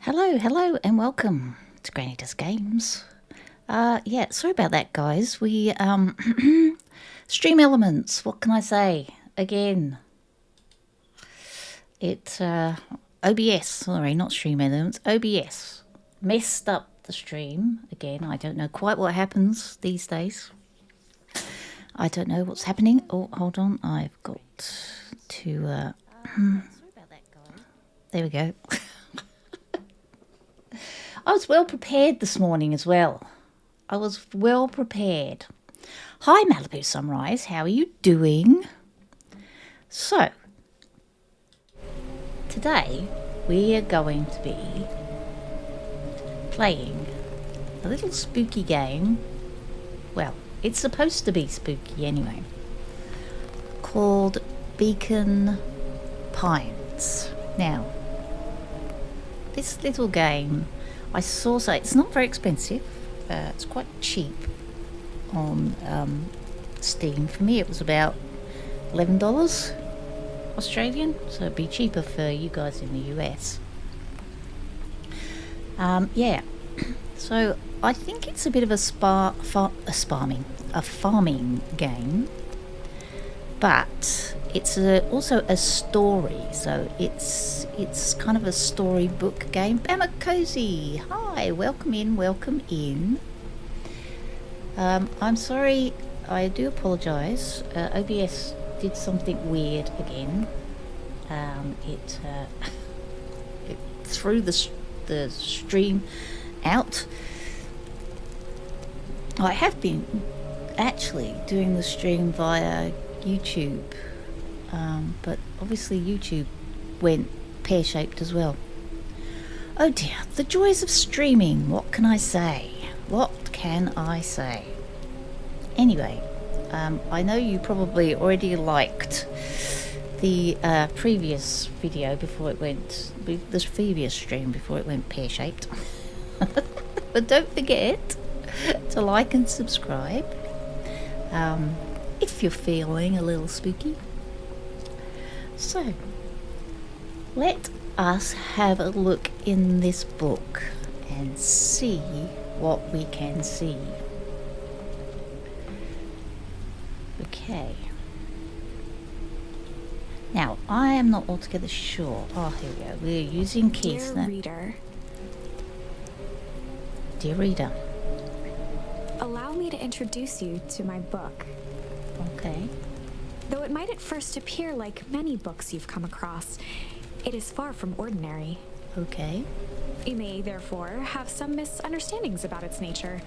Hello, and welcome to Granny Does Games. Yeah, sorry about that, guys. We, Stream Elements, what can I say? Again, OBS, sorry, not Stream Elements, OBS. Messed up the stream again. I don't know quite what happens these days. I don't know what's happening. Oh, hold on, I've got to, there we go. I was well prepared this morning as well. I was well prepared. Hi, Malibu Sunrise. How are you doing? So, today we are going to be playing a little spooky game. Well, it's supposed to be spooky anyway. Called Beacon Pines. Now, this little game, I saw, so it's not very expensive. It's quite cheap on Steam. For me, it was about $11 Australian, so it'd be cheaper for you guys in the US. Yeah, so I think it's a bit of a farming game, but it's also a story, so it's kind of a storybook game. Bama Cozy, hi, welcome in. I'm sorry, I do apologise. OBS did something weird again. It threw the stream out. I have been actually doing the stream via YouTube, but obviously YouTube went pear-shaped as well. Oh dear, the joys of streaming. What can I say? Anyway, I know you probably already liked the previous video before it went, this previous stream before it went pear-shaped. But don't forget to like and subscribe if you're feeling a little spooky. So, let us have a look in this book and see what we can see. Okay. Now, I am not altogether sure. Oh, here we go. We're using keys. Dear reader. Allow me to introduce you to my book. Okay. Though it might at first appear like many books you've come across, it is far from ordinary. Okay. You may, therefore, have some misunderstandings about its nature.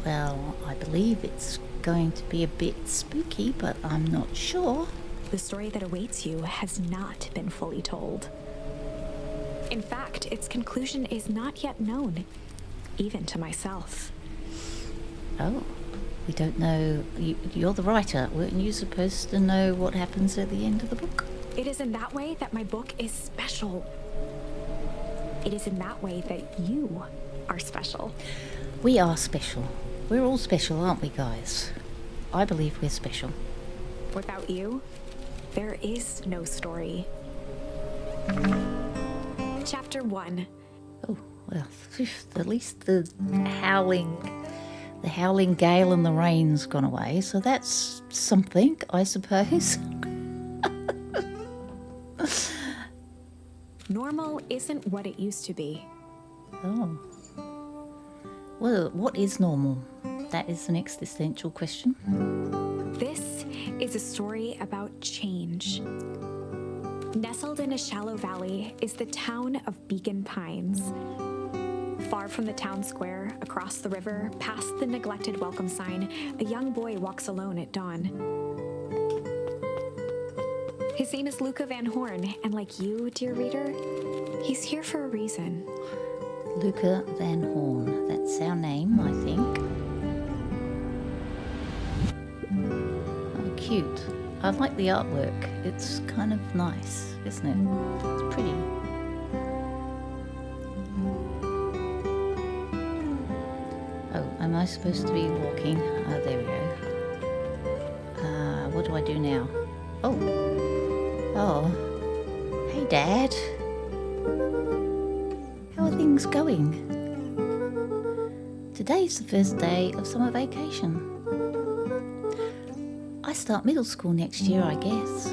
Well, I believe it's going to be a bit spooky, but I'm not sure. The story that awaits you has not been fully told. In fact, its conclusion is not yet known, even to myself. Oh, we don't know. You're the writer. Weren't you supposed to know what happens at the end of the book? It is in that way that my book is special. It is in that way that you are special. We are special. We're all special, aren't we, guys? I believe we're special. Without you, there is no story. Chapter 1. Oh, well, at least the howling gale and the rain's gone away, so that's something, I suppose. Normal isn't what it used to be. Oh. Well, what is normal? That is an existential question. This is a story about change. Nestled in a shallow valley is the town of Beacon Pines. Far from the town square, across the river, past the neglected welcome sign, a young boy walks alone at dawn. His name is Luca Van Horn, and like you, dear reader, he's here for a reason. Luca Van Horn. That's our name, I think. Oh, cute. I like the artwork. It's kind of nice, isn't it? It's pretty. Oh, am I supposed to be walking? Oh, there we go. What do I do now? Oh. Oh. Hey, Dad. How are things going? Today's the first day of summer vacation. I start middle school next year, I guess.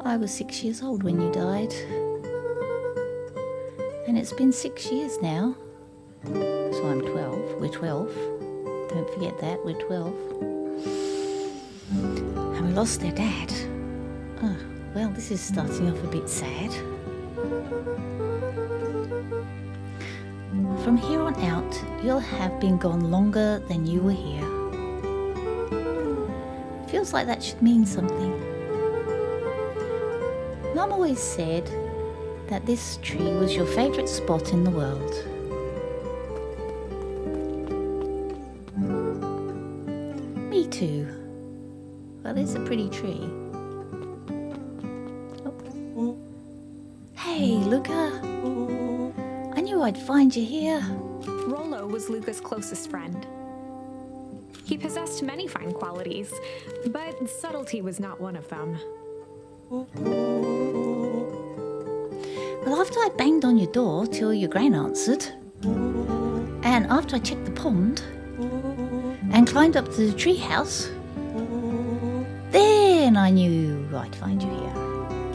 I was 6 years old when you died. And it's been 6 years now. So I'm 12. We're 12. Don't forget that, we're 12. And we lost their dad. Oh, well, this is starting off a bit sad. From here on out, you'll have been gone longer than you were here. Feels like that should mean something. Mum always said that this tree was your favourite spot in the world. Me too. Well, it's a pretty tree. Oh. Hey, Luca. I knew I'd find you here. Rollo was Luca's closest friend. He possessed many fine qualities, but subtlety was not one of them. Well, after I banged on your door till your gran answered, and after I checked the pond, and climbed up to the treehouse, then I knew I'd find you here.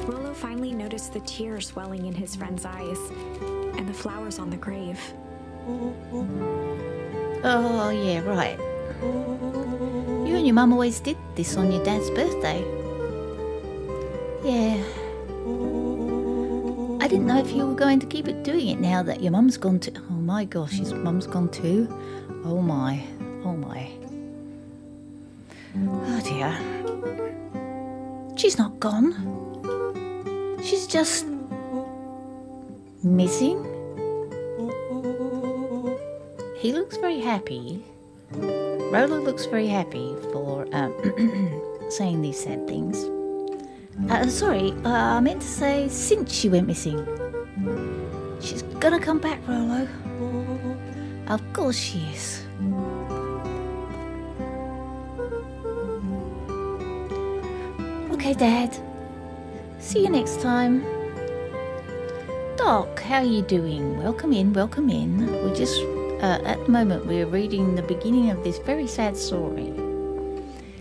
Rollo finally noticed the tears welling in his friend's eyes, and the flowers on the grave. Oh, yeah, right. You and your mum always did this on your dad's birthday. Yeah. I didn't know if you were going to keep it doing it now that your mum's gone too. Oh my gosh, his mum's gone too. Oh my. Oh my. Oh dear. She's not gone. She's just missing. He looks very happy. Rollo looks very happy for saying these sad things. Sorry, I meant to say since she went missing. She's gonna come back, Rollo. Of course she is. Okay, Dad. See you next time. Doc, how are you doing? Welcome in, welcome in. We're just, at the moment, we're reading the beginning of this very sad story.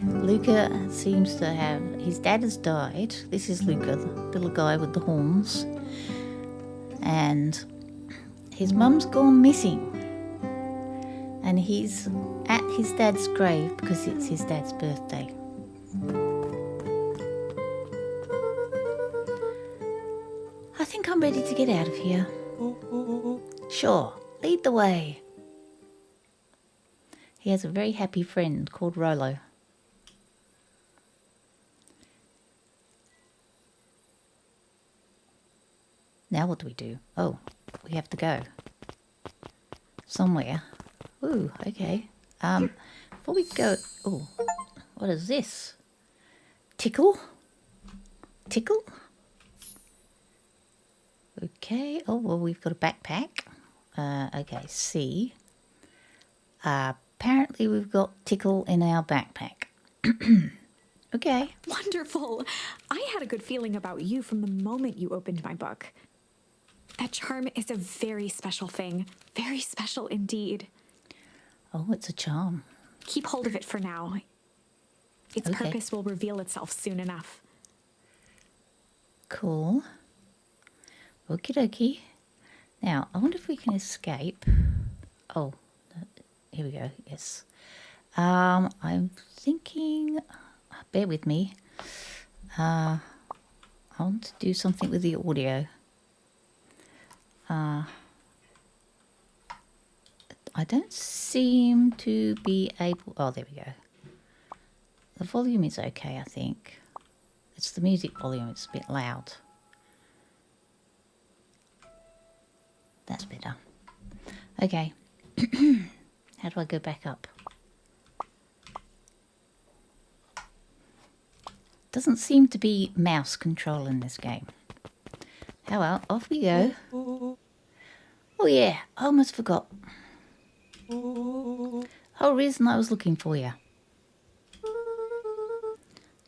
Luca seems to have, his dad has died. This is Luca, the little guy with the horns. And his mum's gone missing. And he's at his dad's grave because it's his dad's birthday. I think I'm ready to get out of here. Sure, lead the way. He has a very happy friend called Rollo. Now what do we do? Oh, we have to go somewhere. Ooh, okay. Before we go... Oh, what is this? Tickle? Tickle? Okay. Oh, well, we've got a backpack. Okay, C. Apparently we've got Tickle in our backpack. Okay. Wonderful! I had a good feeling about you from the moment you opened my book. That charm is a very special thing. Very special indeed. Oh, it's a charm. Keep hold of it for now. Its Okay. purpose will reveal itself soon enough. Cool. Okie dokie. Now, I wonder if we can escape. Oh, here we go. Yes. I'm thinking... Bear with me. I want to do something with the audio. I don't seem to be able... Oh, there we go. The volume is okay, I think. It's the music volume. It's a bit loud. That's better. Okay. How do I go back up? Doesn't seem to be mouse control in this game. How well, off we go. Oh yeah, I almost forgot. Whole reason I was looking for you.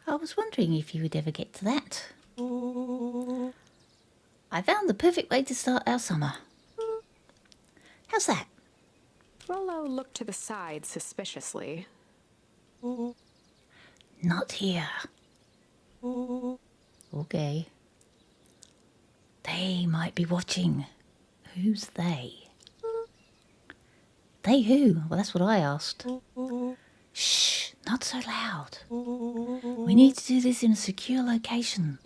Oh was wondering if you would ever get to that. I found the perfect way to start our summer. How's that? Rollo looked to the side suspiciously. Not here. Okay. They might be watching. Who's they? They who? Well, that's what I asked. Shh, not so loud. We need to do this in a secure location.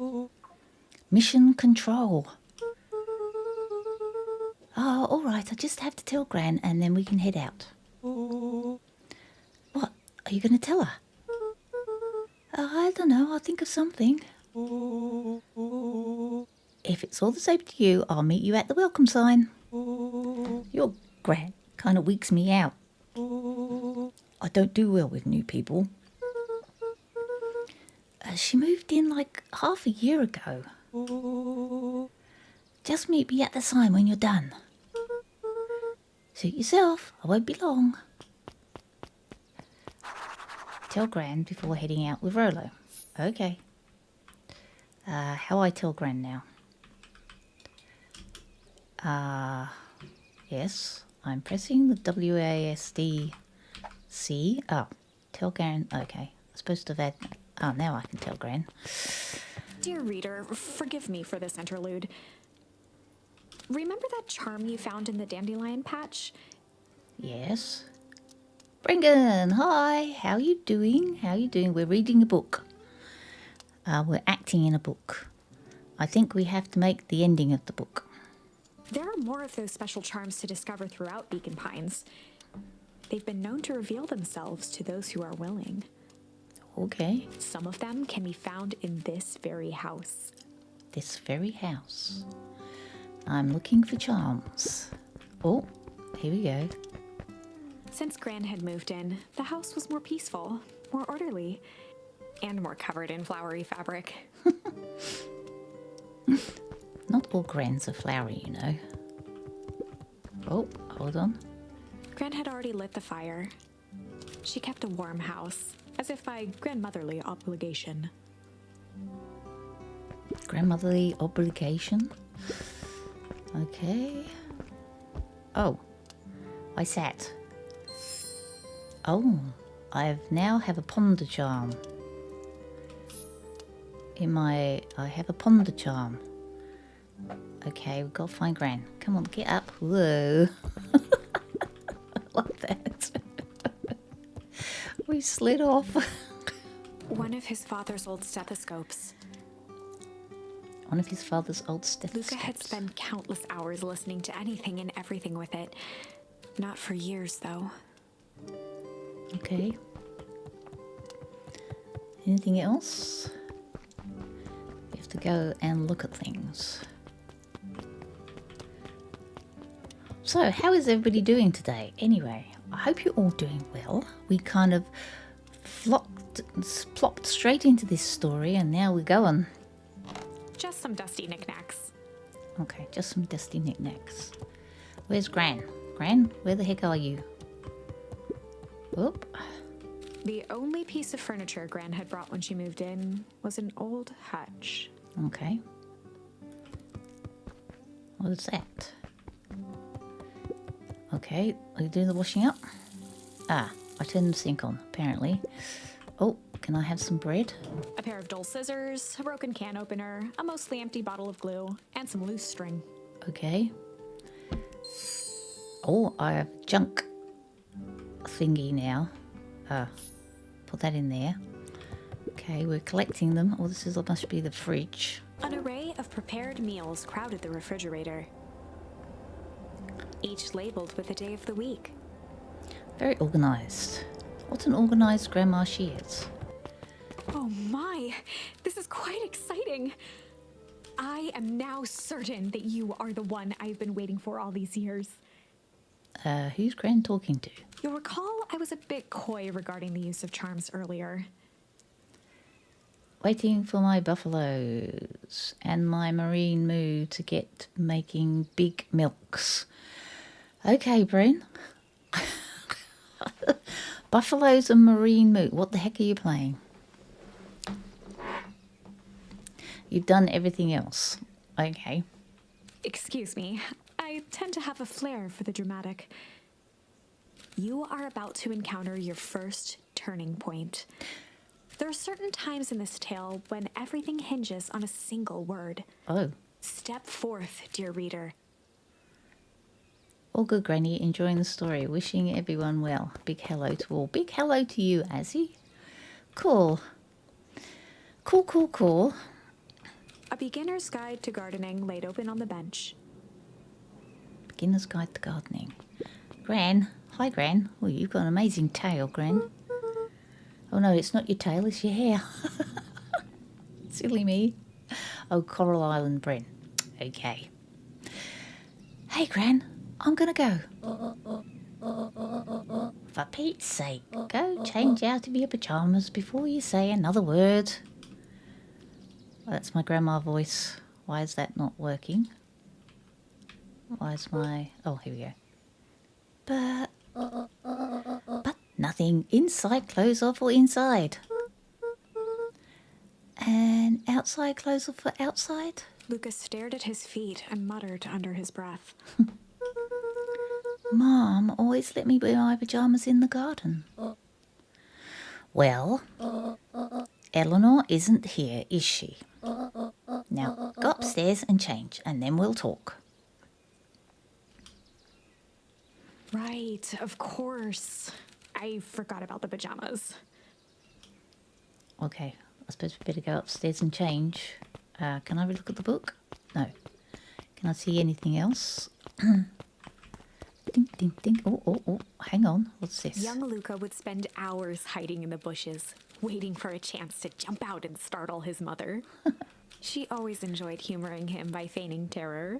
Mission control. Oh, all right, I just have to tell Gran and then we can head out. What? Are you going to tell her? I don't know, I'll think of something. If it's all the same to you, I'll meet you at the welcome sign. Your Gran kind of weeks me out. I don't do well with new people. She moved in like half a year ago. Just meet me at the sign when you're done. Suit yourself, I won't be long. Tell Gran before heading out with Rollo. Okay. How I tell Gran now? Yes, I'm pressing the WASD C. Oh, tell Gran. Okay, I'm supposed to have had. Oh, now I can tell Gran. Dear reader, forgive me for this interlude. Remember that charm you found in the dandelion patch? Yes. Brengan, hi. How you doing? How you doing? We're reading a book. We're acting in a book. I think we have to make the ending of the book. There are more of those special charms to discover throughout Beacon Pines. They've been known to reveal themselves to those who are willing. Okay. Some of them can be found in this very house. This very house. I'm looking for charms. Oh, here we go. Since Gran had moved in, the house was more peaceful, more orderly, and more covered in flowery fabric. Not all Grans are flowery, you know. Oh, hold on. Gran had already lit the fire. She kept a warm house, as if by grandmotherly obligation. Grandmotherly obligation? Okay. Oh, I sat. Oh, I now have a ponder charm. I have a ponder charm. Okay, we've got to find Gran. Come on, get up. Whoa. I like that. We slid off. One of his father's old stethoscopes. One of his father's old stethoscopes. Luca had spent countless hours listening to anything and everything with it. Not for years, though. Okay. Anything else? We have to go and look at things. So, how is everybody doing today? Anyway, I hope you're all doing well. We kind of plopped straight into this story and now we're going. Just some dusty knickknacks. Okay, just some dusty knickknacks. Where's Gran? Gran, where the heck are you? Oop. The only piece of furniture Gran had brought when she moved in was an old hutch. Okay. What is that? Okay, are you doing the washing up? Ah, I turned the sink on, apparently. Oh, can I have some bread? A pair of dull scissors, a broken can opener, a mostly empty bottle of glue, and some loose string. Okay. Oh, I have junk thingy now. Put that in there. Okay, we're collecting them. Oh, must be the fridge. An array of prepared meals crowded the refrigerator, each labeled with the day of the week. Very organised. What an organised grandma she is. Oh my, this is quite exciting. I am now certain that you are the one I've been waiting for all these years. Who's Gran talking to? You'll recall I was a bit coy regarding the use of charms earlier. Waiting for my buffaloes and my marine moo to get making big milks. Okay, Bren. Buffaloes and marine moo. What the heck are you playing? You've done everything else. Okay. Excuse me, I tend to have a flair for the dramatic. You are about to encounter your first turning point. There are certain times in this tale when everything hinges on a single word. Oh. Step forth, dear reader. All good, Granny. Enjoying the story. Wishing everyone well. Big hello to all. Big hello to you, Azzy. Cool. Cool. A beginner's guide to gardening laid open on the bench. Beginner's Guide to Gardening. Gran. Hi, Gran. Oh, you've got an amazing tail, Gran. Oh, no, it's not your tail. It's your hair. Silly me. Oh, Coral Island Bren. Okay. Hey, Gran. I'm going to go. For Pete's sake, go change out of your pyjamas before you say another word. Well, that's my grandma voice. Why is that not working? Why is my... Oh, here we go. But nothing. Inside clothes are for inside. And outside clothes are for outside. Lucas stared at his feet and muttered under his breath. Mom always let me wear my pyjamas in the garden. Well, Eleanor isn't here, is she? Now, go upstairs and change, and then we'll talk. Right, of course. I forgot about the pajamas. Okay, I suppose we better go upstairs and change. Can I have a look at the book? No. Can I see anything else? Ding, ding, ding. Oh, hang on. What's this? Young Luca would spend hours hiding in the bushes, waiting for a chance to jump out and startle his mother. She always enjoyed humoring him by feigning terror.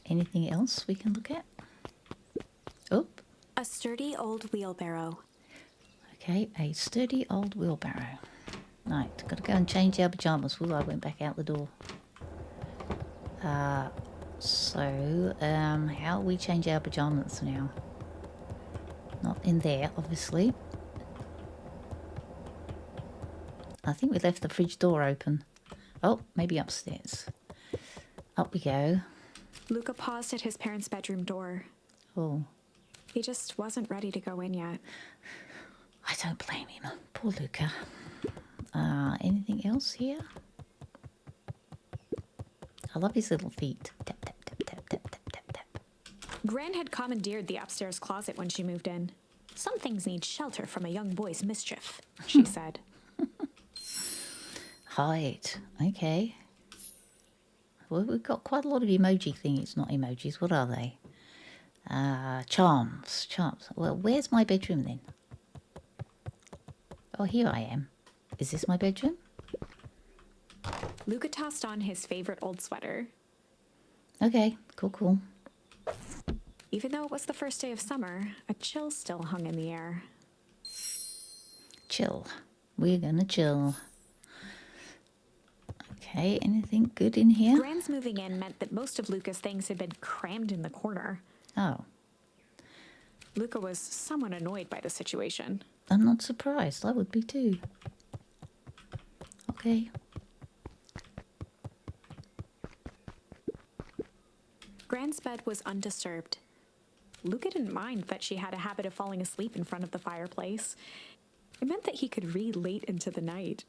Anything else we can look at? Oh. A sturdy old wheelbarrow. Okay, a sturdy old wheelbarrow. Right, got to go and change our pyjamas. Ooh, I went back out the door. How we change our pyjamas now? Not in there, obviously. I think we left the fridge door open. Oh, maybe upstairs. Up we go. Luca paused at his parents' bedroom door. Oh. He just wasn't ready to go in yet. I don't blame him. Poor Luca. Anything else here? I love his little feet. Tap, tap, tap, tap, tap, tap, tap, tap. Gran had commandeered the upstairs closet when she moved in. Some things need shelter from a young boy's mischief, she said. Hide. Okay. Well, we've got quite a lot of emoji thingies. Not emojis. What are they? Charms. Well, where's my bedroom then? Oh, here I am. Is this my bedroom? Luca tossed on his favorite old sweater. Okay, cool. Even though it was the first day of summer, a chill still hung in the air. Chill. We're gonna chill. Okay, anything good in here? Gran's moving in meant that most of Luca's things had been crammed in the corner. Oh. Luca was somewhat annoyed by the situation. I'm not surprised. I would be too. Okay. Gran's bed was undisturbed. Luca didn't mind that she had a habit of falling asleep in front of the fireplace. It meant that he could read late into the night.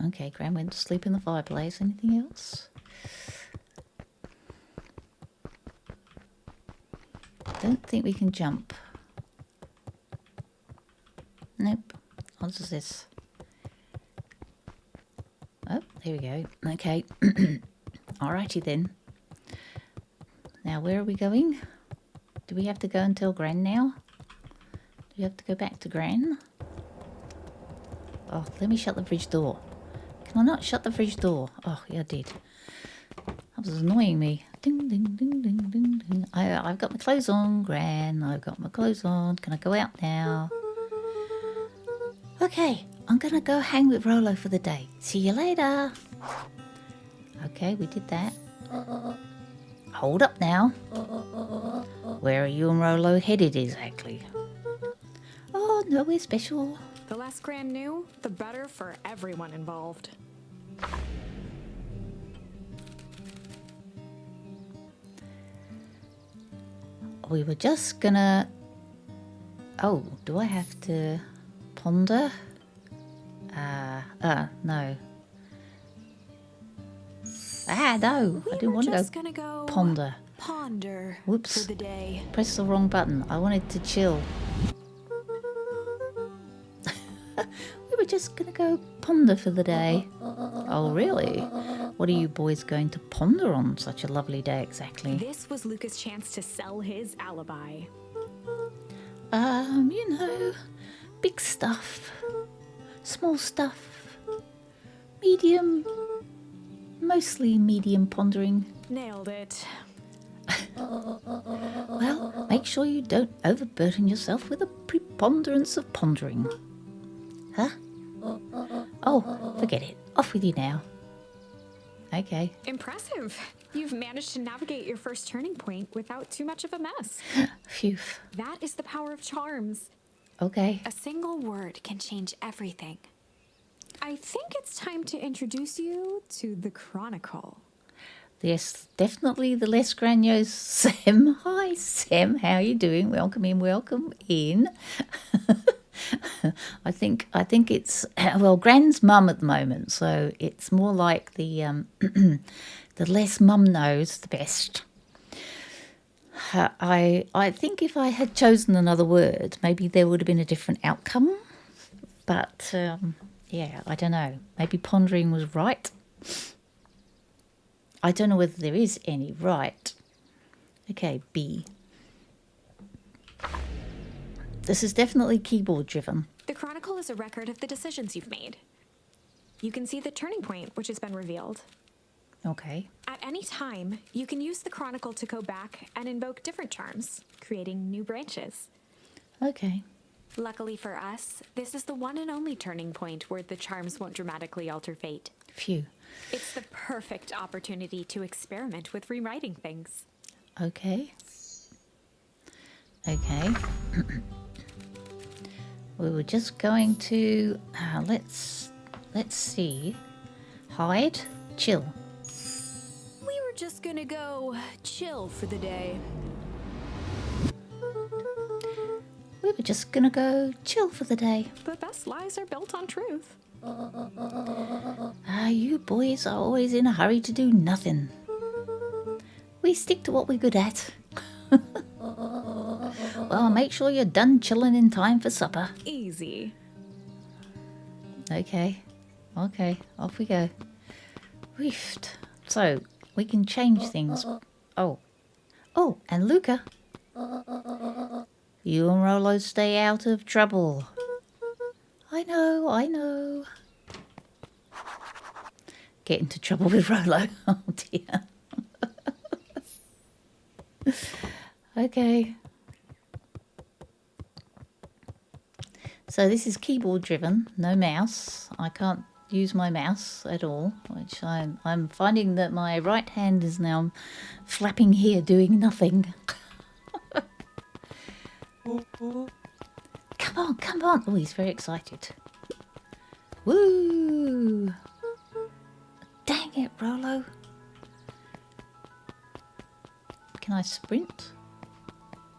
Okay, Gran went to sleep in the fireplace. Anything else? Don't think we can jump. Nope. What is this? Oh, there we go. Okay. Alrighty then. Now, where are we going? Do we have to go and tell Gran now? Do we have to go back to Gran? Oh, let me shut the fridge door. Can I not shut the fridge door? Oh, yeah, I did. That was annoying me. Ding, ding, ding, ding, ding, ding. I've got my clothes on, Gran. I've got my clothes on. Can I go out now? Okay, I'm going to go hang with Rolo for the day. See you later. Okay, we did that. Hold up now. Where are you and Rolo headed exactly? Oh, nowhere special. The less Gran knew, the better for everyone involved. We were just gonna... Oh, do I have to ponder? No. No, I didn't want to go ponder. Ponder. Whoops. For the day. Press the wrong button. I wanted to chill. We were just gonna go ponder for the day. Oh, really? What are you boys going to ponder on such a lovely day exactly? This was Luca's chance to sell his alibi. You know, big stuff, small stuff, medium, mostly medium pondering. Nailed it. Well, make sure you don't overburden yourself with a preponderance of pondering. Huh? Oh, forget it. Off with you now. Okay. Impressive. You've managed to navigate your first turning point without too much of a mess. Phew. That is the power of charms. Okay. A single word can change everything. I think it's time to introduce you to the Chronicle. Yes, definitely the less grandiose Sam. Hi, Sam. How are you doing? Welcome in. Welcome in. I think it's well, Gran's mum at the moment, so it's more like the the less mum knows, the best. I think if I had chosen another word, maybe there would have been a different outcome. But yeah, I don't know. Maybe pondering was right. I don't know whether there is any right. Okay, B. This is definitely keyboard driven. The Chronicle is a record of the decisions you've made. You can see the turning point, which has been revealed. Okay. At any time, you can use the Chronicle to go back and invoke different charms, creating new branches. Okay. Luckily for us, this is the one and only turning point where the charms won't dramatically alter fate. Phew. It's the perfect opportunity to experiment with rewriting things. Okay. Okay. We were just going to let's see. Hide, chill. We were just gonna go chill for the day. We were just gonna go chill for the day. The best lies are built on truth. You boys are always in a hurry to do nothing. We stick to what we're good at. Well, make sure you're done chilling in time for supper. Easy. Okay. Okay, off we go. Whiffed. So, we can change things. Oh. Oh, and Luca. You and Rolo stay out of trouble. I know, I know. Get into trouble with Rolo. Oh dear. Okay. So this is keyboard driven, no mouse. I can't use my mouse at all, which I'm finding that my right hand is now flapping here doing nothing. Come on, come on. Oh, he's very excited. Woo! Dang it, Rolo. Can I sprint?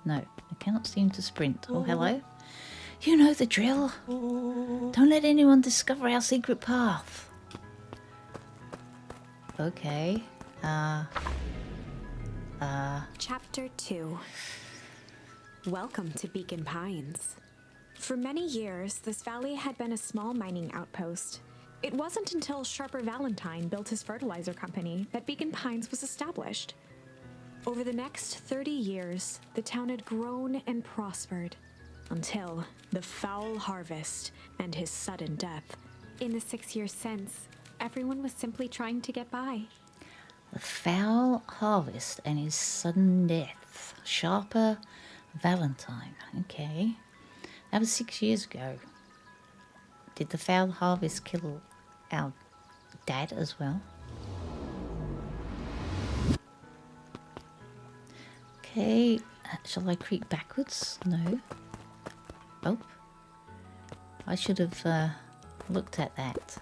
No, I cannot seem to sprint. Oh, hello. You know the drill. Don't let anyone discover our secret path. Okay. Chapter 2. Welcome to Beacon Pines. For many years, this valley had been a small mining outpost. It wasn't until Sharper Valentine built his fertilizer company that Beacon Pines was established. Over the next 30 years, the town had grown and prospered until the Foul Harvest and his sudden death. In the 6 years since, everyone was simply trying to get by. The Foul Harvest and his sudden death. Sharper Valentine. Okay. That was 6 years ago. Did the Foul Harvest kill our dad as well? Okay. Shall I creep backwards? No. Oh. I should have looked at that.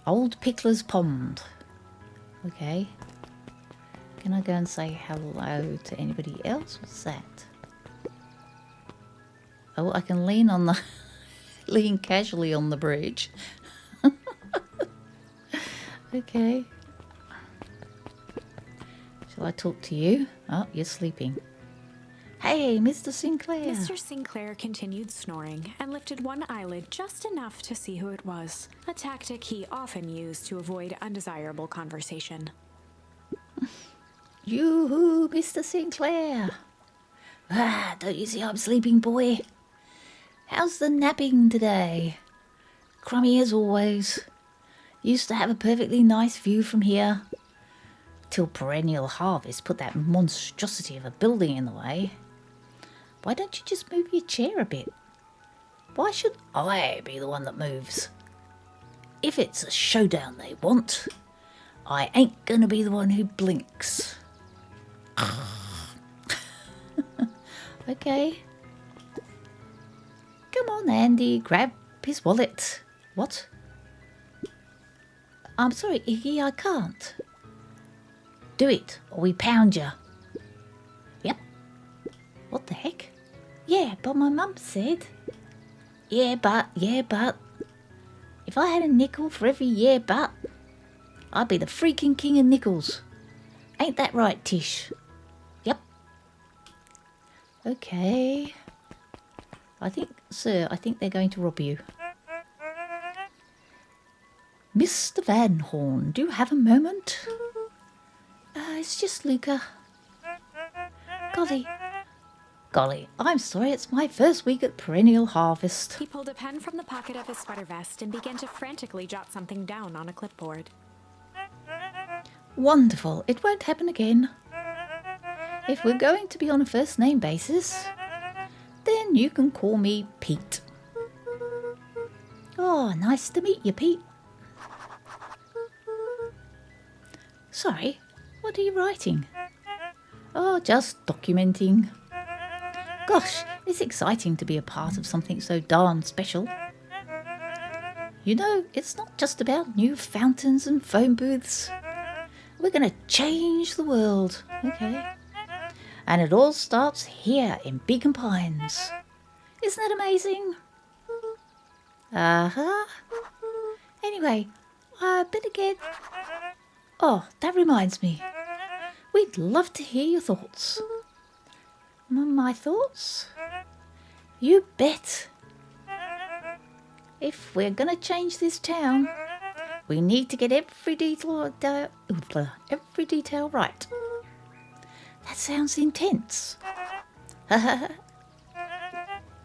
Old Pickler's Pond. Okay. Can I go and say hello to anybody else? What's that? Oh, I can lean on the... lean casually on the bridge. Okay. Shall I talk to you? Oh, you're sleeping. Hey, Mr. Sinclair. Mr. Sinclair continued snoring and lifted one eyelid just enough to see who it was, a tactic he often used to avoid undesirable conversation. You, Mr. Sinclair. Don't you see I'm sleeping, boy? How's the napping today? Crummy as always. Used to have a perfectly nice view from here. Till perennial harvest put that monstrosity of a building in the way. Why don't you just move your chair a bit? Why should I be the one that moves? If it's a showdown they want, I ain't gonna be the one who blinks. Okay. Come on, Andy, grab his wallet. What? I'm sorry, Iggy, I can't. Do it, or we pound you. Yep. What the heck? Yeah, but my mum said. Yeah, but. If I had a nickel for every yeah, but, I'd be the freaking king of nickels. Ain't that right, Tish? Yep. Okay. Sir, I think they're going to rob you. Mr. Van Horn, do you have a moment? It's just Luca. Golly, I'm sorry, it's my first week at perennial harvest. He pulled a pen from the pocket of his sweater vest and began to frantically jot something down on a clipboard. Wonderful, it won't happen again. If we're going to be on a first name basis, then you can call me Pete. Oh, nice to meet you, Pete. Sorry, what are you writing? Oh, just documenting. Gosh, it's exciting to be a part of something so darn special. You know, it's not just about new fountains and phone booths. We're going to change the world, okay? And it all starts here in Beacon Pines. Isn't that amazing? Uh-huh. Anyway, I better get... Oh, that reminds me. We'd love to hear your thoughts. My thoughts? You bet. If we're going to change this town, we need to get every detail right. That sounds intense.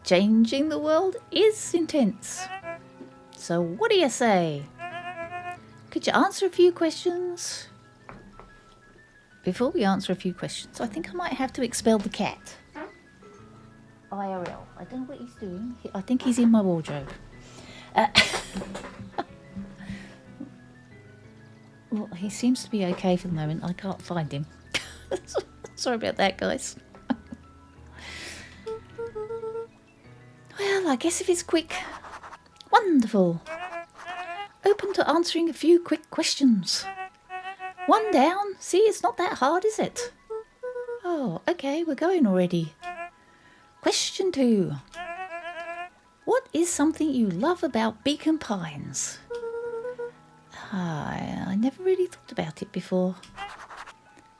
Changing the world is intense. So what do you say? Could you answer a few questions? Before we answer a few questions, I think I might have to expel the cat. IRL. I don't know what he's doing. I think he's in my wardrobe. Well, he seems to be okay for the moment. I can't find him. Sorry about that, guys. Well, I guess if it's quick. Wonderful. Open to answering a few quick questions. One down. See, it's not that hard, is it? Oh, okay, we're going already. Question 2. What is something you love about Beacon Pines? I never really thought about it before.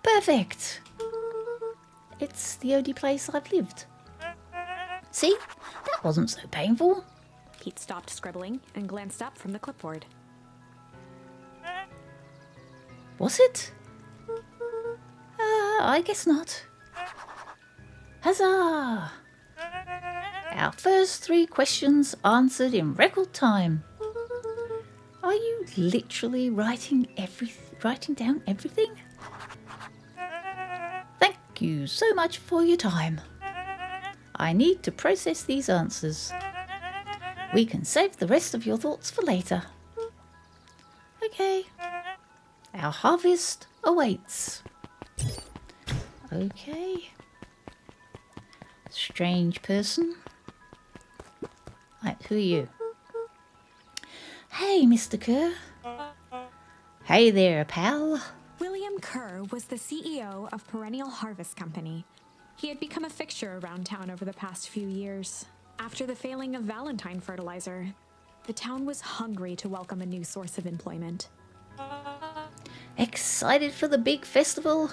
Perfect. It's the only place I've lived. See, that wasn't so painful. Pete stopped scribbling and glanced up from the clipboard. Was it? I guess not. Huzzah! Our first 3 questions answered in record time. Are you literally writing down everything? Thank you so much for your time. I need to process these answers. We can save the rest of your thoughts for later. Okay. Our harvest awaits. Okay. Strange person. Who are you? Hey, Mr. Kerr. Hey there, pal. William Kerr was the CEO of Perennial Harvest Company. He had become a fixture around town over the past few years. After the failing of Valentine fertilizer, the town was hungry to welcome a new source of employment. Excited for the big festival?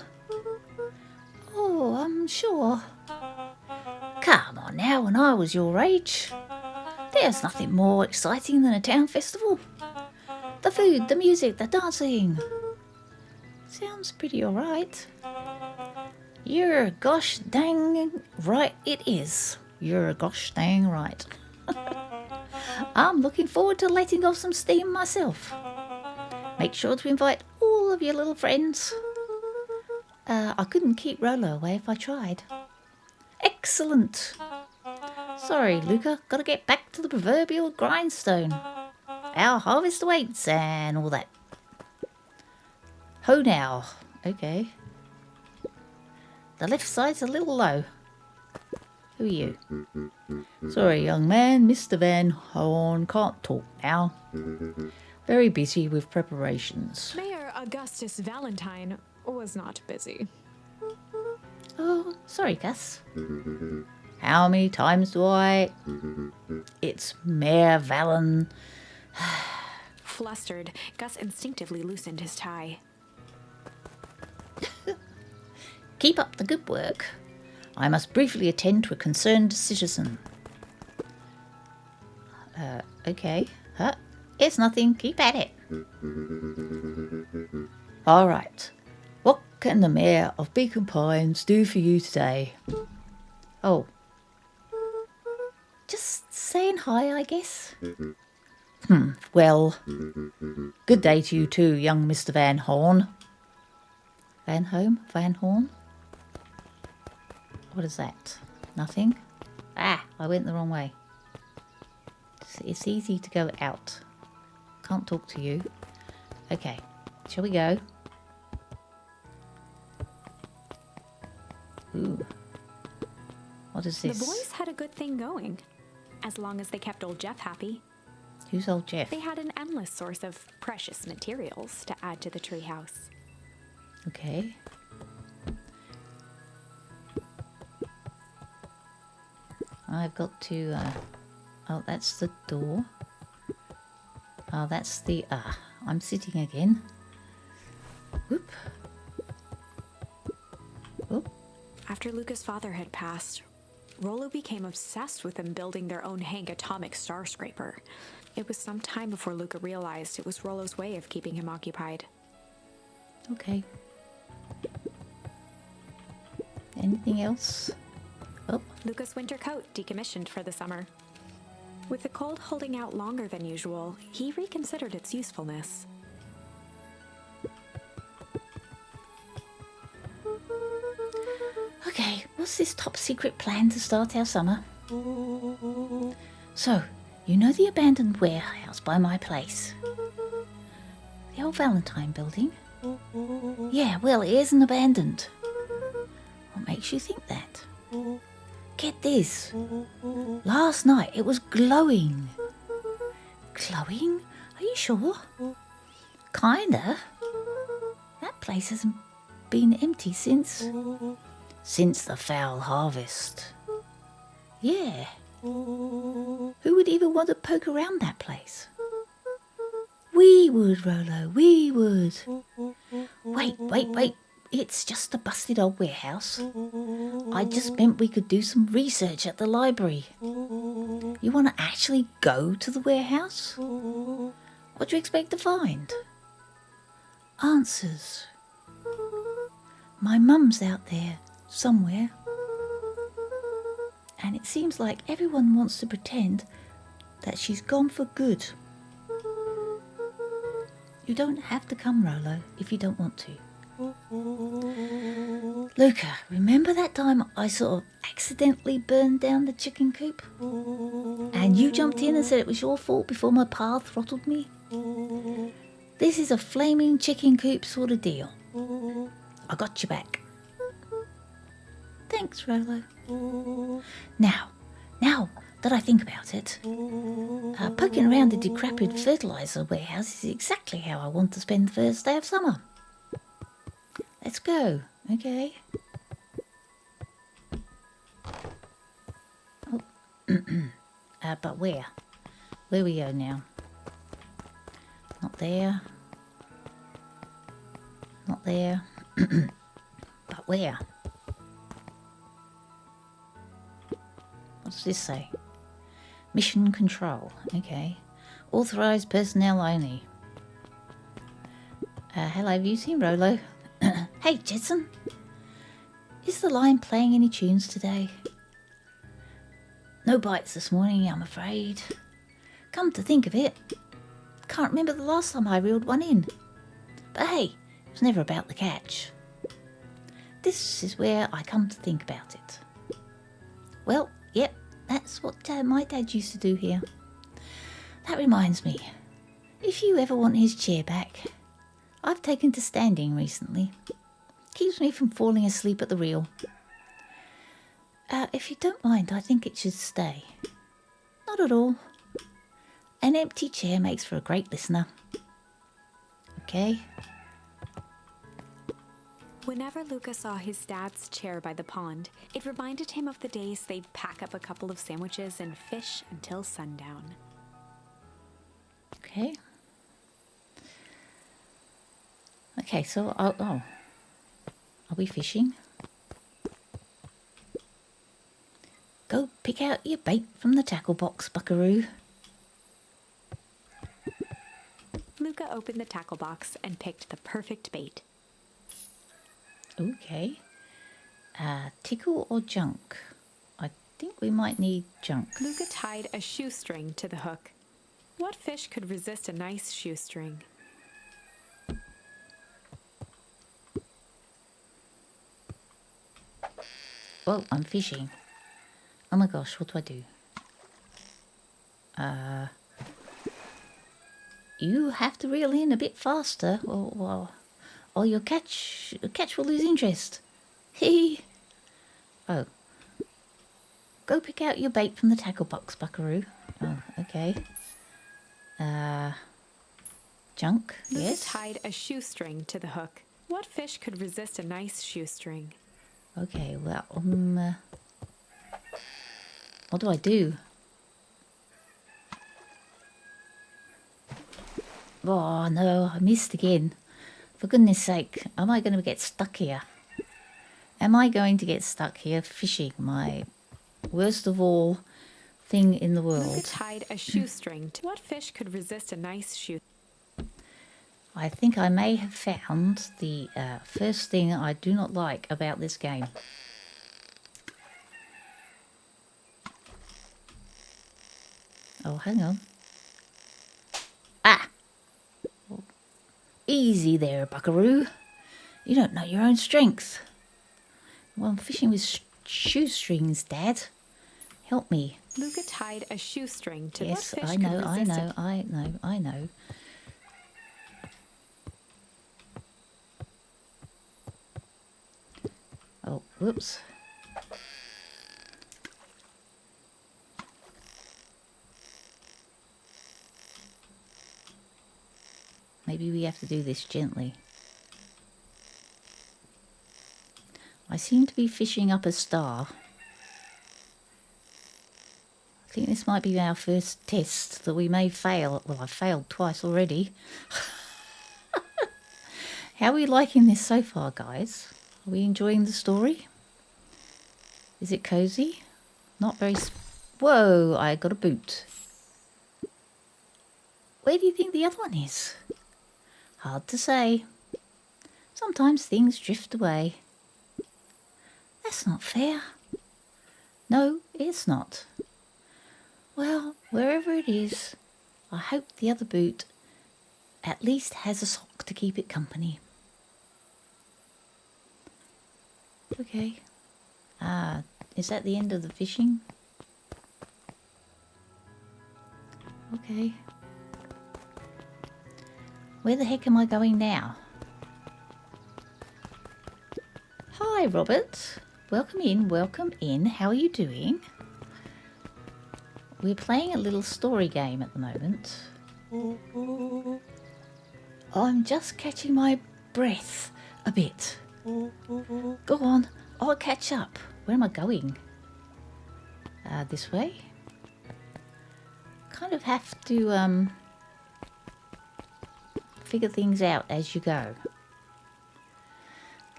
Oh, I'm sure. Come on now, when I was your age, there's nothing more exciting than a town festival. The food, the music, the dancing. Sounds pretty alright. You're gosh dang right it is. You're gosh dang right. I'm looking forward to letting off some steam myself. Make sure to invite all of your little friends. I couldn't keep Rolo away if I tried. Excellent. Sorry, Luca, gotta get back to the proverbial grindstone. Our harvest awaits and all that. Ho now. Okay. The left side's a little low. Who are you? Sorry, young man, Mr. Van Horn can't talk now. Very busy with preparations. Mayor Augustus Valentine was not busy. Oh, sorry, Gus. How many times do I... It's Mayor Valen... Flustered, Gus instinctively loosened his tie. Keep up the good work. I must briefly attend to a concerned citizen. Okay. It's nothing. Keep at it. All right. What can the Mayor of Beacon Pines do for you today? Oh. Just saying hi, I guess. Well, good day to you too, young Mr. Van Horn. Van Horn? What is that? Nothing? Ah, I went the wrong way. It's easy to go out. Can't talk to you. Okay, shall we go? Ooh. What is this? The boys had a good thing going, as long as they kept old Jeff happy. Who's old Jeff? They had an endless source of precious materials to add to the treehouse. Okay. I've got to, oh, that's the door. Oh, that's the, I'm sitting again. Whoop. Whoop. After Luca's father had passed, Rolo became obsessed with them building their own Hank atomic star scraper. It was some time before Luca realized it was Rolo's way of keeping him occupied. Okay. Anything else? Oh. Luca's winter coat decommissioned for the summer. With the cold holding out longer than usual, he reconsidered its usefulness. Okay, what's this top secret plan to start our summer? So, you know the abandoned warehouse by my place? The old Valentine building? Yeah, well, it isn't abandoned. What makes you think that? Get this. Last night it was glowing. Glowing? Are you sure? Kinda. That place hasn't been empty since the foul harvest. Yeah. Who would even want to poke around that place? We would, Rolo, we would. Wait. It's just a busted old warehouse. I just meant we could do some research at the library. You want to actually go to the warehouse? What do you expect to find? Answers. My mum's out there somewhere. And it seems like everyone wants to pretend that she's gone for good. You don't have to come, Rolo, if you don't want to. Luca, remember that time I sort of accidentally burned down the chicken coop? And you jumped in and said it was your fault before my pa throttled me? This is a flaming chicken coop sort of deal. I got you back. Thanks, Rolo. Now that I think about it, Looking around the decrepit fertiliser warehouse is exactly how I want to spend the first day of summer. Let's go, okay? Oh. But where? Where we go now? Not there. Not there. But where? What does this say? Mission control. Okay. Authorised personnel only. Hello, have you seen Rolo? Hey, Jetson. Is the line playing any tunes today? No bites this morning, I'm afraid. Come to think of it, can't remember the last time I reeled one in. But hey, it was never about the catch. This is where I come to think about it. Well, yep, that's what my dad used to do here. That reminds me, if you ever want his chair back, I've taken to standing recently. Keeps me from falling asleep at the wheel. If you don't mind, I think it should stay. Not at all. An empty chair makes for a great listener. Okay. Whenever Luca saw his dad's chair by the pond, it reminded him of the days they'd pack up a couple of sandwiches and fish until sundown. Okay. Okay, so, are we fishing? Go pick out your bait from the tackle box, buckaroo. Luca opened the tackle box and picked the perfect bait. Okay. Tickle or junk? I think we might need junk. Luca tied a shoestring to the hook. What fish could resist a nice shoestring? Whoa, I'm fishing. Oh my gosh, what do I do? You have to reel in a bit faster, or your catch will lose interest. Hee. Oh. Go pick out your bait from the tackle box, buckaroo. Oh, okay. Junk, Luca yes. tied a shoestring to the hook. What fish could resist a nice shoestring? Okay, well, what do I do? Oh no, I missed again. For goodness sake, am I going to get stuck here? Am I going to get stuck here fishing, my worst of all thing in the Luca world? tied a shoestring to what fish could resist a nice shoestring? I think I may have found the first thing I do not like about this game. Oh, hang on. Ah! Easy there, buckaroo. You don't know your own strength. Well, I'm fishing with shoestrings, Dad. Help me. Luca tied a shoestring to Yes, what fish I know, could I resist know, I know. Oh, whoops. Maybe we have to do this gently. I seem to be fishing up a star. I think this might be our first test that we may fail. Well, I've failed twice already. How are we liking this so far, guys? Are we enjoying the story? Is it cozy? Not very... Whoa, I got a boot. Where do you think the other one is? Hard to say. Sometimes things drift away. That's not fair. No, it's not. Well, wherever it is, I hope the other boot at least has a sock to keep it company. Okay. Is that the end of the fishing? Okay. Where the heck am I going now? Hi, Robert. Welcome in, welcome in. How are you doing? we're playing a little story game at the moment. I'm just catching my breath a bit. Go on, I'll catch up. Where am I going? This way? Kind of have to figure things out as you go.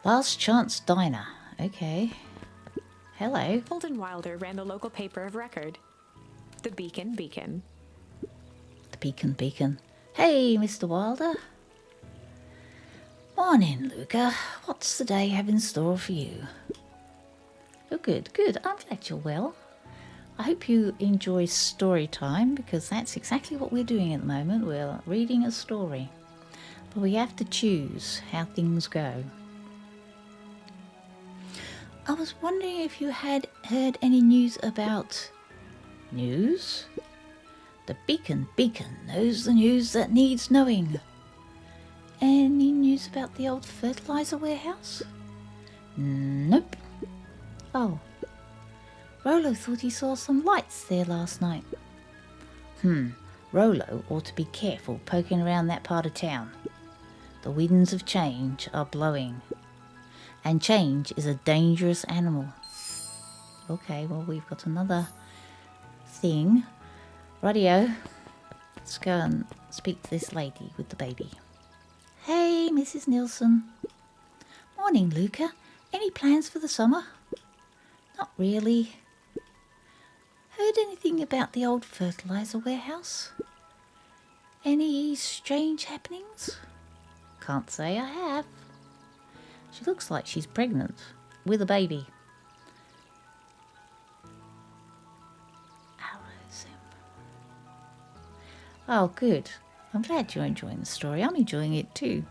Last Chance Diner. Okay. Hello. Holden Wilder ran the local paper of record, the Beacon Beacon. The Beacon. Hey, Mr. Wilder. Morning, Luca. What's the day have in store for you? Oh, good. I'm glad you're well. I hope you enjoy story time, because that's exactly what we're doing at the moment. We're reading a story. But we have to choose how things go. I was wondering if you had heard any news about... News? The Beacon knows the news that needs knowing. Any news about the old fertilizer warehouse? Nope. Oh. Rollo thought he saw some lights there last night. Rollo ought to be careful poking around that part of town. The winds of change are blowing. And change is a dangerous animal. Okay, well, we've got another thing. Radio. Let's go and speak to this lady with the baby. Hey, Mrs. Nilsson. Morning, Luca. Any plans for the summer? Not really. Heard anything about the old fertilizer warehouse? Any strange happenings? Can't say I have. She looks like she's pregnant with a baby. Oh, good. I'm glad you're enjoying the story. I'm enjoying it too.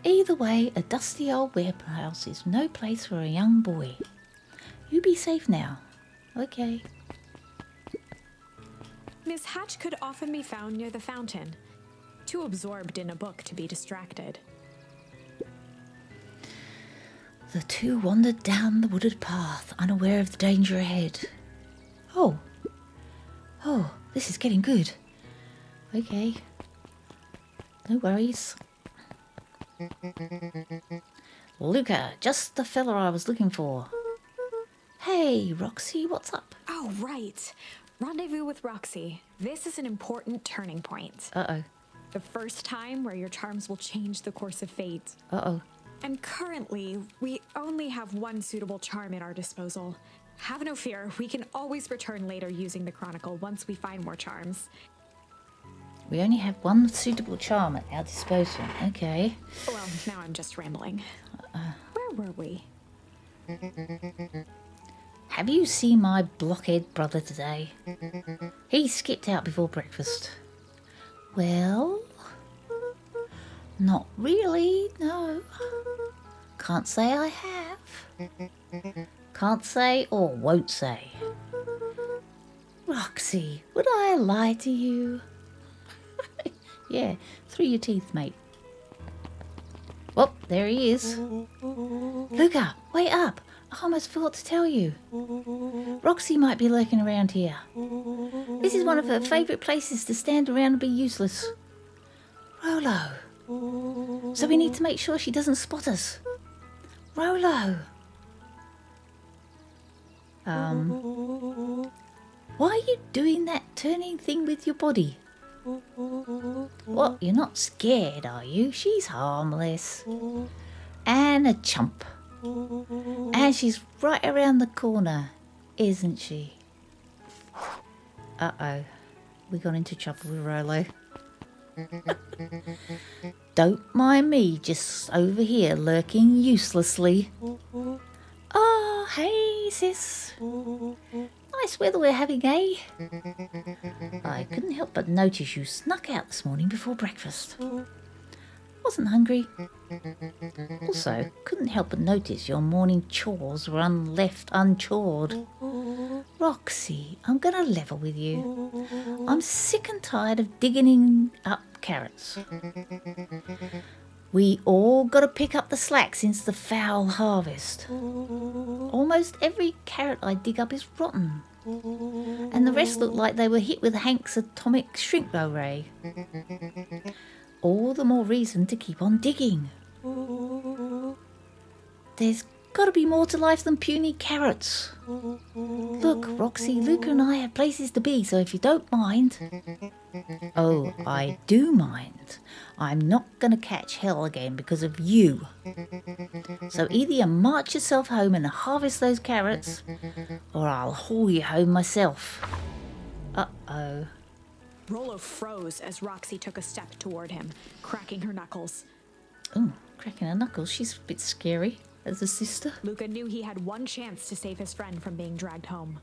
Either way, a dusty old warehouse is no place for a young boy. You be safe now. Okay. Miss Hatch could often be found near the fountain, too absorbed in a book to be distracted. The two wandered down the wooded path, unaware of the danger ahead. Oh, this is getting good. Okay. No worries. Luca, just the fella I was looking for. Hey, Roxy, what's up? Oh, right. Rendezvous with Roxy. This is an important turning point. Uh-oh. The first time where your charms will change the course of fate. Uh-oh. And currently, we only have one suitable charm at our disposal. Have no fear, we can always return later using the Chronicle once we find more charms. We only have one suitable charm at our disposal. Okay. Well, now I'm just rambling. Where were we? Have you seen my blockhead brother today? He skipped out before breakfast. Well, not really, no. Can't say I have. Can't say or won't say. Roxy, would I lie to you? Yeah, through your teeth, mate. Oh, there he is. Luca, wait up. I almost forgot to tell you. Roxy might be lurking around here. This is one of her favourite places to stand around and be useless. Rollo. So we need to make sure she doesn't spot us. Rollo. Why are you doing that turning thing with your body? What, you're not scared, are you? She's harmless. And a chump. And she's right around the corner, isn't she? Uh-oh. We got into trouble with Rollo. Don't mind me, just over here lurking uselessly. Oh, hey, sis. Nice weather we're having, eh? I couldn't help but notice you snuck out this morning before breakfast. Wasn't hungry. Also, couldn't help but notice your morning chores were left unchored. Roxy, I'm gonna level with you. I'm sick and tired of digging up carrots. We all got to pick up the slack since the foul harvest. Almost every carrot I dig up is rotten. And the rest look like they were hit with Hank's atomic shrink ray. All the more reason to keep on digging. There's got to be more to life than puny carrots. Look, Roxy, Luca and I have places to be, so if you don't mind... Oh, I do mind. I'm not going to catch hell again because of you. So either you march yourself home and harvest those carrots, or I'll haul you home myself. Uh-oh. Rollo froze as Roxy took a step toward him, cracking her knuckles. Oh, cracking her knuckles. She's a bit scary as a sister. Luca knew he had one chance to save his friend from being dragged home.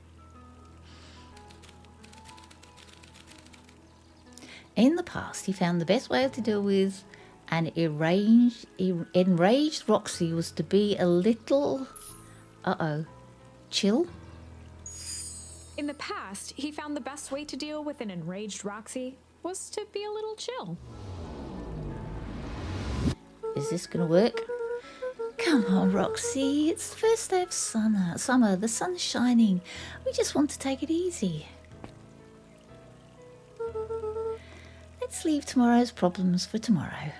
In the past, he found the best way to deal with an enraged Roxy was to be a little... chill? In the past, he found the best way to deal with an enraged Roxy was to be a little chill. Is this going to work? Come on, Roxy. It's the first day of summer. The sun's shining. We just want to take it easy. Let's leave tomorrow's problems for tomorrow.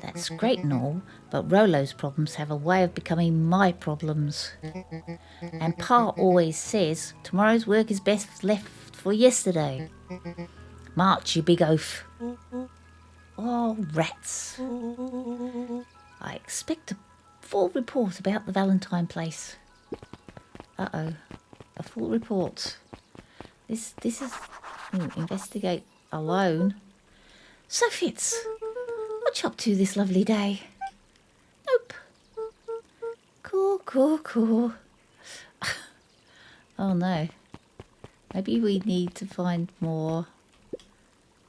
That's great and all, but Rollo's problems have a way of becoming my problems. And Pa always says tomorrow's work is best left for yesterday. March, you big oaf. Oh, rats. I expect a full report about the Valentine place. Uh-oh. A full report. This is... investigate alone. So Fitz, what you up to this lovely day? Nope. Cool. Oh no. Maybe we need to find more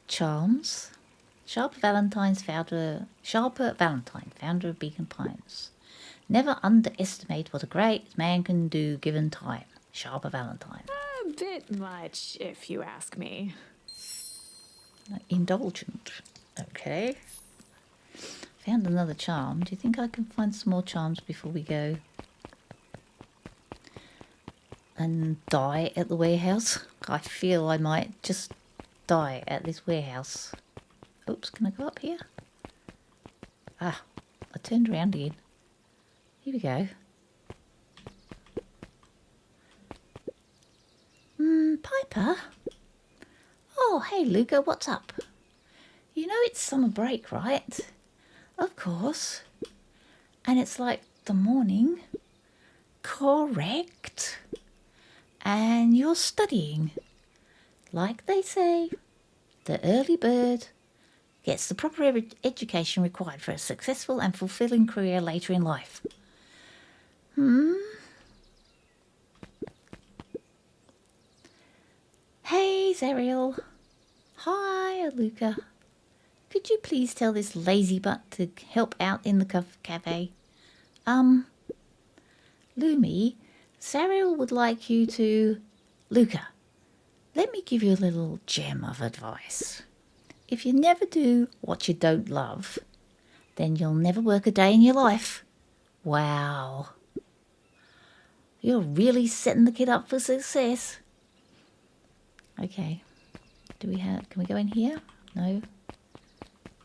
charms. Sharper Valentine, founder of Beacon Pines. Never underestimate what a great man can do given time. Sharper Valentine. A bit much, if you ask me. Indulgent. Okay. Found another charm. Do you think I can find some more charms before we go and die at the warehouse? I feel I might just die at this warehouse. Oops, can I go up here? Ah, I turned around again. Here we go. Piper? Oh, hey, Luca, what's up? You know it's summer break, right? Of course. And it's like the morning. Correct. And you're studying. Like they say, the early bird gets the proper education required for a successful and fulfilling career later in life. Hey, Zariel. Hi, Luca. Could you please tell this lazy butt to help out in the cafe? Lumi, Zariel would like you to... Luca, let me give you a little gem of advice. If you never do what you don't love, then you'll never work a day in your life. Wow. You're really setting the kid up for success. Okay. Can we go in here? No.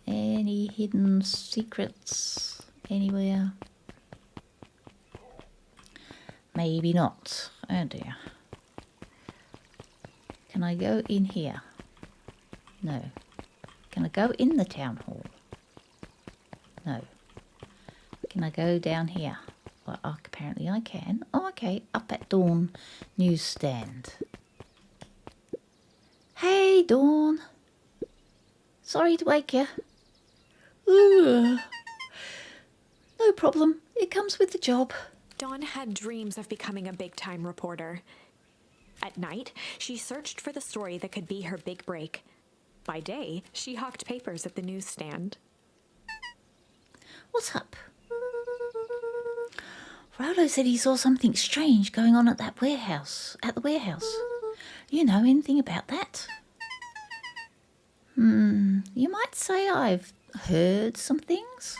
Any hidden secrets anywhere? Maybe not. Oh dear. Can I go in here? No. Can I go in the town hall? No. Can I go down here? Well, apparently I can. Oh, okay. Up at Dawn newsstand. Hey, Dawn. Sorry to wake you. Ugh. No problem. It comes with the job. Dawn had dreams of becoming a big-time reporter. At night, she searched for the story that could be her big break. By day, she hawked papers at the newsstand. What's up? Rollo said he saw something strange going on at the warehouse. You know anything about that? You might say I've heard some things.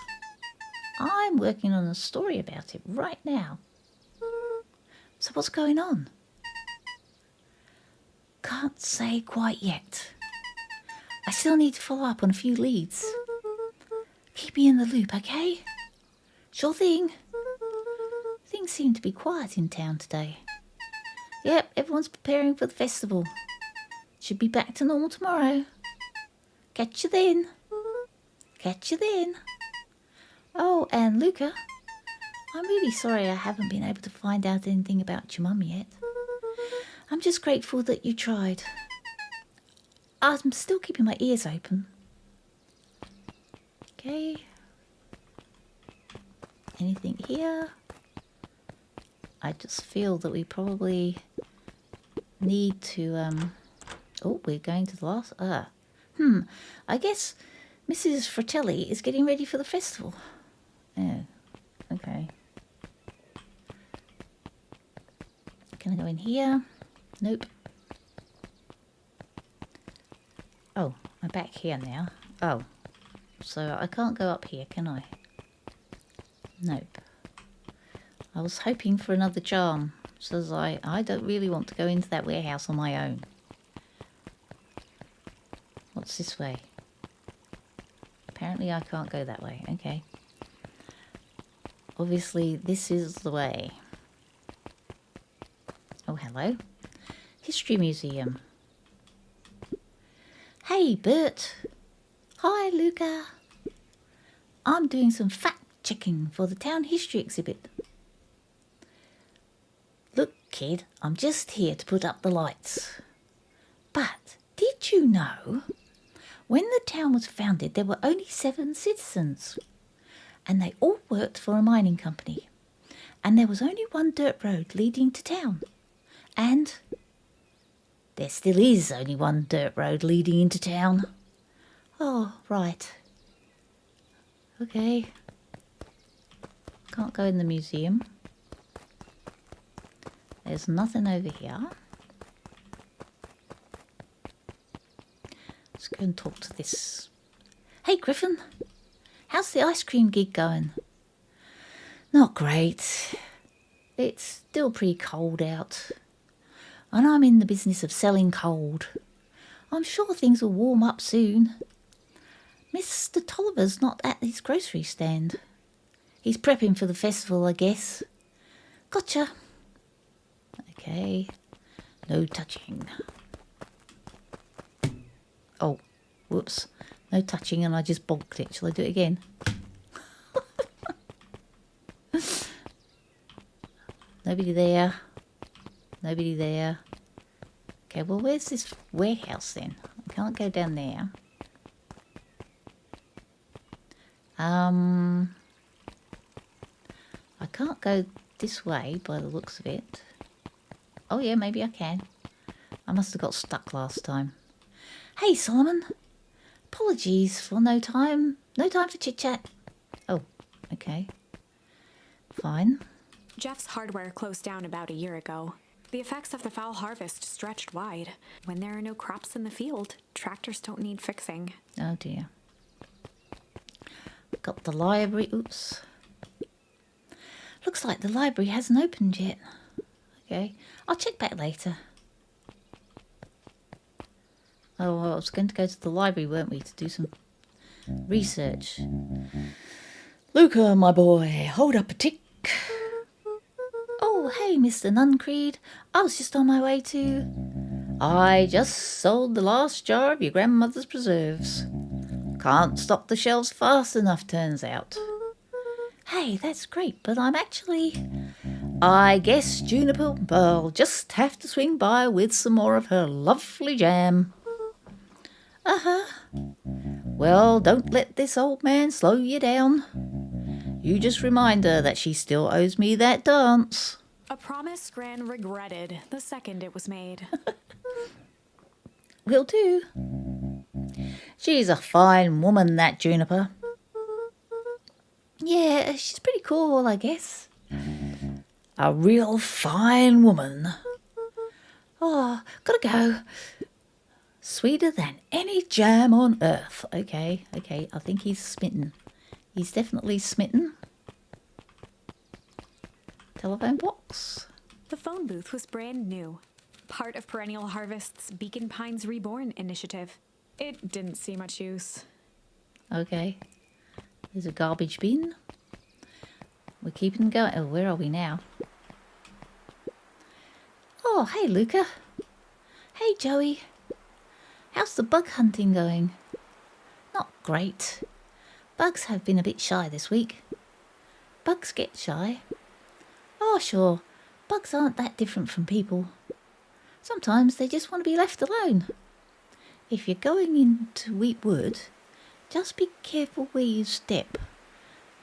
I'm working on a story about it right now. So what's going on? Can't say quite yet. I still need to follow up on a few leads. Keep me in the loop, okay? Sure thing. Things seem to be quiet in town today. Yep, everyone's preparing for the festival. Should be back to normal tomorrow. Catch you then. Catch you then. Oh, and Luca, I'm really sorry I haven't been able to find out anything about your mum yet. I'm just grateful that you tried. I'm still keeping my ears open. Okay. Anything here? I just feel that we probably need to, oh, we're going to the last, I guess Mrs. Fratelli is getting ready for the festival. Oh, okay. Can I go in here? Nope. Oh, I'm back here now. Oh, so I can't go up here, can I? Nope. I was hoping for another charm. Says I don't really want to go into that warehouse on my own. What's this way? Apparently I can't go that way. Okay. Obviously this is the way. Oh, hello. History Museum. Hey, Bert. Hi, Luca. I'm doing some fact-checking for the town history exhibit. Look, kid, I'm just here to put up the lights. But did you know, when the town was founded, there were only 7 citizens. And they all worked for a mining company. And there was only one dirt road leading to town. And there still is only one dirt road leading into town. Oh, right. Okay. Can't go in the museum. There's nothing over here. Let's go and talk to this. Hey, Griffin. How's the ice cream gig going? Not great. It's still pretty cold out. And I'm in the business of selling cold. I'm sure things will warm up soon. Mr. Tolliver's not at his grocery stand. He's prepping for the festival, I guess. Gotcha. Okay. No touching. Oh, whoops. No touching and I just bonked it. Shall I do it again? Nobody there. Nobody there. Okay, well, where's this warehouse then? I can't go down there. I can't go this way by the looks of it. Oh yeah, maybe I can. I must have got stuck last time. Hey, Solomon. Apologies for no time for chit-chat. Oh, okay. Fine. Jeff's hardware closed down about a year ago. The effects of the foul harvest stretched wide. When there are no crops in the field, tractors don't need fixing. Oh dear. Got the library. Oops. Looks like the library hasn't opened yet. Okay. I'll check back later. Oh, well, I was going to go to the library, weren't we, to do some research. Luca, my boy, hold up a tick. Oh, hey, Mr. Nuncreed. I was just on my way to... I just sold the last jar of your grandmother's preserves. Can't stock the shelves fast enough, turns out. Hey, that's great, but I'm actually... I guess Juniper will just have to swing by with some more of her lovely jam. Uh-huh. Well, don't let this old man slow you down. You just remind her that she still owes me that dance. A promise Gran regretted the second it was made. Will do. She's a fine woman, that Juniper. Yeah, she's pretty cool, I guess. A real fine woman. Oh, gotta go. Sweeter than any jam on earth. Okay, okay. I think he's smitten. He's definitely smitten. Telephone box. The phone booth was brand new, part of Perennial Harvest's Beacon Pines Reborn initiative. It didn't see much use. Okay. There's a garbage bin. We're keeping going. Oh, where are we now? Oh, hey, Luca. Hey, Joey. How's the bug hunting going? Not great. Bugs have been a bit shy this week. Bugs get shy. Oh, sure. Bugs aren't that different from people. Sometimes they just want to be left alone. If you're going into Wheatwood, just be careful where you step.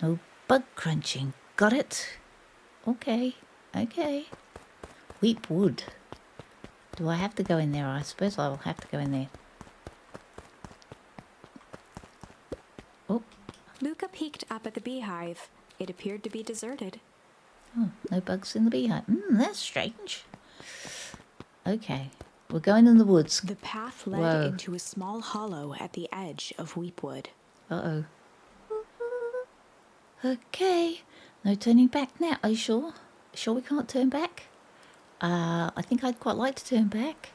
No bug crunching. Got it? Okay, okay. Wheatwood. Do I have to go in there? I suppose I will have to go in there. Oh. Luca peeked up at the beehive. It appeared to be deserted. Oh, no bugs in the beehive. That's strange. Okay, we're going in the woods. The path led into a small hollow at the edge of Weepwood. Uh-oh. Okay, no turning back now. Are you sure? Sure we can't turn back? I think I'd quite like to turn back.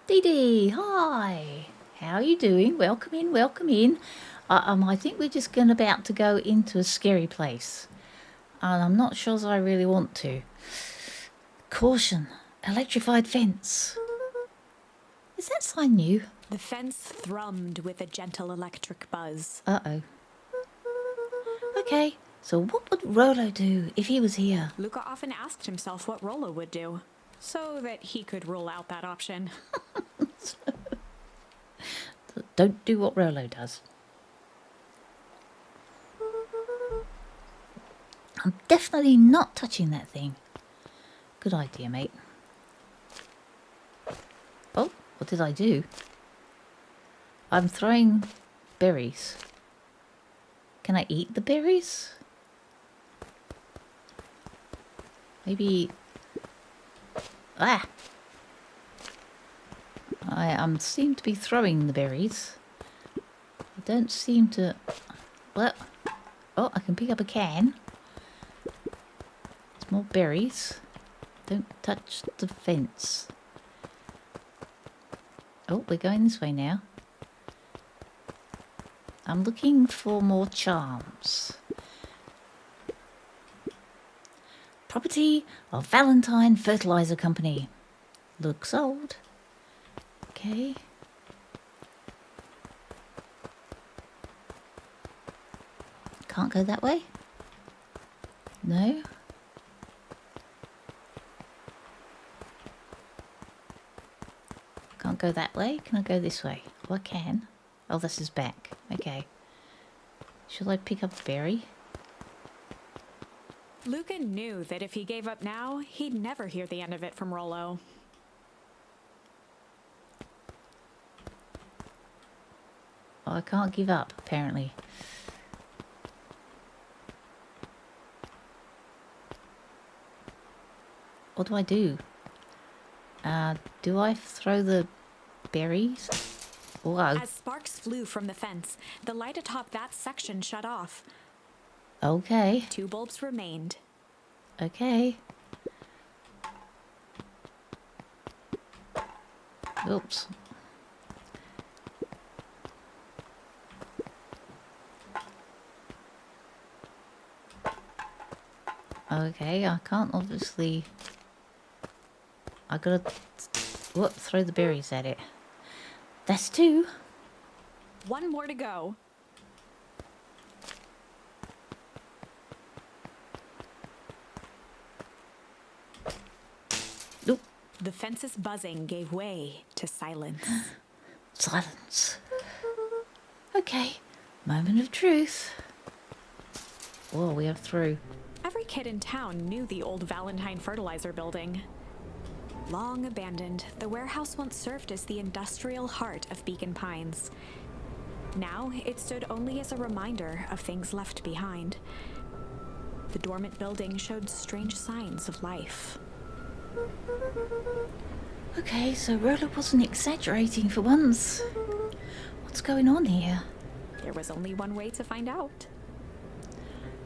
Dee Dee, hi. How are you doing? Welcome in, welcome in. I think we're just about to go into a scary place. And I'm not sure as I really want to. Caution, electrified fence. Is that sign new? The fence thrummed with a gentle electric buzz. Uh-oh. Okay, so what would Rolo do if he was here? Luca often asked himself what Rolo would do, so that he could rule out that option. Don't do what Rolo does. I'm definitely not touching that thing. Good idea, mate. Oh, what did I do? I'm throwing berries. Can I eat the berries? Maybe... Ah! I seem to be throwing the berries. I don't seem to... What? Oh, I can pick up a can. There's more berries. Don't touch the fence. Oh, we're going this way now. I'm looking for more charms. Property of Valentine Fertilizer Company. Looks old. Okay. Can't go that way? No? Can't go that way? Can I go this way? Oh, I can. Oh, this is back. Okay. Should I pick up a berry? Luca knew that if he gave up now, he'd never hear the end of it from Rolo. Oh, I can't give up, apparently. What do I do? Do I throw the berries? Whoa. As sparks flew from the fence, the light atop that section shut off. Okay. 2 bulbs remained. Okay. Oops. Okay, I can't obviously... I gotta... What? Throw the berries at it. That's 2. 1 more to go. Nope. The fence's buzzing gave way to silence. Silence. Okay. Moment of truth. Oh, we have through. Every kid in town knew the old Valentine Fertilizer building. Long abandoned, the warehouse once served as the industrial heart of Beacon Pines. Now, it stood only as a reminder of things left behind. The dormant building showed strange signs of life. Okay, so Roller wasn't exaggerating for once. What's going on here? There was only one way to find out.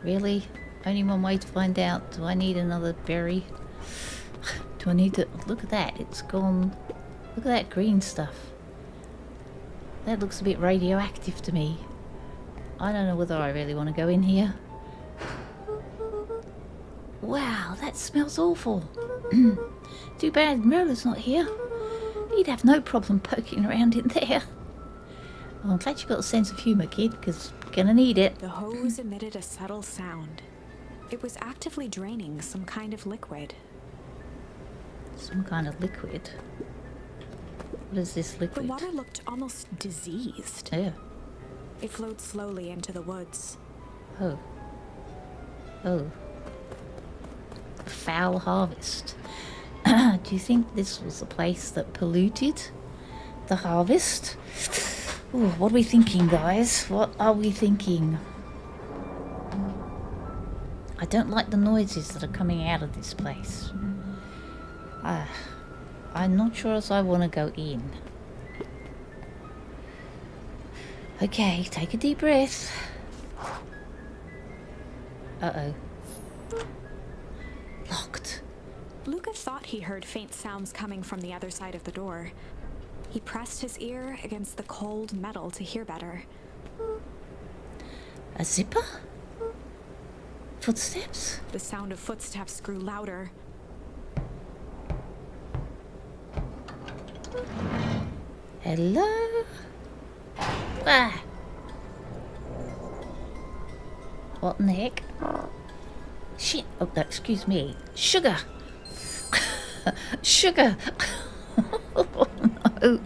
Really? Only one way to find out. Do I need another berry? Do I need to... Look at that. It's gone... Look at that green stuff. That looks a bit radioactive to me. I don't know whether I really want to go in here. Wow, that smells awful. Too bad Merlin's not here. He'd have no problem poking around in there. Oh, I'm glad you got a sense of humour, kid, because you're gonna need it. The hose emitted a subtle sound. It was actively draining some kind of liquid. Some kind of liquid. What is this liquid? The water looked almost diseased. Oh. It flowed slowly into the woods. Oh. Oh. Foul harvest. Do you think this was the place that polluted the harvest? Ooh, what are we thinking, guys? What are we thinking? I don't like the noises that are coming out of this place. I'm not sure as I want to go in. Okay, take a deep breath. Uh-oh. Locked. Luca thought he heard faint sounds coming from the other side of the door. He pressed his ear against the cold metal to hear better. A zipper? Footsteps? The sound of footsteps grew louder. Hello? Ah. What in the heck? Shit. Oh, no, excuse me. Sugar. Sugar. Oh, no.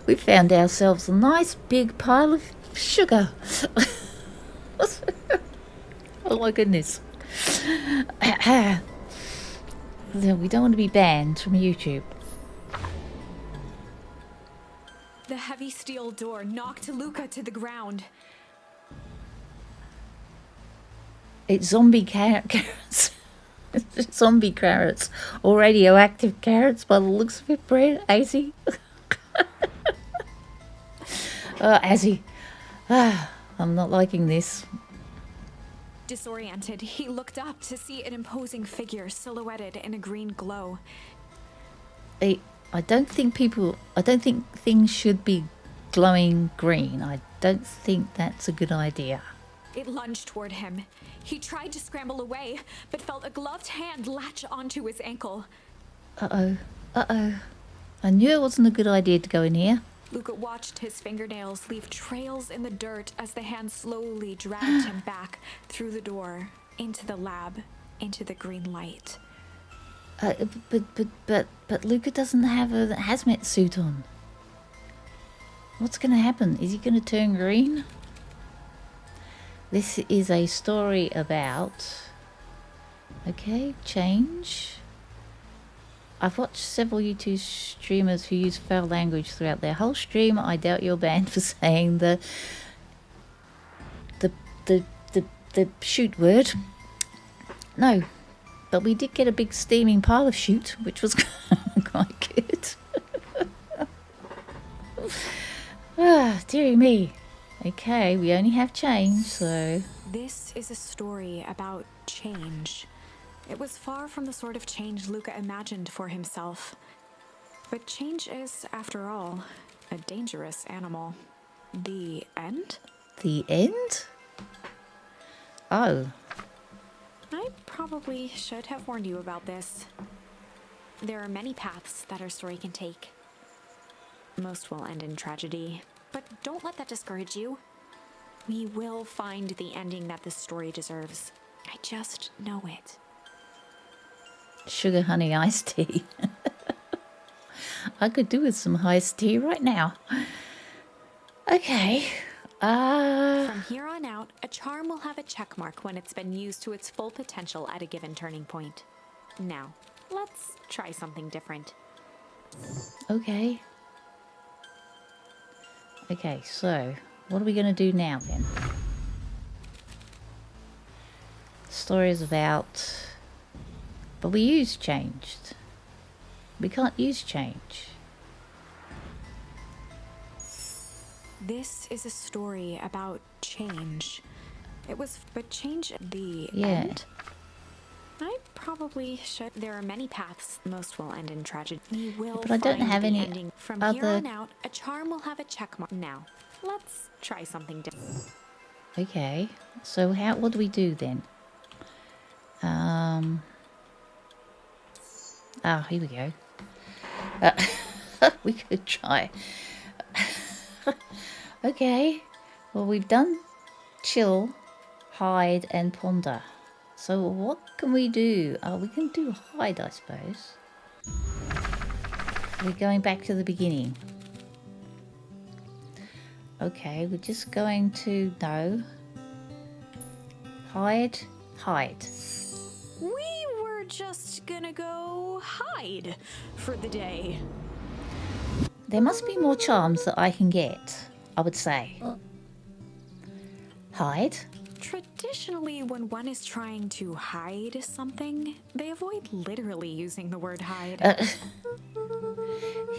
We found ourselves a nice big pile of sugar. Oh my goodness. We don't want to be banned from YouTube. The heavy steel door knocked Luca to the ground. It's zombie carrots. Zombie carrots. Or radioactive carrots by the looks of it, Brett. Azzy. Azzy. I'm not liking this. Disoriented, he looked up to see an imposing figure silhouetted in a green glow. I don't think things should be glowing green. I don't think that's a good idea. It lunged toward him. He tried to scramble away, but felt a gloved hand latch onto his ankle. Uh-oh. Uh-oh. I knew it wasn't a good idea to go in here. Luca watched his fingernails leave trails in the dirt as the hand slowly dragged him back through the door, into the lab, into the green light. But Luca doesn't have a hazmat suit on. What's going to happen? Is he going to turn green? This is a story about... Okay, change. I've watched several YouTube streamers who use foul language throughout their whole stream. I doubt you're banned for saying the shoot word. No. But we did get a big steaming pile of shoot, which was quite good. Dearie me. Okay, we only have change, so... This is a story about change. It was far from the sort of change Luca imagined for himself. But change is, after all, a dangerous animal. The end? The end? Oh. I probably should have warned you about this. There are many paths that our story can take. Most will end in tragedy, but don't let that discourage you. We will find the ending that this story deserves. I just know it. Sugar honey iced tea. I could do with some iced tea right now. Okay. From here on out, a charm will have a check mark when it's been used to its full potential at a given turning point. Now, let's try something different. Okay. Okay, so what are we going to do now then? The story is about... But we used changed. We can't use change. This is a story about change. But change at the Yeah. end? I probably should. There are many paths. Most will end in tragedy. We will But I don't find have the any ending. From here other... on out, a charm will have a check mark. Now, let's try something different. Okay. So what do we do then? Here we go. We could try. Okay. Well, we've done chill, hide, and ponder. So what can we do? We can do hide, I suppose. We're going back to the beginning. Okay, we're just going to... No. Hide. We were just gonna go hide for the day. There must be more charms that I can get, I would say. Hide. Traditionally, when one is trying to hide something, they avoid literally using the word hide.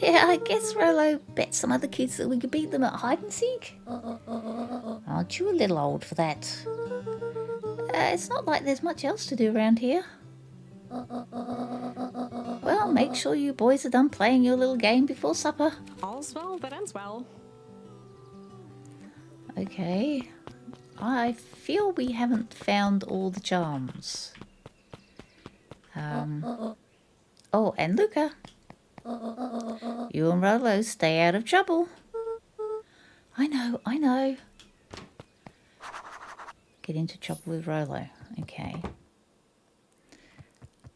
Yeah, I guess Rolo bet some other kids that we could beat them at hide and seek. Aren't you a little old for that? It's not like there's much else to do around here. Well, make sure you boys are done playing your little game before supper. All's well that ends well. Okay. I feel we haven't found all the charms. Oh, and Luca. You and Rolo stay out of trouble. I know. Get into trouble with Rolo. Okay.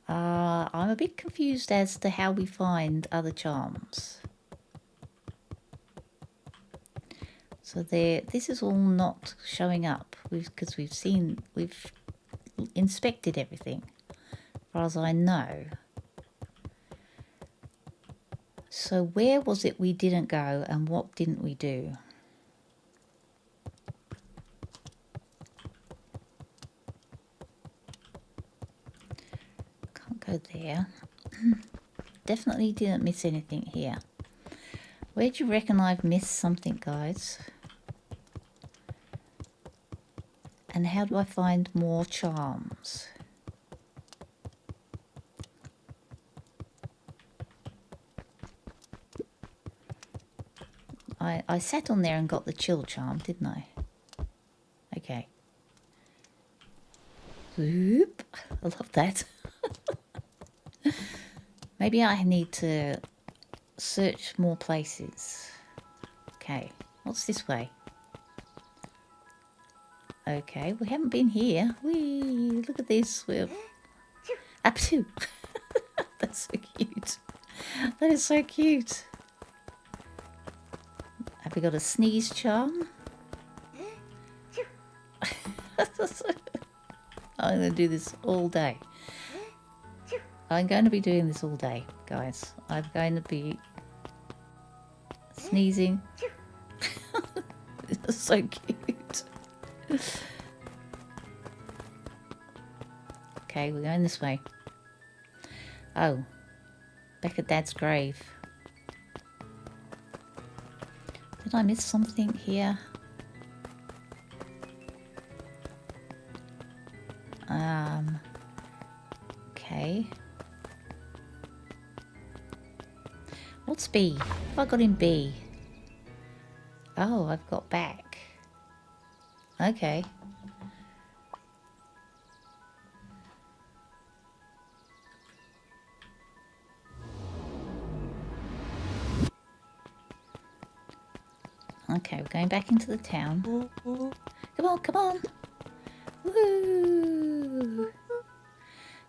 I'm a bit confused as to how we find other charms. So this is all not showing up because we've inspected everything, as far as I know. So where was it we didn't go and what didn't we do? Can't go there. Definitely didn't miss anything here. Where do you reckon I've missed something, guys? And how do I find more charms? I sat on there and got the chill charm, didn't I? Okay. Whoop. I love that. Maybe I need to search more places. Okay. What's this way? Okay, we haven't been here. Whee! Look at this. We're up to. That's so cute. That is so cute. Have we got a sneeze charm? I'm going to do this all day. I'm going to be doing this all day, guys. I'm going to be sneezing. It's so cute. Okay, we're going this way. Oh, back at Dad's grave. Did I miss something here? Okay. What's B? What have I got in B? Oh, I've got back. Okay. Okay, we're going back into the town. Come on, come on. Woo!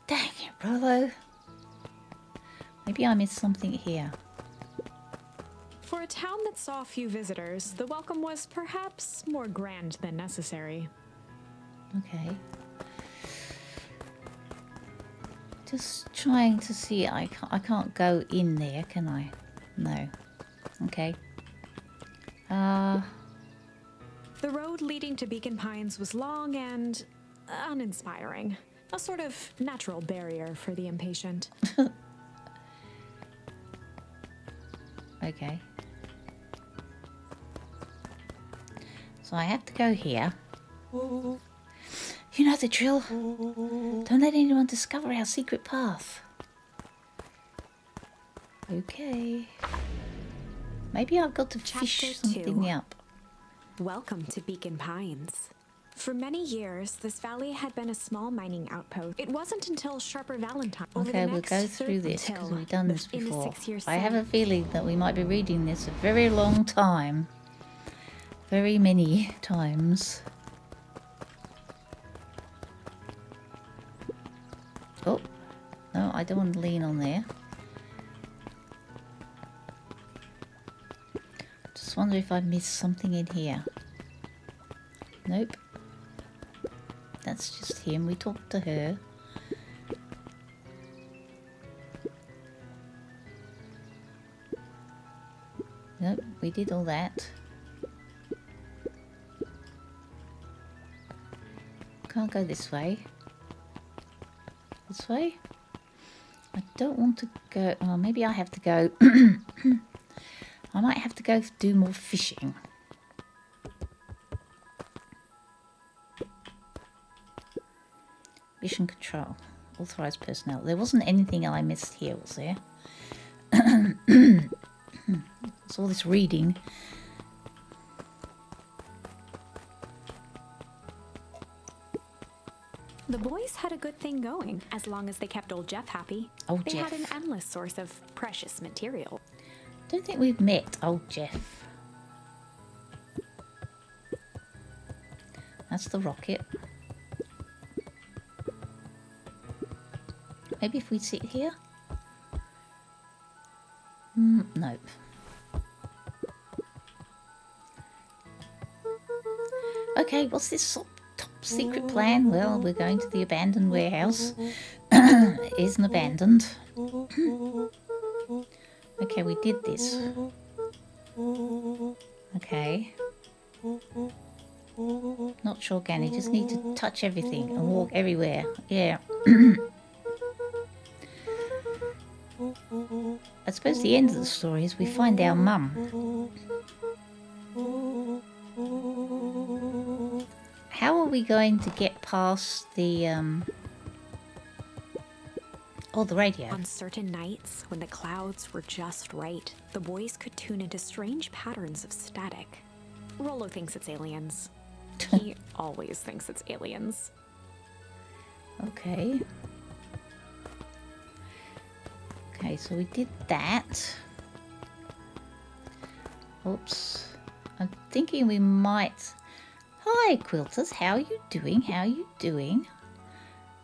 Dang it, Rolo. Maybe I missed something here. For a town that saw few visitors, the welcome was perhaps more grand than necessary. Okay. Just trying to see. I can't go in there, can I? No. Okay. The road leading to Beacon Pines was long and uninspiring. A sort of natural barrier for the impatient. Okay. So I have to go here. You know the drill. Don't let anyone discover our secret path. Okay. Maybe I've got to fish Chapter something 2. up. Welcome to Beacon Pines. For many years, this valley had been a small mining outpost. It wasn't until Sharper Valentine. Okay, we'll go through this because we've done this before. I have a feeling that we might be reading this a very long time. Very many times. Oh, no, I don't want to lean on there. Just wonder if I missed something in here. Nope. That's just him. We talked to her. Nope, we did all that. Can't go this way. This way? I don't want to go... Oh, maybe I have to go... I might have to go do more fishing. Mission control. Authorized personnel. There wasn't anything I missed here, was there? It's all this reading. The boys had a good thing going, as long as they kept old Jeff happy. Old they Jeff. had an endless source of precious material. Don't think we've met old Jeff. That's the rocket. Maybe if we sit here? Nope. Okay, what's this top secret plan? Well, we're going to the abandoned warehouse. It isn't abandoned. Okay, we did this. Okay. Not sure, Ganny. Just need to touch everything and walk everywhere. Yeah. I suppose the end of the story is we find our mum. How are we going to get past the the radio? On certain nights, when the clouds were just right, the boys could tune into strange patterns of static. Rollo thinks it's aliens. He always thinks it's aliens. Okay. Okay, so we did that. Oops. I'm thinking we might... Hi, Quilters. How are you doing? How are you doing?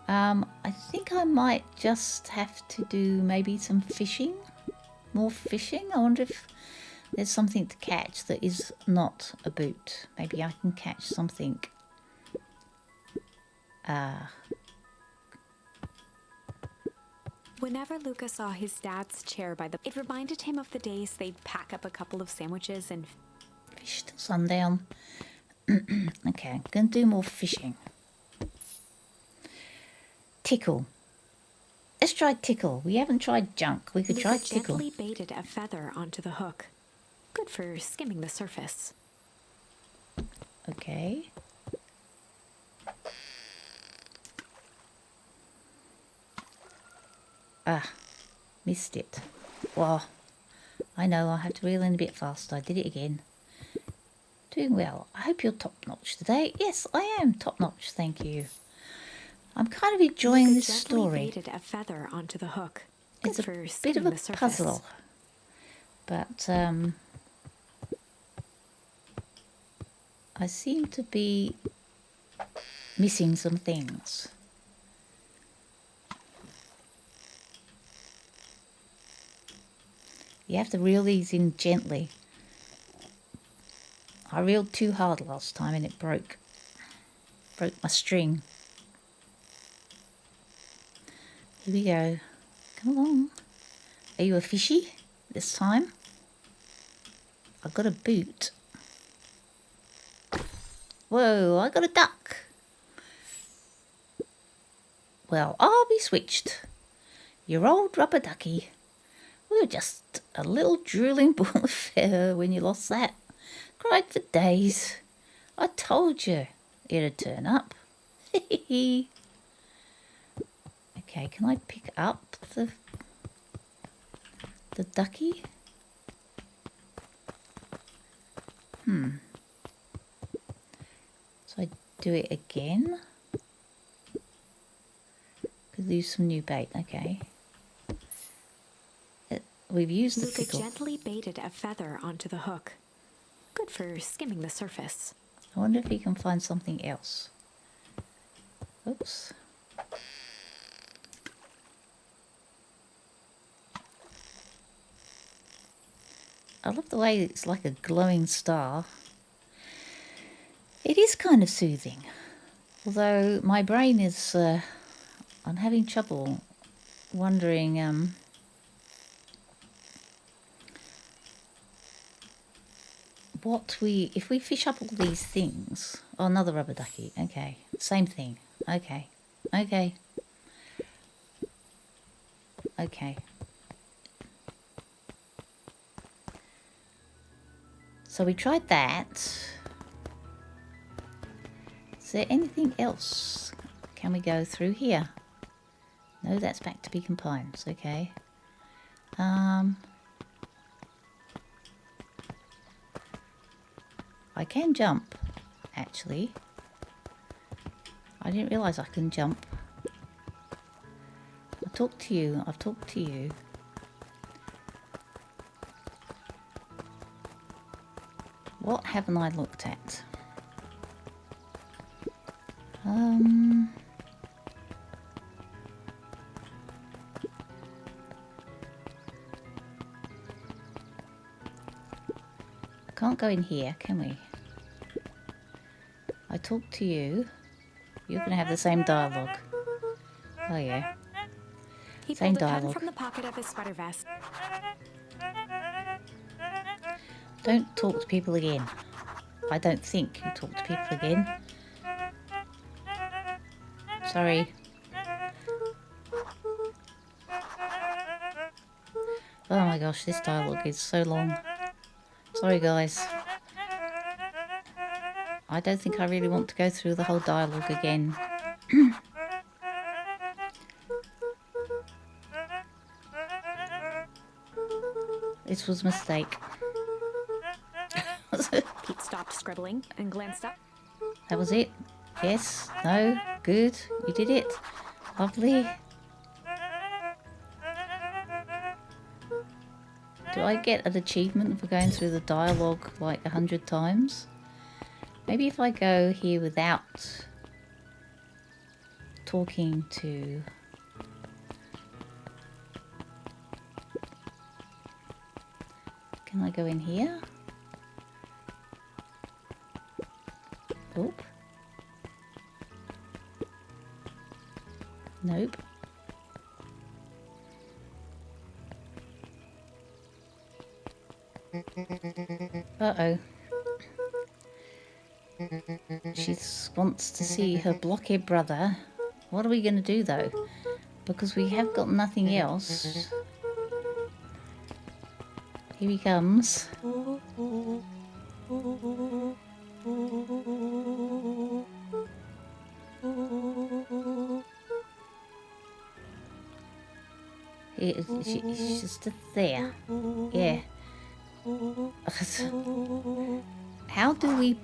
I think I might just have to do maybe some fishing. More fishing. I wonder if there's something to catch that is not a boot. Maybe I can catch something. Whenever Luca saw his dad's chair by it reminded him of the days they'd pack up a couple of sandwiches and Fish till sundown. Okay, I'm going to do more fishing. Tickle. Let's try tickle. We haven't tried junk. We could try Luca tickle. gently baited a feather onto the hook. Good for skimming the surface. Okay. Ah, missed it. Well, I know I have to reel in a bit faster. I did it again. Doing well. I hope you're top-notch today. Yes, I am top-notch, thank you. I'm kind of enjoying Luca this gently story. baited a feather onto the hook. Good It's a for bit of skimming a the surface. puzzle. But, I seem to be missing some things. You have to reel these in gently. I reeled too hard last time and it broke. Broke my string. Here we go. Come along. Are you a fishy this time? I've got a boot. Whoa, I got a duck. Well, I'll be switched. Your old rubber ducky. We were just a little drooling ball of fur when you lost that. Cried for days. I told you it'd turn up. Okay, can I pick up the ducky? So I do it again. Could use some new bait. Okay. We've used the Luca pickle. gently baited a feather onto the hook. Good for skimming the surface. I wonder if he can find something else. Oops. I love the way it's like a glowing star. It is kind of soothing. Although my brain is... I'm having trouble wondering... if we fish up all these things. Oh, another rubber ducky. Okay, same thing. Okay. So we tried that. Is there anything else? Can we go through here? No, that's back to Beacon Pines. Okay. I can jump, actually. I didn't realise I can jump. I've talked to you. What haven't I looked at? Can't go in here, can we? I talk to you. You're going to have the same dialogue. Oh, yeah. He Same pulled a pen dialogue. from the pocket of his sweater vest. Don't talk to people again. I don't think you talk to people again. Sorry. Oh my gosh, this dialogue is so long. Sorry, guys. I don't think I really want to go through the whole dialogue again. This was a mistake. Pete stopped scribbling and glanced up. That was it? Yes? No? Good? You did it? Lovely. Do I get an achievement for going through the dialogue like 100 times? Maybe if I go here without talking to... Can I go in here? Oop. Nope. Uh-oh. She wants to see her blockhead brother. What are we going to do, though? Because we have got nothing else. Here he comes. She's just there. Yeah. How do we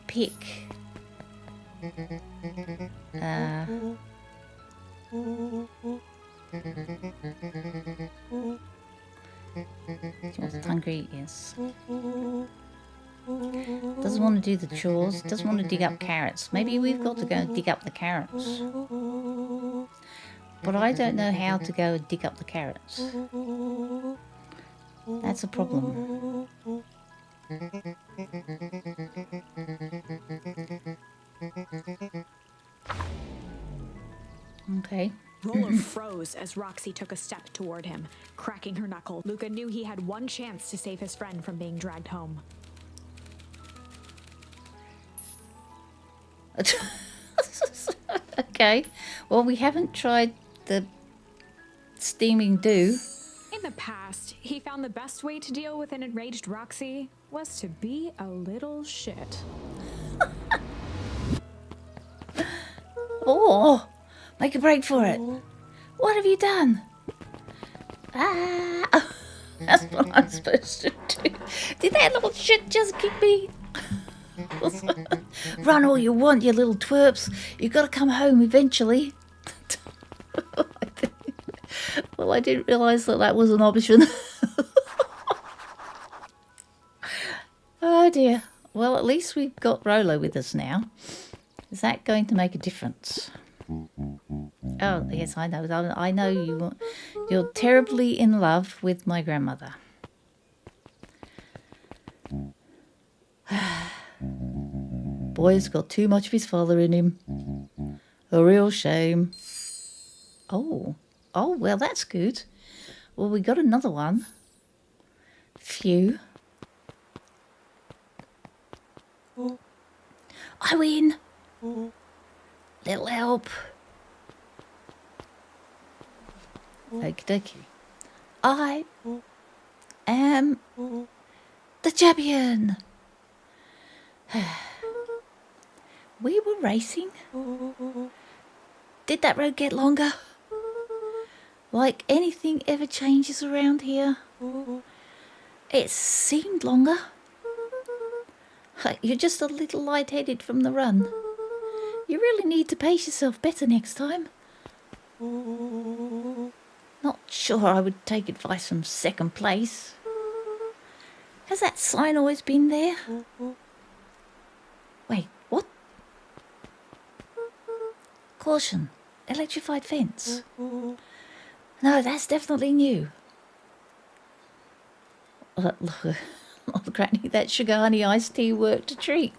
pick? She's hungry, yes. Doesn't want to do the chores. Doesn't want to dig up carrots. Maybe we've got to go and dig up the carrots. But I don't know how to go and dig up the carrots. That's a problem. Okay. Roller froze as Roxy took a step toward him, cracking her knuckle. Luca knew he had one chance to save his friend from being dragged home. Okay. Well, we haven't tried the steaming dew. In the past, he found the best way to deal with an enraged Roxy was to be a little shit. Oh, make a break for it. What have you done? Ah, that's what I'm supposed to do. Did that little shit just kick me? Run all you want, you little twerps. You've got to come home eventually. Well, I didn't realise that was an option. Oh dear. Well, at least we've got Rolo with us now. Is that going to make a difference? Oh, yes, I know. I know you're terribly in love with my grandmother. Boy's got too much of his father in him. A real shame. Oh, well, that's good. Well, we got another one. Phew. I win. Little help. Okie dokie. I am the champion. We were racing. Did that road get longer? Like anything ever changes around here? It seemed longer. You're just a little lightheaded from the run. You really need to pace yourself better next time. Not sure I would take advice from second place. Has that sign always been there? Wait, what? Caution, electrified fence. No, that's definitely new. Look, Granny, that sugar honey iced tea worked a treat.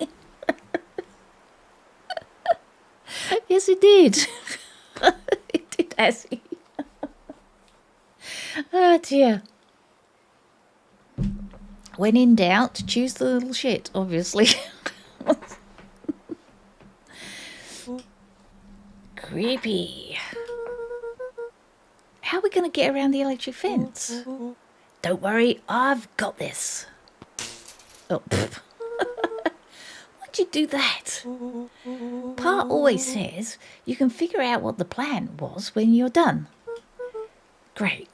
Yes, it did. It did, Azzy. Oh, dear. When in doubt, choose the little shit, obviously. Creepy. How are we going to get around the electric fence? Don't worry, I've got this. Oh, why'd you do that? Pa always says you can figure out what the plan was when you're done. Great.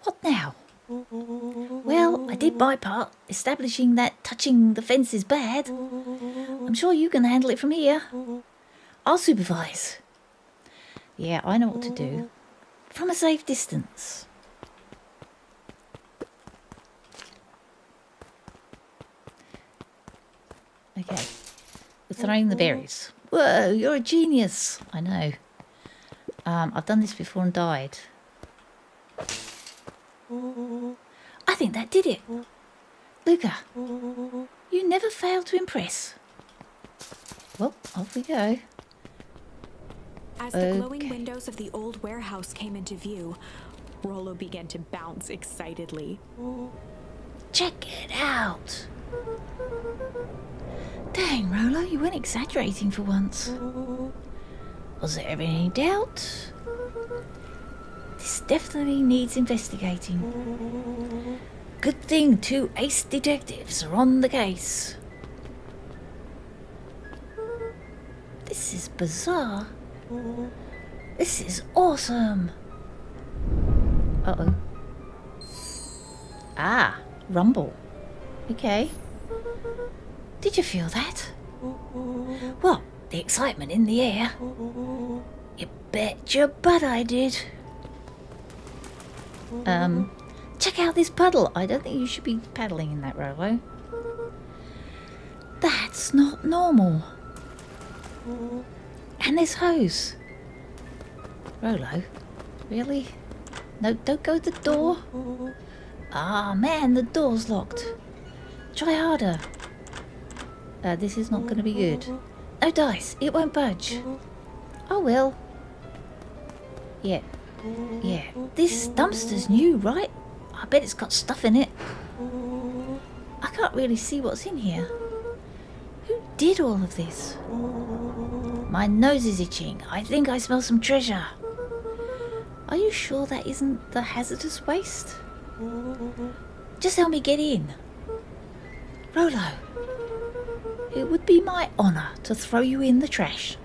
What now? Well, I did my part, establishing that touching the fence is bad. I'm sure you can handle it from here. I'll supervise. Yeah, I know what to do. From a safe distance. Okay. We're throwing the berries. Whoa, you're a genius. I know. I've done this before and died. I think that did it. Luca, you never fail to impress. Well, off we go. As the glowing windows of the old warehouse came into view, Rolo began to bounce excitedly. Check it out. Dang, Rolo, you weren't exaggerating for once. Was there ever any doubt? This definitely needs investigating. Good thing 2 ace detectives are on the case. This is bizarre. This is awesome. Uh-oh. Ah, rumble. Okay. Did you feel that? What? The excitement in the air? You bet your butt I did. Check out this puddle. I don't think you should be paddling in that, Rolo. That's not normal. And this hose. Rolo, really? No, don't go to the door. Ah, man, the door's locked. Try harder. This is not going to be good. No dice, it won't budge. Oh well. Yeah. This dumpster's new, right? I bet it's got stuff in it. I can't really see what's in here. Who did all of this? My nose is itching. I think I smell some treasure. Are you sure that isn't the hazardous waste? Just help me get in. Rolo, it would be my honour to throw you in the trash.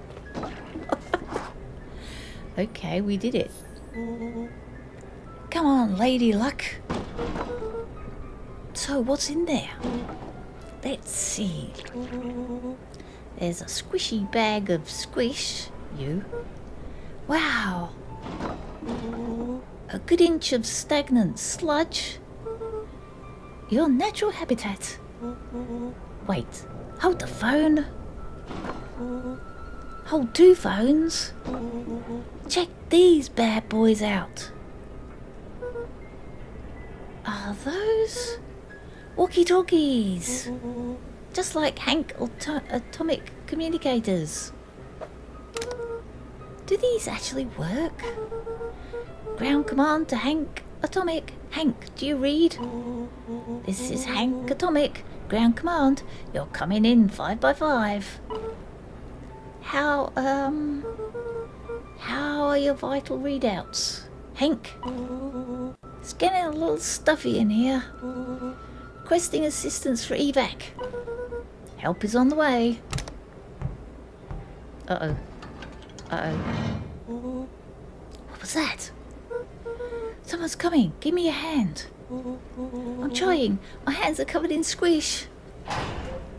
Okay, we did it. Come on, Lady Luck. So, what's in there? Let's see. There's a squishy bag of squish. You. Wow. A good inch of stagnant sludge. Your natural habitat. Wait, hold the phone. Hold two phones. Check these bad boys out. Are those walkie-talkies? Just like Hank atomic communicators. Do these actually work? Ground command to Hank Atomic. Hank, do you read? This is Hank Atomic. Ground command. You're coming in 5 by 5. How are your vital readouts? Hank? It's getting a little stuffy in here. Requesting assistance for evac. Help is on the way. Uh-oh. What was that? Someone's coming. Give me a hand. I'm trying. My hands are covered in squish.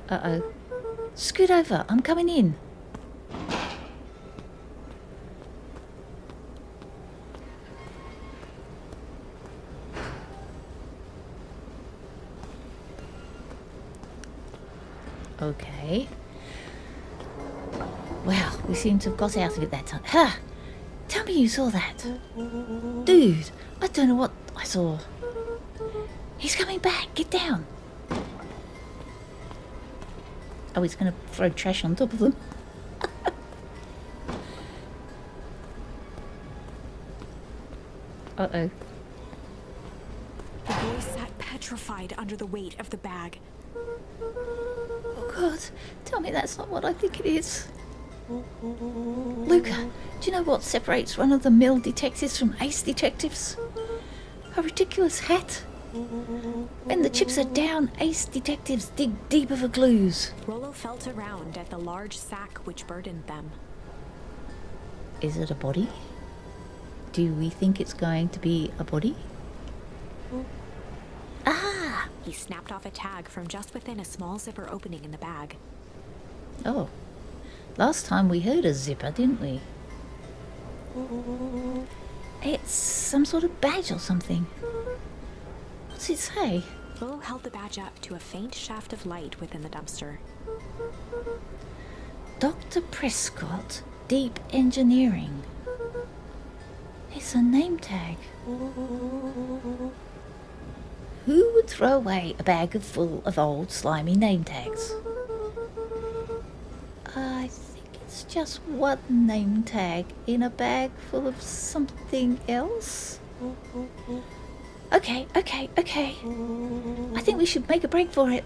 Uh-oh. Scoot over. I'm coming in. Okay. Well, we seem to have got out of it that time. Ha! Tell me you saw that. Dude, I don't know what I saw. He's coming back. Get down. Oh, he's going to throw trash on top of them. Uh-oh. The boy sat petrified under the weight of the bag. Oh, God. Tell me that's not what I think it is. Luca, do you know what separates run-of-the-mill detectives from ace detectives? A ridiculous hat. When the chips are down, ace detectives dig deeper for clues. Rolo felt around at the large sack which burdened them. Is it a body? Do we think it's going to be a body? Ah! He snapped off a tag from just within a small zipper opening in the bag. Oh. Last time we heard a zipper, didn't we? It's some sort of badge or something. What's it say? Rolo held the badge up to a faint shaft of light within the dumpster. Dr. Prescott, Deep Engineering. It's a name tag. Who would throw away a bag full of old slimy name tags? I think it's just one name tag in a bag full of something else. Okay. I think we should make a break for it.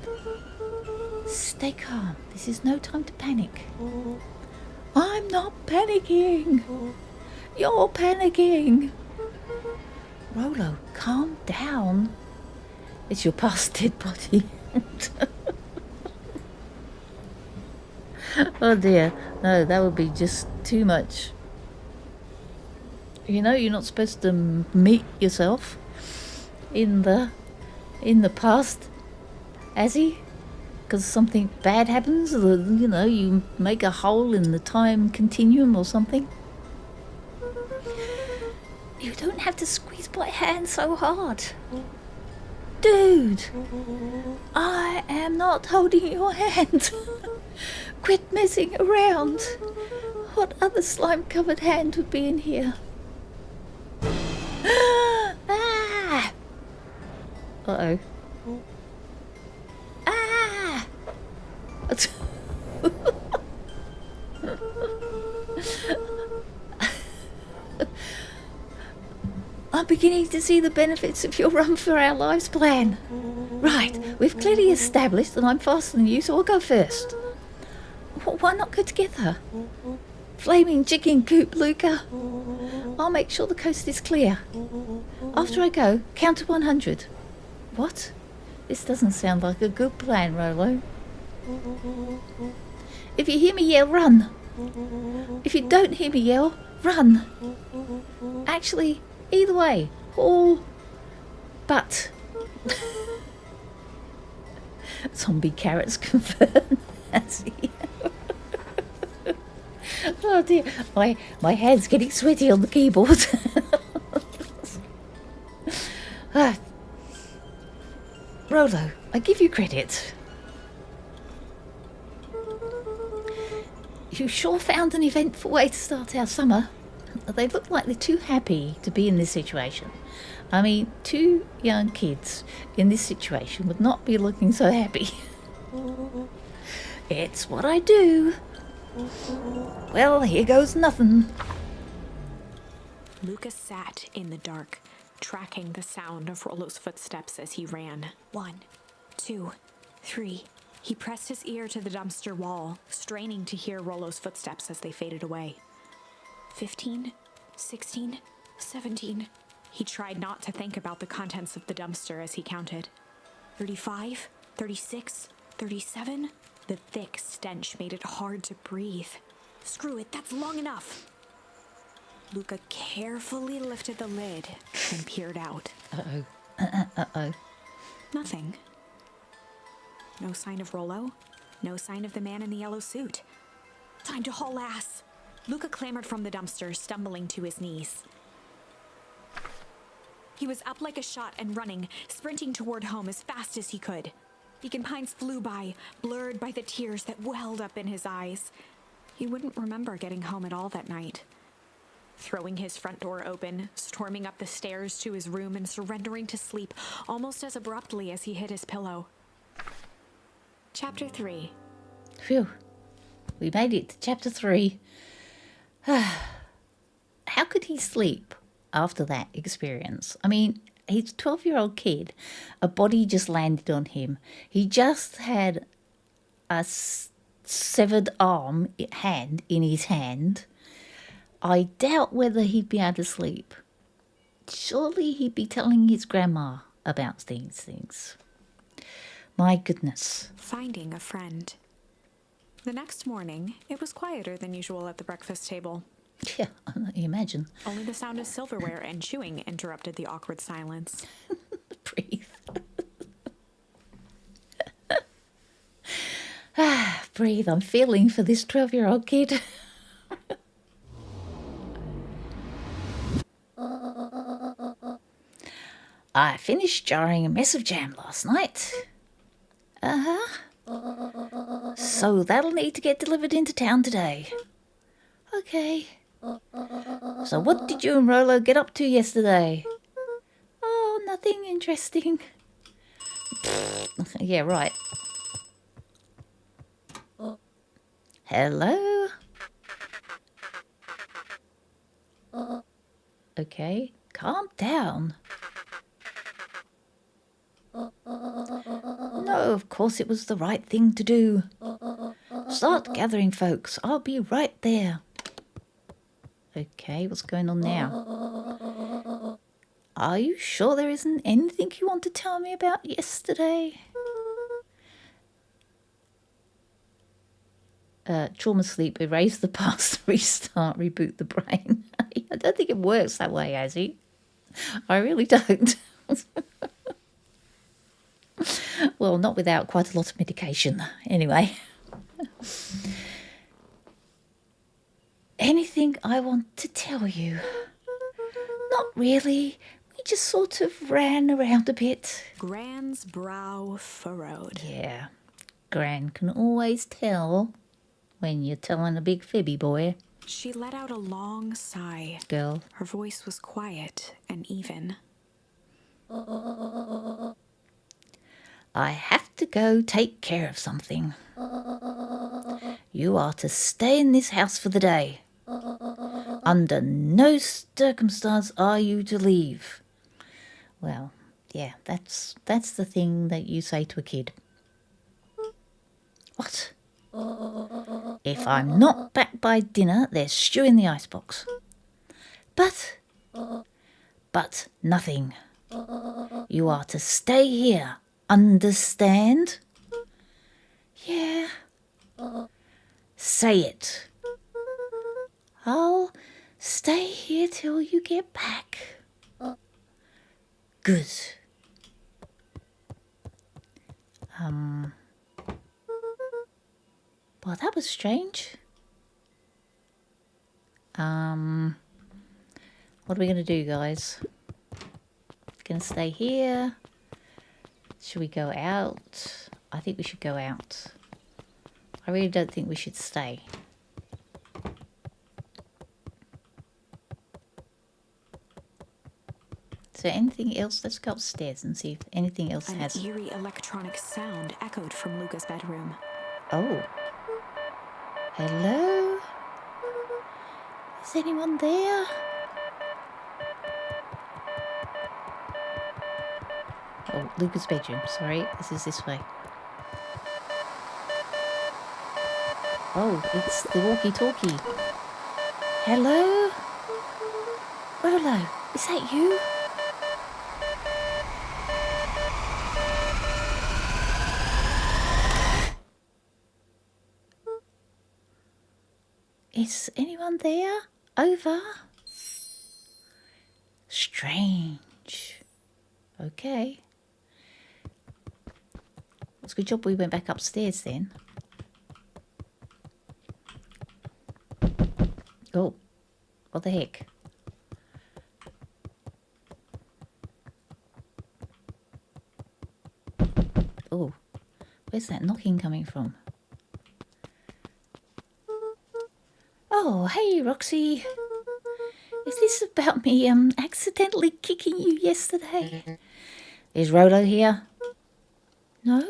Stay calm. This is no time to panic. I'm not panicking. You're panicking. Rolo, calm down. It's your past dead body. Oh dear. No, that would be just too much. You know, you're not supposed to meet yourself in the past, as he? Because something bad happens, or, you know, you make a hole in the time continuum or something. You don't have to squeeze my hand so hard. Dude, I am not holding your hand. Quit messing around. What other slime-covered hand would be in here? Ah! Uh-oh. Ah! I'm beginning to see the benefits of your Run for Our Lives plan. Right, we've clearly established that I'm faster than you, so I'll go first. Why not go together? Flaming chicken coop, Luca. I'll make sure the coast is clear. After I go, count to 100. What? This doesn't sound like a good plan, Rolo. If you hear me yell, run. If you don't hear me yell, run. Actually, either way, all but. Zombie carrots confirmed. Oh dear, my hand's getting sweaty on the keyboard. Rolo, I give you credit. You sure found an eventful way to start our summer. They look like they're too happy to be in this situation. I mean, 2 young kids in this situation would not be looking so happy. It's what I do. Well, here goes nothing. Lucas sat in the dark, tracking the sound of Rolo's footsteps as he ran. 1, 2, 3. He pressed his ear to the dumpster wall, straining to hear Rolo's footsteps as they faded away. 15, 16, 17. He tried not to think about the contents of the dumpster as he counted. 35, 36, 37. The thick stench made it hard to breathe. Screw it, that's long enough. Luca carefully lifted the lid and peered out. Uh-oh. Nothing. No sign of Rolo. No sign of the man in the yellow suit. Time to haul ass. Luca clambered from the dumpster, stumbling to his knees. He was up like a shot and running, sprinting toward home as fast as he could. Beacon Pines flew by, blurred by the tears that welled up in his eyes. He wouldn't remember getting home at all that night. Throwing his front door open, storming up the stairs to his room and surrendering to sleep almost as abruptly as he hit his pillow. Chapter 3. Phew. We made it to chapter 3. How could he sleep after that experience? I mean, he's a 12-year-old kid. A body just landed on him. He just had a severed hand in his hand. I doubt whether he'd be able to sleep. Surely he'd be telling his grandma about these things. My goodness. Finding a friend. The next morning, it was quieter than usual at the breakfast table. Yeah, I imagine. Only the sound of silverware and chewing interrupted the awkward silence. Breathe. Breathe. I'm feeling for this 12-year-old kid. I finished jarring a mess of jam last night. So that'll need to get delivered into town today. Okay. So what did you and Rolo get up to yesterday? Oh, nothing interesting. Yeah, right. Hello? Okay, calm down. No, of course it was the right thing to do. Start gathering, folks. I'll be right there. Okay, what's going on now? Are you sure there isn't anything you want to tell me about yesterday? Trauma sleep, erase the past, restart, reboot the brain. I don't think it works that way, Azzy. I really don't. Well, not without quite a lot of medication. Anyway. Anything I want to tell you? Not really. We just sort of ran around a bit. Gran's brow furrowed. Yeah. Gran can always tell when you're telling a big fibby, boy. She let out a long sigh. Girl. Her voice was quiet and even. I have to go take care of something. You are to stay in this house for the day. Under no circumstance are you to leave. Well, yeah, that's the thing that you say to a kid. What? If I'm not back by dinner, there's stew in the icebox. But nothing. You are to stay here. Understand? Yeah. Say it. I'll stay here till you get back. Good. Well, that was strange. What are we going to do, guys? Going to stay here? Should we go out? I think we should go out. I really don't think we should stay. Is there anything else? Let's go upstairs and see if anything else has... An eerie electronic sound echoed from Luca's bedroom. Oh. Hello? Is anyone there? Oh, Luca's bedroom. Sorry, this is this way. Oh, it's the walkie-talkie. Hello? Rolo, is that you? Is anyone there? Over? Strange. Okay. It's a good job we went back upstairs then. Oh, what the heck? Oh, where's that knocking coming from? Oh, hey, Roxy. Is this about me accidentally kicking you yesterday? Is Rolo here? No?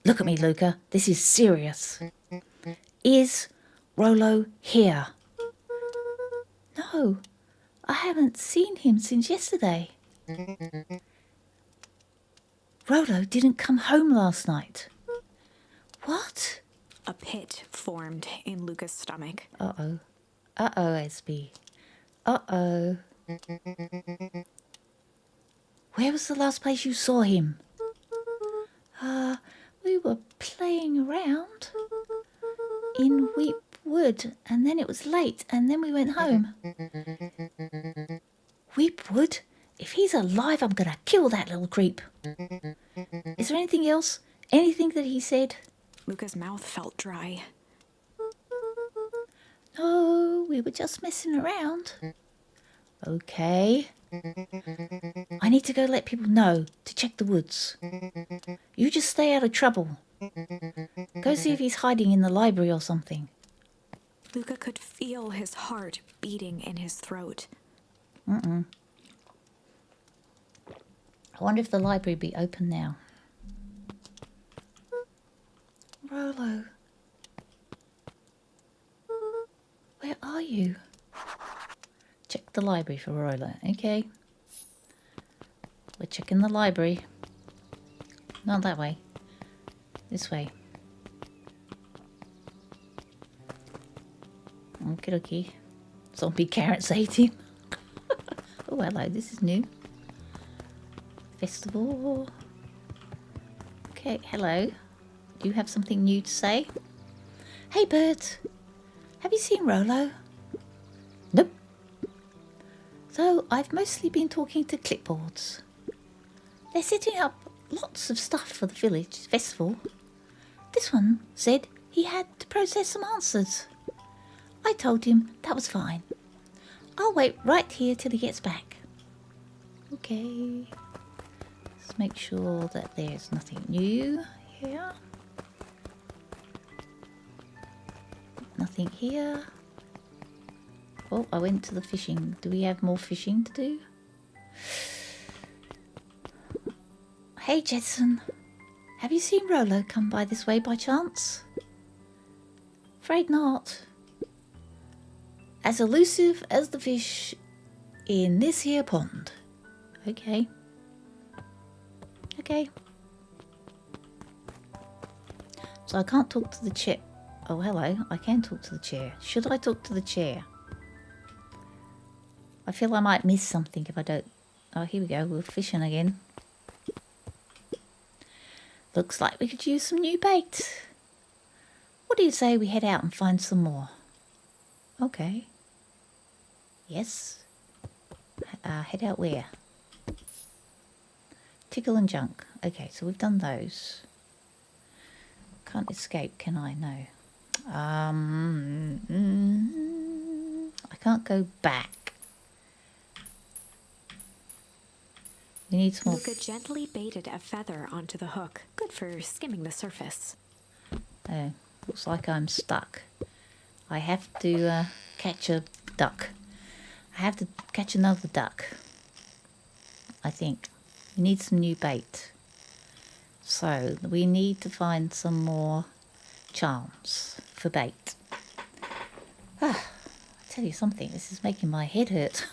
Look at me, Luca. This is serious. Is Rolo here? No, I haven't seen him since yesterday. Rolo didn't come home last night. What? A pit formed in Luca's stomach. Uh-oh. Uh-oh, SB. Uh-oh. Where was the last place you saw him? We were playing around in Weepwood, and then it was late, and then we went home. Weepwood? If he's alive, I'm gonna kill that little creep. Is there anything else? Anything that he said? Luca's mouth felt dry. No, we were just messing around. Okay. I need to go let people know to check the woods. You just stay out of trouble. Go see if he's hiding in the library or something. Luca could feel his heart beating in his throat. I wonder if the library be open now. Rolo. Where are you? Check the library for Rolo. Okay. We're checking the library. Not that way. This way. Okie dokie. Zombie carrots ate him. Oh, hello. This is new. Festival. Okay, hello. Do you have something new to say? Hey, Bert. Have you seen Rolo? Nope. So, I've mostly been talking to clipboards. They're setting up lots of stuff for the village festival. This one said he had to process some answers. I told him that was fine. I'll wait right here till he gets back. Okay. Let's make sure that there's nothing new here. Nothing here. Oh, I went to the fishing. Do we have more fishing to do? Hey, Jetson. Have you seen Rolo come by this way by chance? Afraid not. As elusive as the fish in this here pond. Okay. Okay. So I can't talk to the chair. Oh, hello. I can talk to the chair. Should I talk to the chair? I feel I might miss something if I don't... Oh, here we go. We're fishing again. Looks like we could use some new bait. What do you say we head out and find some more? Okay. Yes. Head out where? Tickle and junk. Okay, so we've done those. Can't escape, can I? No. I can't go back. We need some more. Luca gently baited a feather onto the hook. Good for skimming the surface. Oh, looks like I'm stuck. I have to catch a duck. I have to catch another duck. I think. We need some new bait. So we need to find some more charms for bait. I tell you something, this is making my head hurt.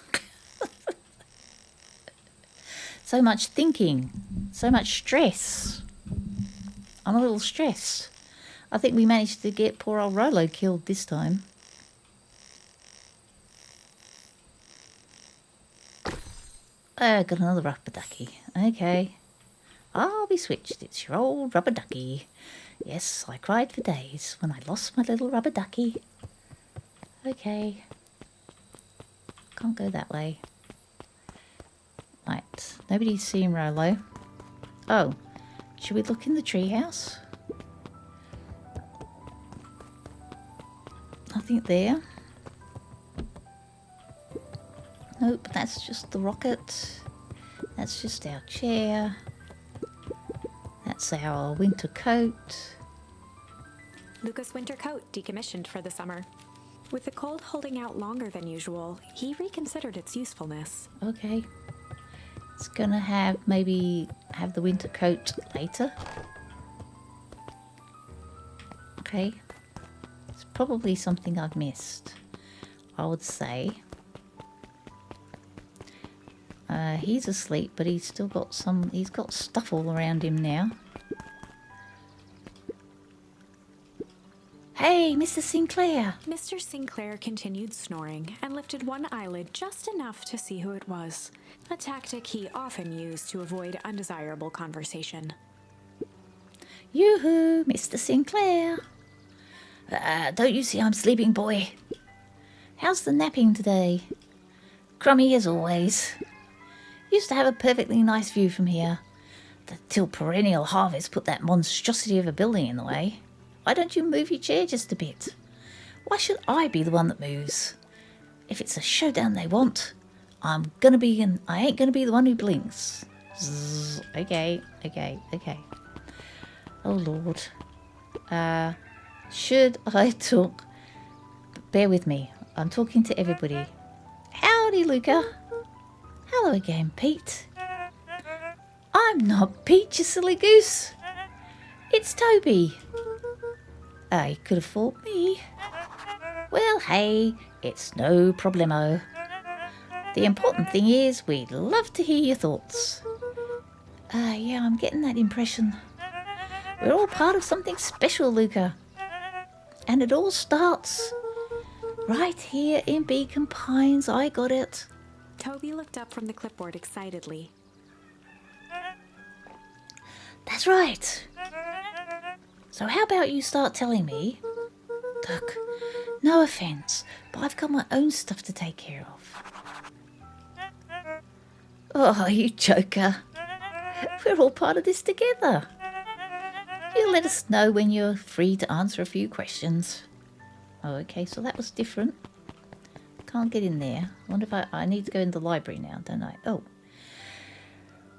So much thinking, so much stress. I'm a little stressed. I think we managed to get poor old Rolo killed this time. Got another rubber ducky. Okay. I'll be switched. It's your old rubber ducky. Yes, I cried for days when I lost my little rubber ducky. Okay. Can't go that way. Right. Nobody's seen Rolo. Oh. Should we look in the treehouse? Nothing there. Nope, that's just the rocket. That's just our chair. That's our winter coat. Luca's winter coat decommissioned for the summer. With the cold holding out longer than usual, he reconsidered its usefulness. Okay. It's gonna maybe have the winter coat later. Okay. It's probably something I've missed, I would say. He's asleep, but he's still got he's got stuff all around him now. Hey, Mr. Sinclair! Mr. Sinclair continued snoring and lifted one eyelid just enough to see who it was, a tactic he often used to avoid undesirable conversation. Yoo-hoo, Mr. Sinclair! Don't you see I'm sleeping, boy? How's the napping today? Crummy as always. Used to have a perfectly nice view from here, till perennial harvest put that monstrosity of a building in the way. Why don't you move your chair just a bit? Why should I be the one that moves? If it's a showdown they want, I ain't gonna be the one who blinks. Zzz. Okay. Oh Lord. Should I talk? Bear with me. I'm talking to everybody. Howdy, Luca. Hello again, Pete. I'm not Pete, you silly goose. It's Toby. You could have fooled me. Well, hey, it's no problemo. The important thing is we'd love to hear your thoughts. Yeah, I'm getting that impression. We're all part of something special, Luca. And it all starts right here in Beacon Pines. I got it. Toby looked up from the clipboard excitedly. That's right. So how about you start telling me? Look, no offence, but I've got my own stuff to take care of. Oh, you joker. We're all part of this together. You let us know when you're free to answer a few questions. Oh, okay, so that was different. Can't get in there. I wonder if I need to go in the library now, don't I? Oh.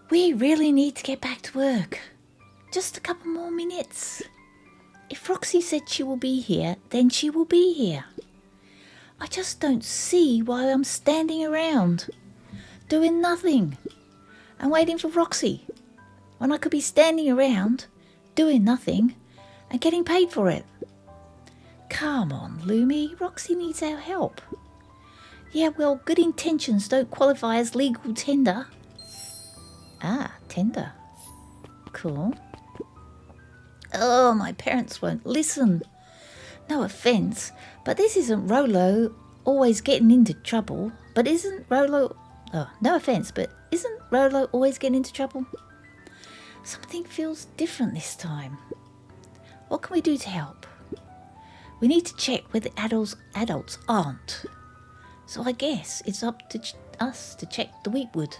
We really need to get back to work. Just a couple more minutes. If Roxy said she will be here, then she will be here. I just don't see why I'm standing around, doing nothing, and waiting for Roxy, when I could be standing around, doing nothing, and getting paid for it. Come on, Lumi, Roxy needs our help. Yeah, well, good intentions don't qualify as legal tender. Ah, tender. Cool. Oh, my parents won't listen. No offence, but this isn't Rolo always getting into trouble. But isn't Rolo... Oh, no offence, but isn't Rolo always getting into trouble? Something feels different this time. What can we do to help? We need to check whether adults aren't. So I guess it's up to us to check the Wheatwood.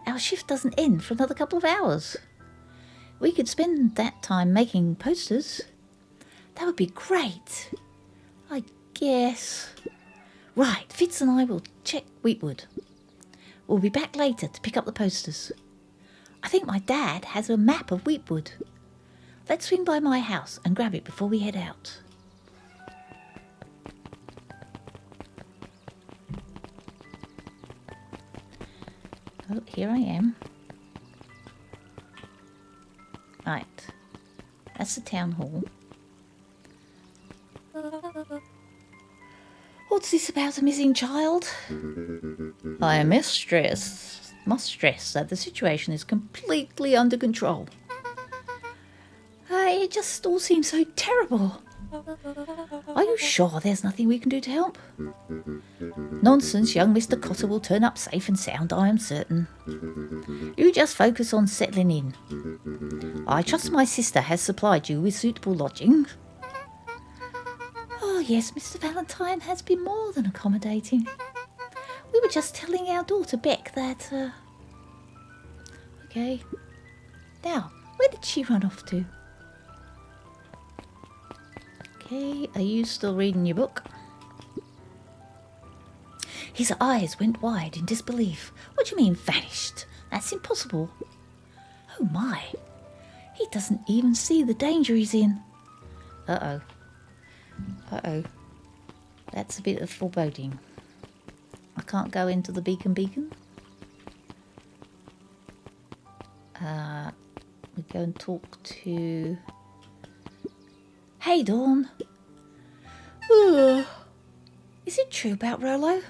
Our shift doesn't end for another couple of hours. We could spend that time making posters. That would be great. I guess. Right, Fitz and I will check Wheatwood. We'll be back later to pick up the posters. I think my dad has a map of Wheatwood. Let's swing by my house and grab it before we head out. Oh, here I am. Right. That's the town hall. What's this about a missing child? I must stress that the situation is completely under control. It just all seems so terrible. Are you sure there's nothing we can do to help? Nonsense, young Mr. Cotter will turn up safe and sound, I am certain. You just focus on settling in. I trust my sister has supplied you with suitable lodging. Oh yes, Mr. Valentine has been more than accommodating. We were just telling our daughter Beck that, Okay. Now, where did she run off to? Okay, are you still reading your book? His eyes went wide in disbelief. What do you mean, vanished? That's impossible. Oh my. He doesn't even see the danger he's in. Uh-oh. Uh-oh. That's a bit of foreboding. I can't go into the beacon. We go and talk to... Hey, Dawn. Is it true about Rolo?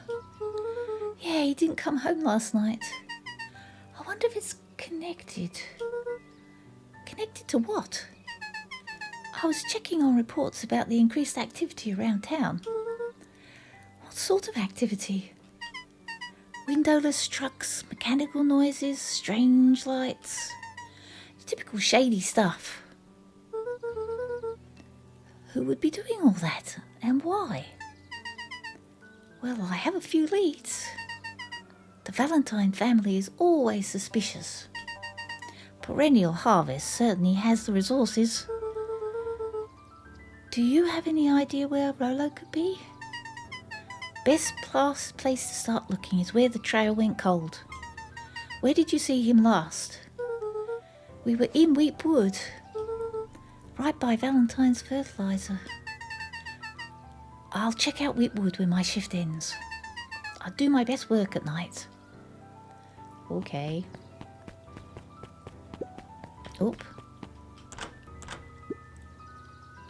Yeah, he didn't come home last night. I wonder if it's connected. Connected to what? I was checking on reports about the increased activity around town. What sort of activity? Windowless trucks, mechanical noises, strange lights. Typical shady stuff. Who would be doing all that, and why? Well, I have a few leads. The Valentine family is always suspicious. Perennial Harvest certainly has the resources. Do you have any idea where Rolo could be? Best place to start looking is where the trail went cold. Where did you see him last? We were in Wheatwood, right by Valentine's fertilizer. I'll check out Wheatwood when my shift ends. I'll do my best work at night. Okay. Oop.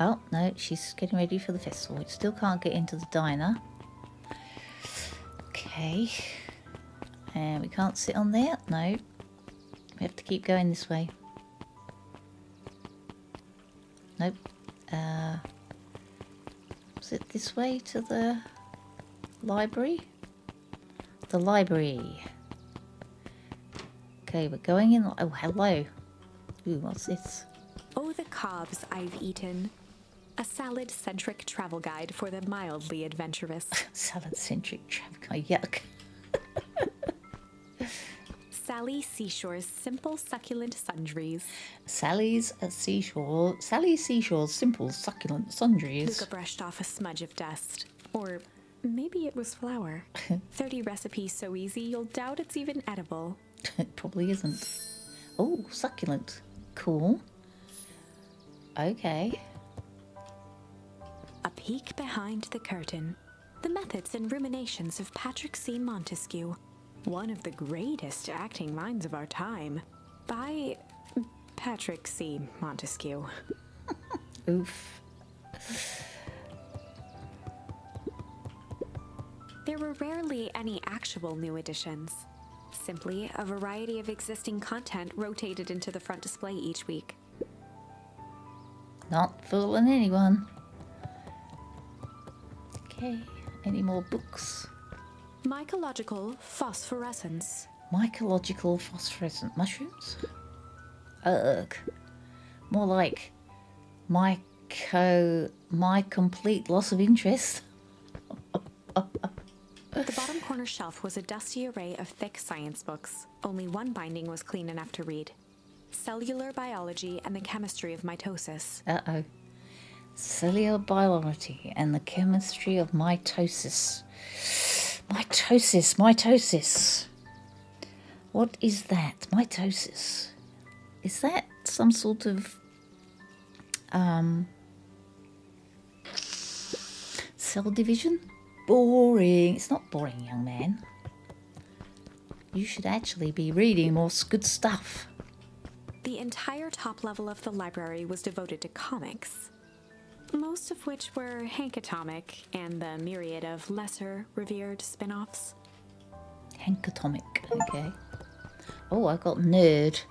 Oh, no, she's getting ready for the festival. Still can't get into the diner. Okay. And we can't sit on there? No. We have to keep going this way. Nope. Was it this way to the library? The library. Okay, we're going in. Oh, hello. Ooh, what's this? Oh, the cobs I've eaten. A salad-centric travel guide for the mildly adventurous. Salad-centric travel guide, yuck. Sally Seashore's simple succulent sundries. Sally's Seashore's simple succulent sundries. Luca brushed off a smudge of dust. Or maybe it was flour. 30 recipes so easy you'll doubt it's even edible. It probably isn't. Oh, succulent. Cool. Okay. A peek behind the curtain. The methods and ruminations of Patrick C. Montesquieu. One of the greatest acting minds of our time. By Patrick C. Montesquieu. Oof. There were rarely any actual new additions. Simply a variety of existing content rotated into the front display each week. Not fooling anyone. Okay, any more books? Mycological phosphorescence. Mycological phosphorescent mushrooms? Ugh. More like my complete loss of interest. The bottom corner shelf was a dusty array of thick science books. Only one binding was clean enough to read. Cellular Biology and the Chemistry of Mitosis. Uh-oh. Cellular biology and the chemistry of mitosis. Mitosis. What is that? Mitosis. Is that some sort of cell division? Boring. It's not boring, young man. You should actually be reading more good stuff. The entire top level of the library was devoted to comics, most of which were Hank Atomic and the myriad of lesser revered spin-offs. Hank Atomic, okay. Oh, I got nerd.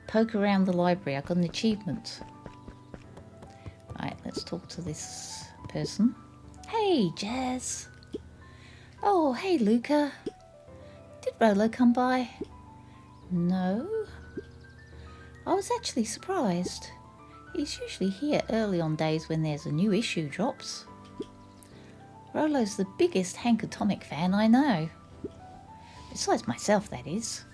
Poke around the library. I got an achievement. Right, let's talk to this person. Hey, Jazz. Oh, hey, Luca. Did Rolo come by? No. I was actually surprised. He's usually here early on days when there's a new issue drops. Rolo's the biggest Hank Atomic fan I know. Besides myself, that is.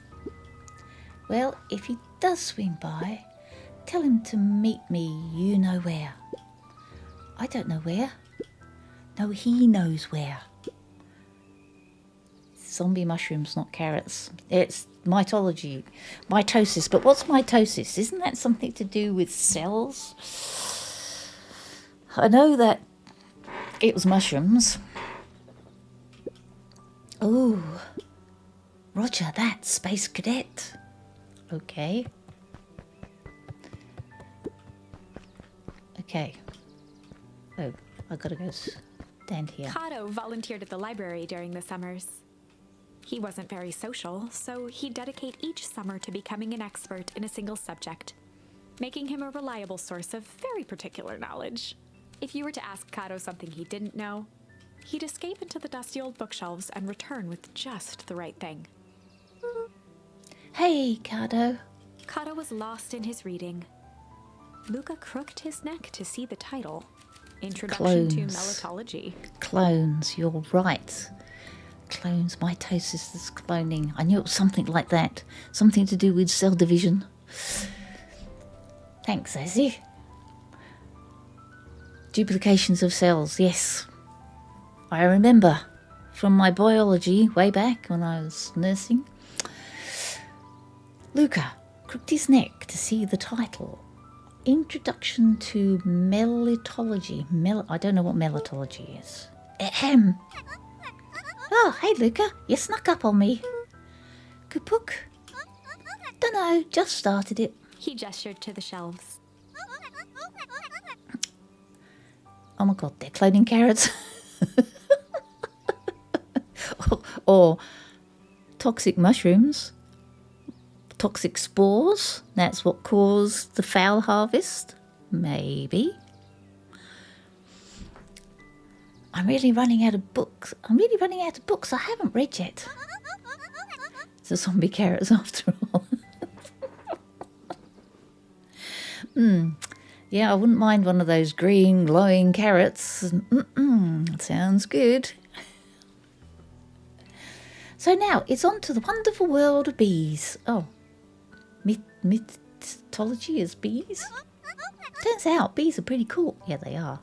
Well, if he does swing by, tell him to meet me you know where. I don't know where. No, he knows where. Zombie mushrooms, not carrots. It's mitosis. But what's mitosis? Isn't that something to do with cells? I know that it was mushrooms. Oh, Roger that, Space Cadet. Okay. Oh, I gotta go stand here. Kato volunteered at the library during the summers. He wasn't very social, so he'd dedicate each summer to becoming an expert in a single subject, making him a reliable source of very particular knowledge. If you were to ask Kato something he didn't know, he'd escape into the dusty old bookshelves and return with just the right thing. Hey, Kato. Kato was lost in his reading. Luca crooked his neck to see the title. Introduction to Melitology. Clones, you're right. Clones, mitosis is cloning. I knew it was something like that. Something to do with cell division. Thanks, Azzy. Duplications of cells, yes. I remember from my biology way back when I was nursing. Luca crooked his neck to see the title. Introduction to Melitology. I don't know what Melitology is. Ahem. Oh, hey, Luca. You snuck up on me. Good book? Dunno, just started it. He gestured to the shelves. Oh my god, they're cloning carrots. or toxic mushrooms. Toxic spores. That's what caused the foul harvest. Maybe. I'm really running out of books. I haven't read yet. It's the zombie carrots after all. Yeah, I wouldn't mind one of those green glowing carrots. Sounds good. So now it's on to the wonderful world of bees. Oh, mythology is bees? Turns out bees are pretty cool. Yeah, they are.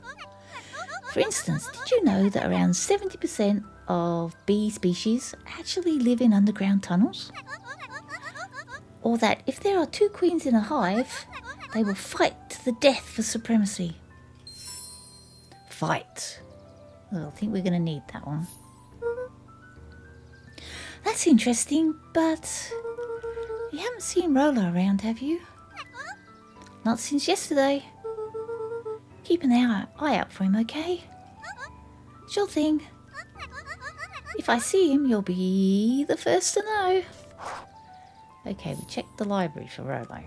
For instance, did you know that around 70% of bee species actually live in underground tunnels? Or that if there are two queens in a hive, they will fight to the death for supremacy. Fight. Well, I think we're going to need that one. That's interesting, but you haven't seen Rolo around, have you? Not since yesterday. Keep an eye out for him, okay? Sure thing. If I see him, you'll be the first to know. Okay, we checked the library for Rolo.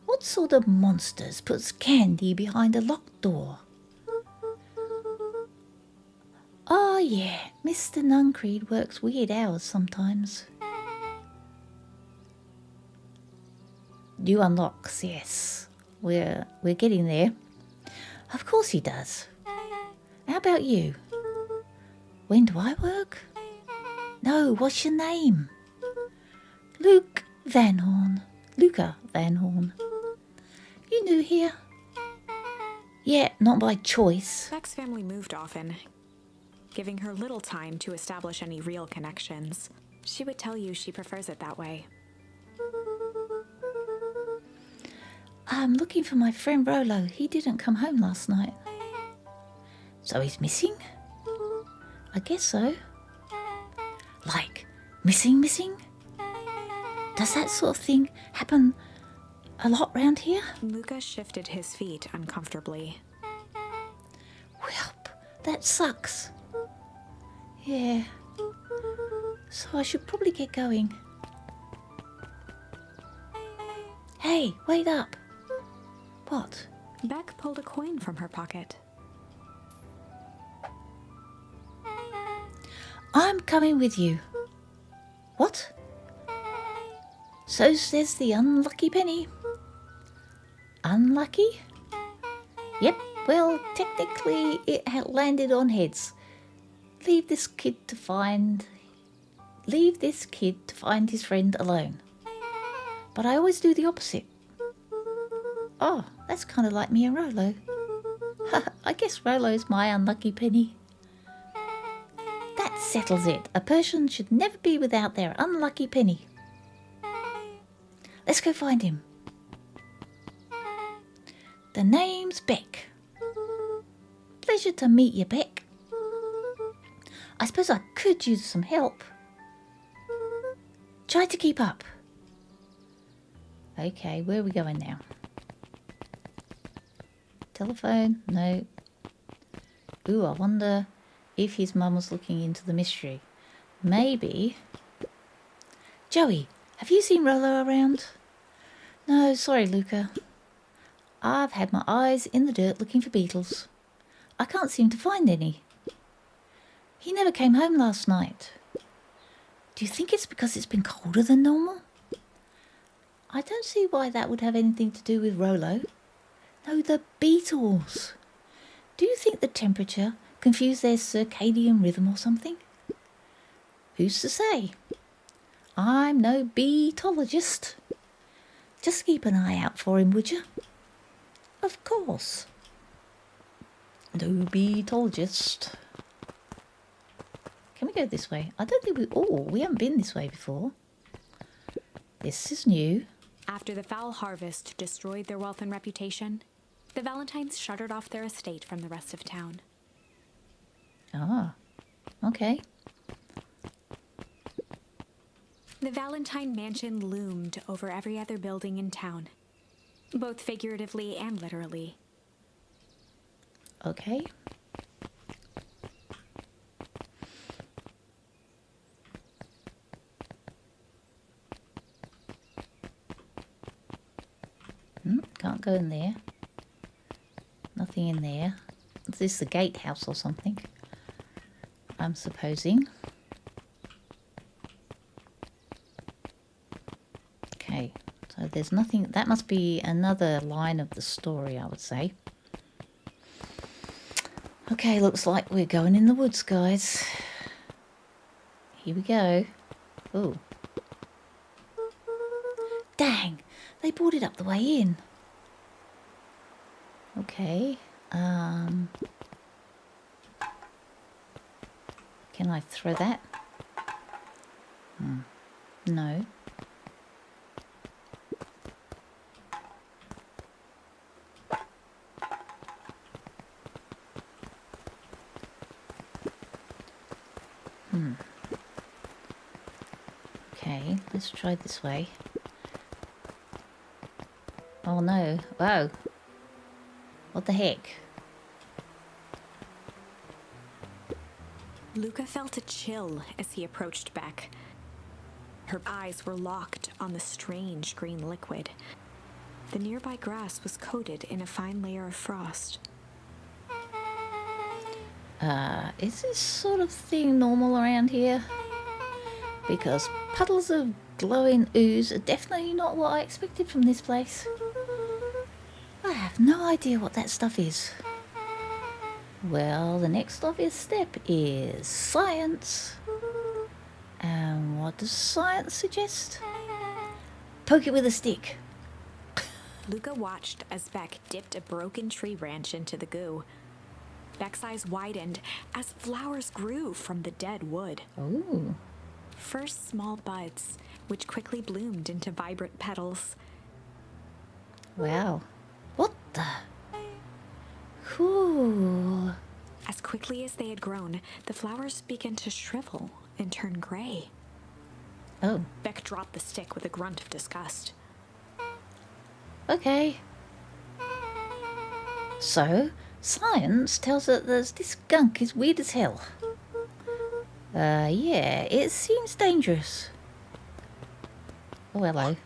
What sort of monsters puts candy behind a locked door? yeah, Mr. Nuncreed works weird hours sometimes. New unlocks, yes. We're getting there. Of course he does. How about you? When do I work? No, what's your name? Luke Van Horn. Luca Van Horn. You new here? Yeah, not by choice. Beck's family moved often, giving her little time to establish any real connections. She would tell you she prefers it that way. I'm looking for my friend Rolo. He didn't come home last night. So he's missing? I guess so. Like, missing? Does that sort of thing happen a lot round here? Luca shifted his feet uncomfortably. Welp, that sucks. Yeah. So I should probably get going. Hey, wait up. What? Beck pulled a coin from her pocket. I'm coming with you. What? So says the unlucky penny. Unlucky? Yep, well, technically it had landed on heads. Leave this kid to find his friend alone. But I always do the opposite. Oh, that's kind of like me and Rolo. I guess Rolo's my unlucky penny. That settles it. A person should never be without their unlucky penny. Let's go find him. The name's Beck. Pleasure to meet you, Beck. I suppose I could use some help. Try to keep up. Okay, where are we going now? Telephone? No. Ooh, I wonder if his mum was looking into the mystery. Maybe. Joey, have you seen Rolo around? No, sorry, Luca. I've had my eyes in the dirt looking for beetles. I can't seem to find any. He never came home last night. Do you think it's because it's been colder than normal? I don't see why that would have anything to do with Rolo. No, the beetles. Do you think the temperature confused their circadian rhythm or something? Who's to say? I'm no beetologist. Just keep an eye out for him, would you? Of course. No beetologist. Can we go this way? I don't think we haven't been this way before. This is new. After the foul harvest destroyed their wealth and reputation, the Valentines shuttered off their estate from the rest of town. Ah, okay. The Valentine mansion loomed over every other building in town, both figuratively and literally. Okay. Can't go in there. Nothing in there. Is this the gatehouse or something? I'm supposing. Okay, so there's nothing. That must be another line of the story, I would say. Okay, looks like we're going in the woods, guys. Here we go. Ooh. Dang, they boarded up the way in. Okay. Can I throw that? No. Okay, let's try this way. Oh no. Whoa. What the heck? Luca felt a chill as he approached Beck. Her eyes were locked on the strange green liquid. The nearby grass was coated in a fine layer of frost. Is this sort of thing normal around here? Because puddles of glowing ooze are definitely not what I expected from this place. I have no idea what that stuff is. Well, the next obvious step is science. And what does science suggest? Poke it with a stick. Luca watched as Beck dipped a broken tree branch into the goo. Beck's eyes widened as flowers grew from the dead wood. Ooh. First small buds, which quickly bloomed into vibrant petals. Wow. What the? Cool. As quickly as they had grown, the flowers began to shrivel and turn gray. Oh, Beck dropped the stick with a grunt of disgust. okay. So, science tells us that this gunk is weird as hell. Yeah, it seems dangerous. Oh, hello.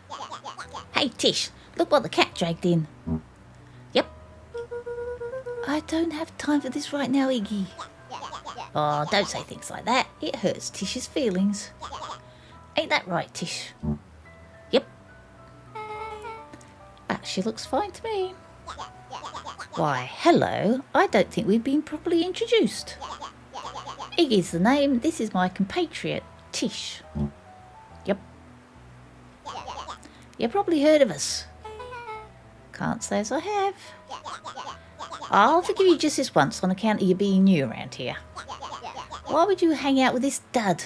Hey, Tish, look what the cat dragged in. Yep. I don't have time for this right now, Iggy. Oh, don't say things like that. It hurts Tish's feelings. Ain't that right, Tish? Yep. She looks fine to me. Why, hello. I don't think we've been properly introduced. Iggy's the name. This is my compatriot, Tish. Yep. You probably heard of us. Can't say as I have. I'll forgive you just this once on account of you being new around here. Why would you hang out with this dud?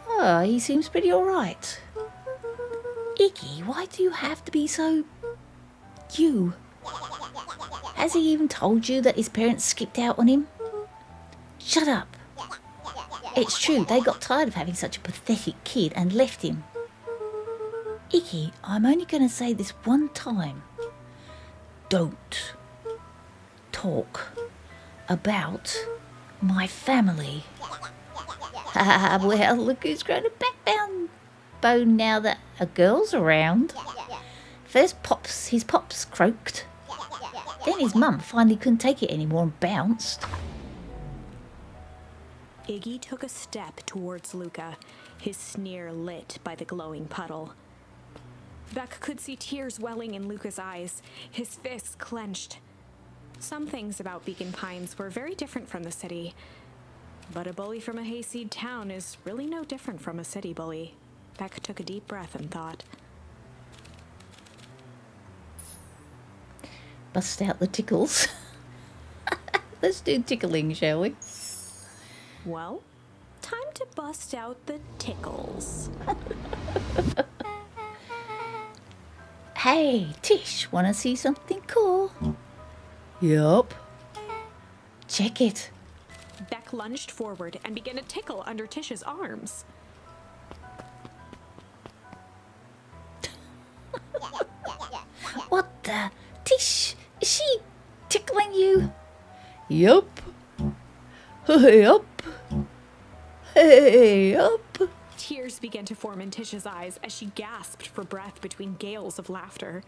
Oh, he seems pretty alright. Iggy, why do you have to be so... you? Has he even told you that his parents skipped out on him? Shut up. It's true, they got tired of having such a pathetic kid and left him. Iggy, I'm only going to say this one time. Don't talk about my family. Well, look who's grown a backbone now that a girl's around. First his pops croaked. Then his mum finally couldn't take it anymore and bounced. Iggy took a step towards Luca, his sneer lit by the glowing puddle. Beck could see tears welling in Luca's eyes, his fists clenched. Some things about Beacon Pines were very different from the city, but a bully from a hayseed town is really no different from a city bully. Beck took a deep breath and thought. Bust out the tickles. Let's do tickling, shall we? Well, time to bust out the tickles. Hey, Tish, wanna see something cool? Yup. Check it. Beck lunged forward and began to tickle under Tish's arms. What the? Tish, is she tickling you? Yup. Yup. Hey up. Tears began to form in Tish's eyes as she gasped for breath between gales of laughter.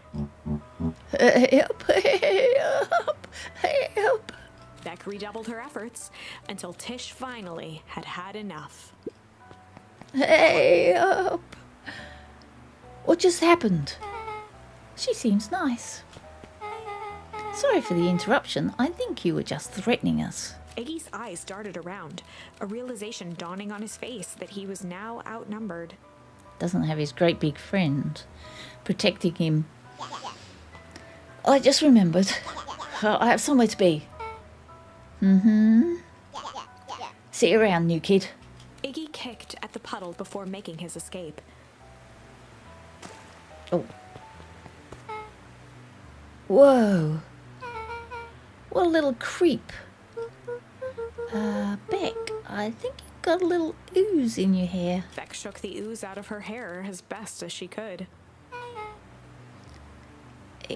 Hey up. Hey up. Hey up. Beck redoubled her efforts until Tish finally had had enough. Hey up. What just happened? She seems nice. Sorry for the interruption. I think you were just threatening us. Iggy's eyes darted around, a realization dawning on his face that he was now outnumbered. Doesn't have his great big friend protecting him. I just remembered. I have somewhere to be. See you around, new kid. Iggy kicked at the puddle before making his escape. Oh. Whoa. What a little creep. Beck, I think you've got a little ooze in your hair. Beck shook the ooze out of her hair as best as she could.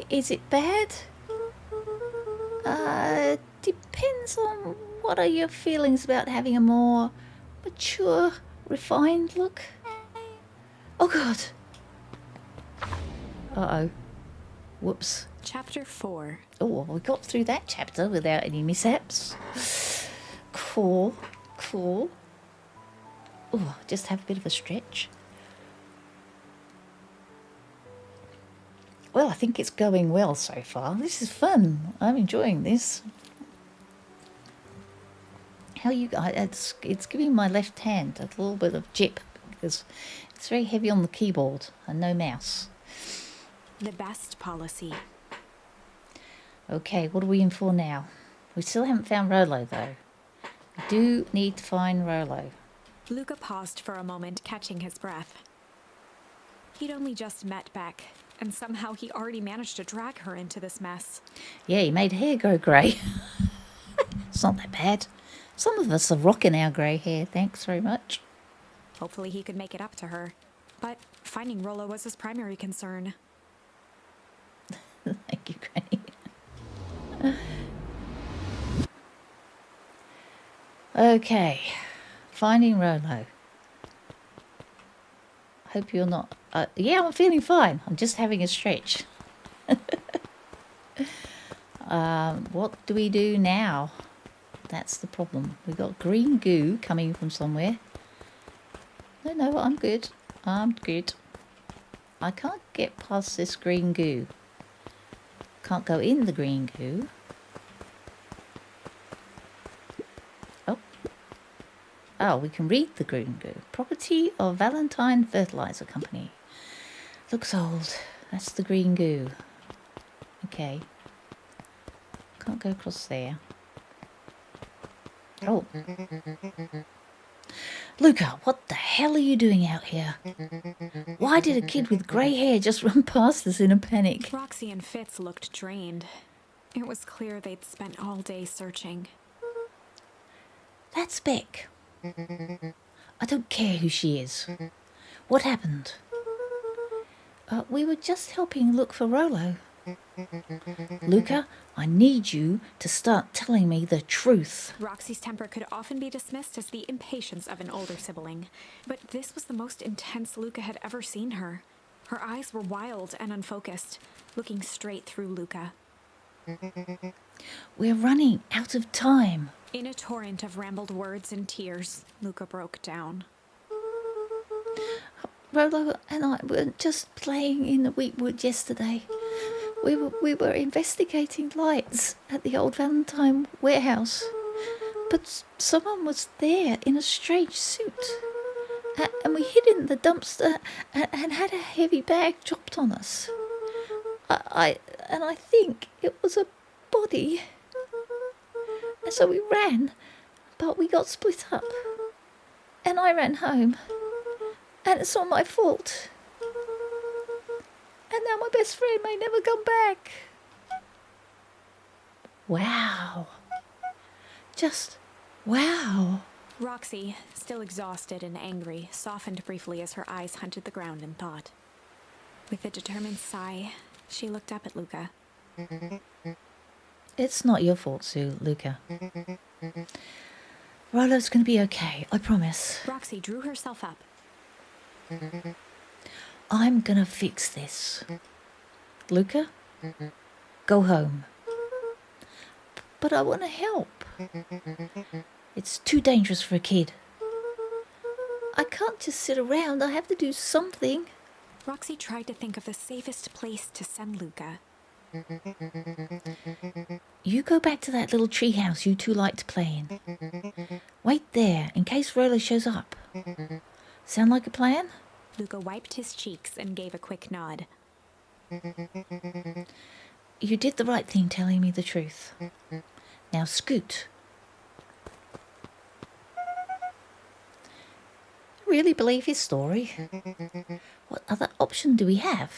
Is it bad? Depends on what are your feelings about having a more mature, refined look. Oh God. Uh-oh. Whoops. Chapter 4. Oh, well, we got through that chapter without any mishaps. Cool. Cool. Oh, just have a bit of a stretch. Well, I think it's going well so far. This is fun. I'm enjoying this. How you guys? It's giving my left hand a little bit of jip because it's very heavy on the keyboard and no mouse. The best policy. Okay, what are we in for now? We still haven't found Rolo though. We do need to find Rolo. Luca paused for a moment, catching his breath. He'd only just met Beck, and somehow he already managed to drag her into this mess. Yeah, he made hair go grey. It's not that bad. Some of us are rocking our grey hair, thanks very much. Hopefully he could make it up to her. But finding Rolo was his primary concern. Thank you, Granny. Okay, finding Rolo. Hope you're not... yeah, I'm feeling fine. I'm just having a stretch. What do we do now? That's the problem. We've got green goo coming from somewhere. No, I'm good. I'm good. I can't get past this green goo. Can't go in the green goo. Oh, we can read the green goo. Property of Valentine Fertilizer Company. Looks old. That's the green goo. Okay. Can't go across there. Oh. Luca, what the hell are you doing out here? Why did a kid with grey hair just run past us in a panic? Roxy and Fitz looked drained. It was clear they'd spent all day searching. That's Beck. I don't care who she is. What happened? We were just helping look for Rolo. Luca, I need you to start telling me the truth. Roxy's temper could often be dismissed as the impatience of an older sibling, but this was the most intense Luca had ever seen her. Her eyes were wild and unfocused, looking straight through Luca. We're running out of time. In a torrent of rambled words and tears, Luca broke down. Rolo and I were just playing in the wheat wood yesterday. We were investigating lights at the old Valentine warehouse. But someone was there in a strange suit. And we hid in the dumpster and had a heavy bag dropped on us. I think it was a body. And so we ran, but we got split up. And I ran home. And it's all my fault. And now my best friend may never come back. Wow. Just wow. Roxy, still exhausted and angry, softened briefly as her eyes hunted the ground in thought. With a determined sigh, she looked up at Luca. It's not your fault, Sue, Luca. Rolo's gonna be okay, I promise. Roxy drew herself up. I'm gonna fix this. Luca, go home. But I want to help. It's too dangerous for a kid. I can't just sit around. I have to do something. Roxy tried to think of the safest place to send Luca. You go back to that little treehouse you two like to play in. Wait there in case Rolo shows up. Sound like a plan? Luca wiped his cheeks and gave a quick nod. You did the right thing telling me the truth. Now scoot. Really believe his story? What other option do we have?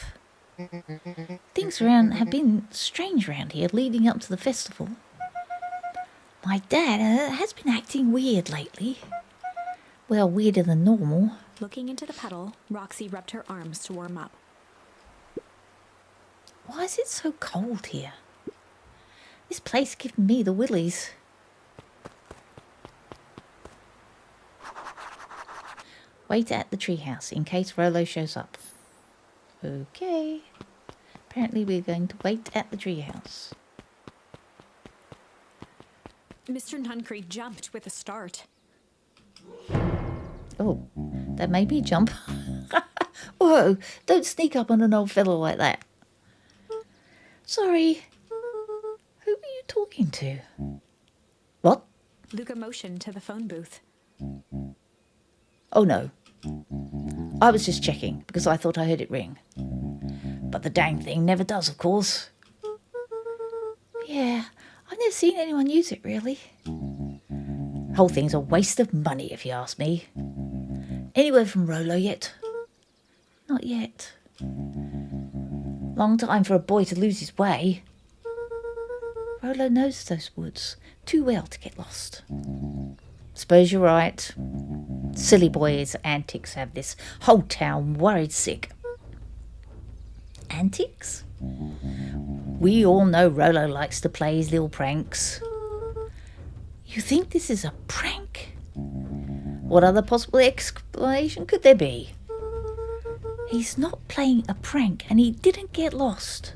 Things around have been strange around here leading up to the festival. My dad has been acting weird lately. Well, weirder than normal. Looking into the puddle, Roxy rubbed her arms to warm up. Why is it so cold here? This place gives me the willies. Wait at the treehouse in case Rolo shows up. Okay. Apparently we're going to wait at the treehouse. Mr. Nuncreed jumped with a start. Oh, that made me jump. Whoa, don't sneak up on an old fellow like that. Sorry. Who are you talking to? What? Luca motioned to the phone booth. Oh no. I was just checking because I thought I heard it ring. But the dang thing never does, of course. Yeah, I've never seen anyone use it, really. Whole thing's a waste of money, if you ask me. Any word from Rollo yet? Not yet. Long time for a boy to lose his way. Rollo knows those woods too well to get lost. Suppose you're right. Silly boy's antics have this whole town worried sick. Antics? We all know Rollo likes to play his little pranks. You think this is a prank? What other possible explanation could there be? He's not playing a prank and he didn't get lost.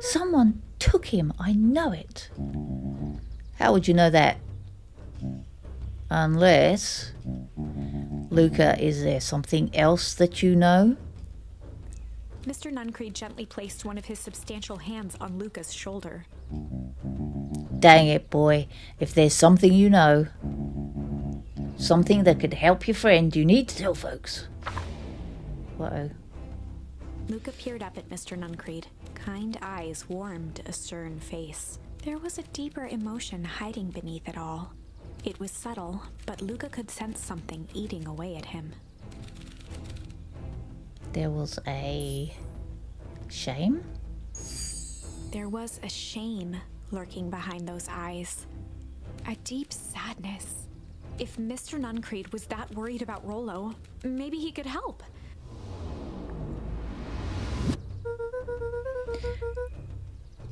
Someone took him, I know it. How would you know that? Unless... Luca, is there something else that you know? Mr. Nuncreed gently placed one of his substantial hands on Luca's shoulder. Dang it, boy. If there's something you know, something that could help your friend, you need to tell folks. Uh-oh. Luca peered up at Mr. Nuncreed. Kind eyes warmed a stern face. There was a deeper emotion hiding beneath it all. It was subtle, but Luca could sense something eating away at him. There was a shame? There was a shame lurking behind those eyes. A deep sadness. If Mr. Nuncreed was that worried about Rollo, maybe he could help.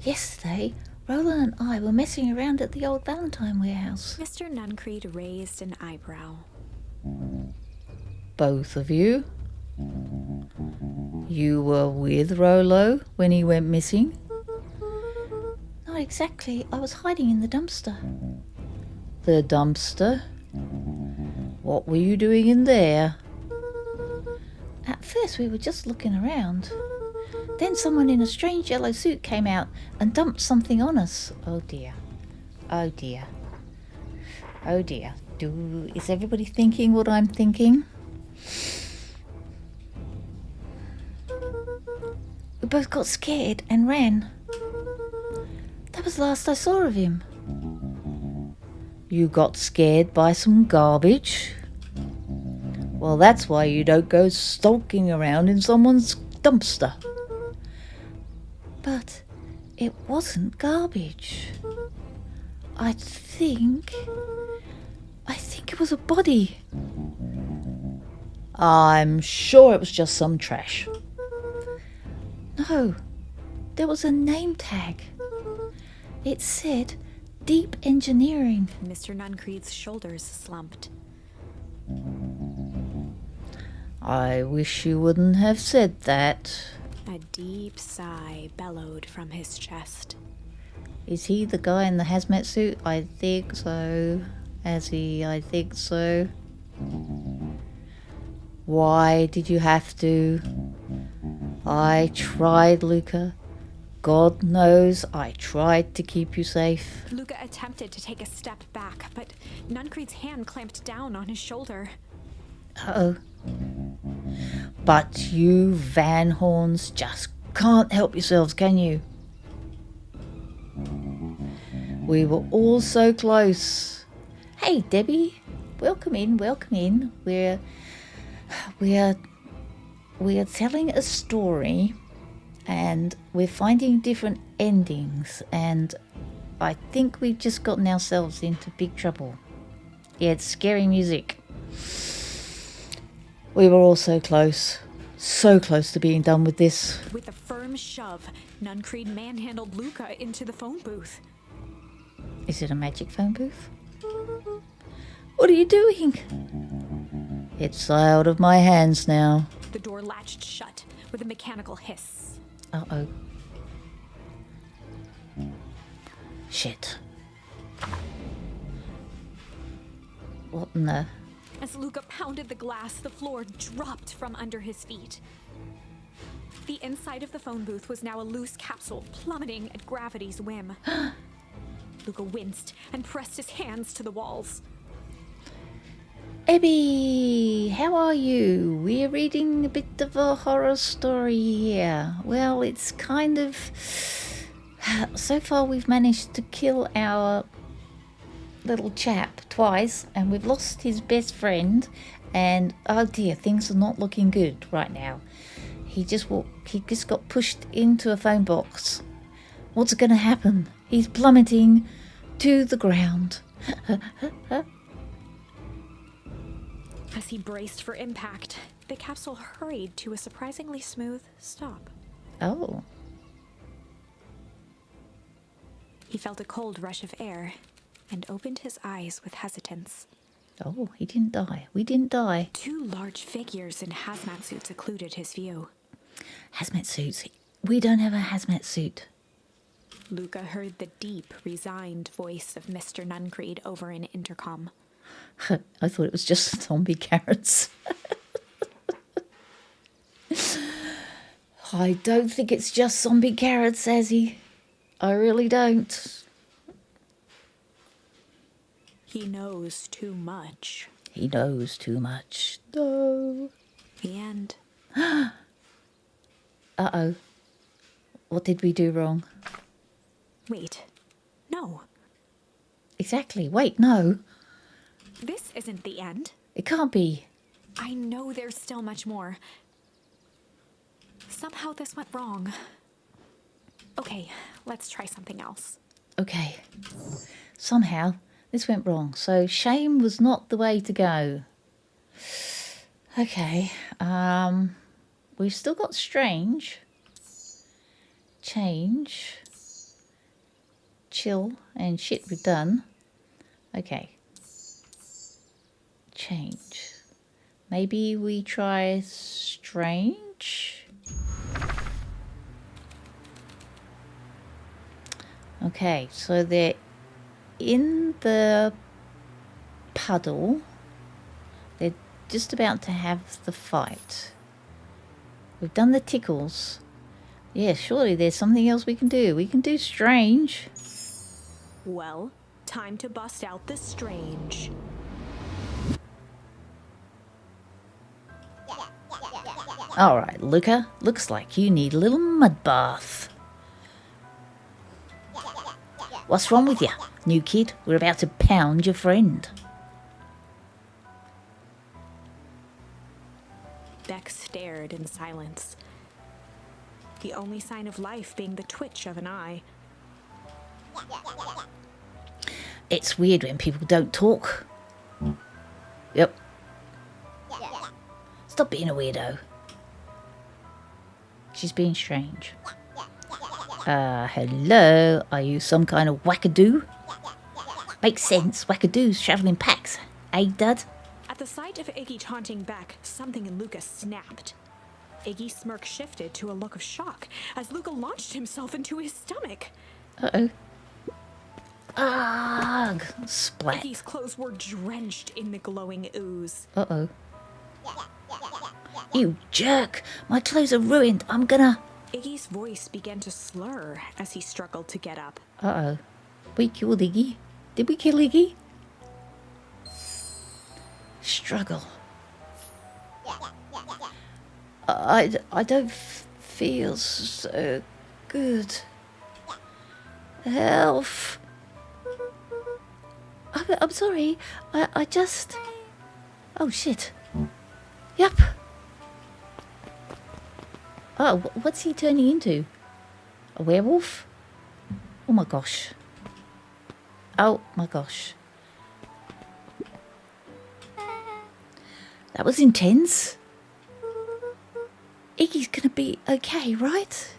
Yesterday, Rollo and I were messing around at the old Valentine warehouse. Mr. Nuncreed raised an eyebrow. Both of you? You were with Rollo when he went missing? Not exactly. I was hiding in the dumpster. The dumpster? What were you doing in there? At first we were just looking around. Then someone in a strange yellow suit came out and dumped something on us. Oh dear. Oh dear. Oh dear. Is everybody thinking what I'm thinking? We both got scared and ran. That was the last I saw of him. You got scared by some garbage? Well, that's why you don't go stalking around in someone's dumpster. But it wasn't garbage. I think it was a body. I'm sure it was just some trash. No, there was a name tag. It said Deep Engineering. Mr. Nuncreed's shoulders slumped. I wish you wouldn't have said that. A deep sigh bellowed from his chest. Is he the guy in the hazmat suit? I think so. I think so. Why did you have to? I tried, Luca. God knows I tried to keep you safe. Luca attempted to take a step back, but Nuncreed's hand clamped down on his shoulder. Uh-oh. But you Van Horns just can't help yourselves, can you? We were all so close. Hey, Debbie. Welcome in, welcome in. We are telling a story and we're finding different endings, and I think we've just gotten ourselves into big trouble. Yeah, it's scary music. We were all so close to being done with this. With a firm shove, Nuncreed manhandled Luca into the phone booth. Is it a magic phone booth? What are you doing? It's out of my hands now. The door latched shut with a mechanical hiss. Uh-oh. Shit. What in the... As Luca pounded the glass, the floor dropped from under his feet. The inside of the phone booth was now a loose capsule, plummeting at gravity's whim. Luca winced and pressed his hands to the walls. Ebby, how are you? We're reading a bit of a horror story here. Well, it's kind of... So far we've managed to kill our little chap twice, and we've lost his best friend, and oh dear, things are not looking good right now. He just got pushed into a phone box. What's going to happen? He's plummeting to the ground. As he braced for impact, the capsule hurried to a surprisingly smooth stop. Oh. He felt a cold rush of air and opened his eyes with hesitance. Oh, he didn't die. We didn't die. 2 large figures in hazmat suits occluded his view. Hazmat suits. We don't have a hazmat suit. Luca heard the deep, resigned voice of Mr. Nuncreed over an intercom. I thought it was just zombie carrots. I don't think it's just zombie carrots, says he. I really don't. He knows too much. He knows too much. No. The end. Uh-oh. What did we do wrong? Wait. No. Exactly. Wait, no. This isn't the end. It can't be. I know there's still much more. Somehow this went wrong. Okay, let's try something else. Okay. Somehow this went wrong. So shame was not the way to go. Okay. We've still got strange. Change. Chill and shit we've done. Okay. Change. Maybe we try strange. Okay, so they're in the puddle. They're just about to have the fight. We've done the tickles. Yeah, surely there's something else we can do. We can do strange. Well, time to bust out the strange. All right, Luca. Looks like you need a little mud bath. What's wrong with you, new kid? We're about to pound your friend. Beck stared in silence, the only sign of life being the twitch of an eye. It's weird when people don't talk. Yep. Stop being a weirdo. She's being strange. Hello? Are you some kind of wackadoo? Makes sense. Wackadoos travel in packs. Eh, Dad? At the sight of Iggy taunting Beck, something in Luca snapped. Iggy's smirk shifted to a look of shock as Luca launched himself into his stomach. Uh-oh. Ugh! Splat. Iggy's clothes were drenched in the glowing ooze. Uh-oh. You jerk! My clothes are ruined. I'm gonna... Iggy's voice began to slur as he struggled to get up. Uh-oh. We killed Iggy? Did we kill Iggy? Struggle. I don't feel so good. Help. I'm sorry. I just... Oh, shit. Yep. Oh, what's he turning into? A werewolf? Oh my gosh. Oh my gosh. That was intense. Iggy's gonna be okay, right?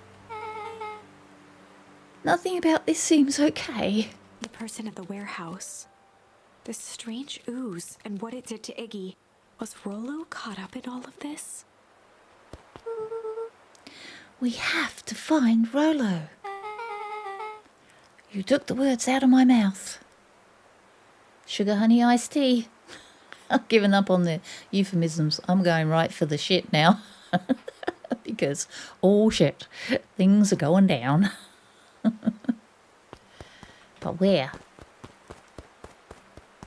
Nothing about this seems okay. The person at the warehouse. This strange ooze and what it did to Iggy. Was Rollo caught up in all of this? We have to find Rollo. You took the words out of my mouth. Sugar honey iced tea. I've given up on the euphemisms. I'm going right for the shit now. Because, oh shit, things are going down. But where?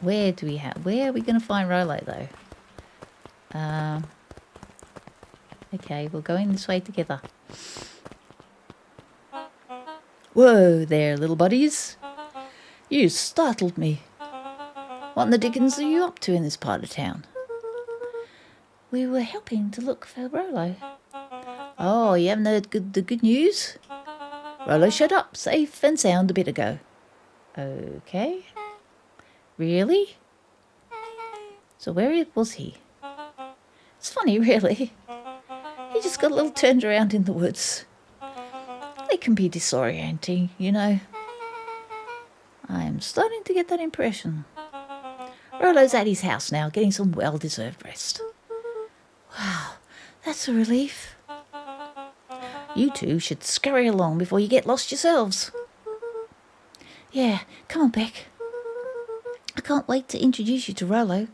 Where are we going to find Rolo, though? Okay, we're going this way together. Whoa there, little buddies. You startled me. What in the dickens are you up to in this part of town? We were helping to look for Rolo. Oh, you haven't heard the good news? Rolo showed up, safe and sound, a bit ago. Okay. Really? So where was he? It's funny, really. He just got a little turned around in the woods. They can be disorienting, you know. I am starting to get that impression. Rolo's at his house now, getting some well-deserved rest. Wow, that's a relief. You two should scurry along before you get lost yourselves. Yeah, come on, Beck. I can't wait to introduce you to Rolo.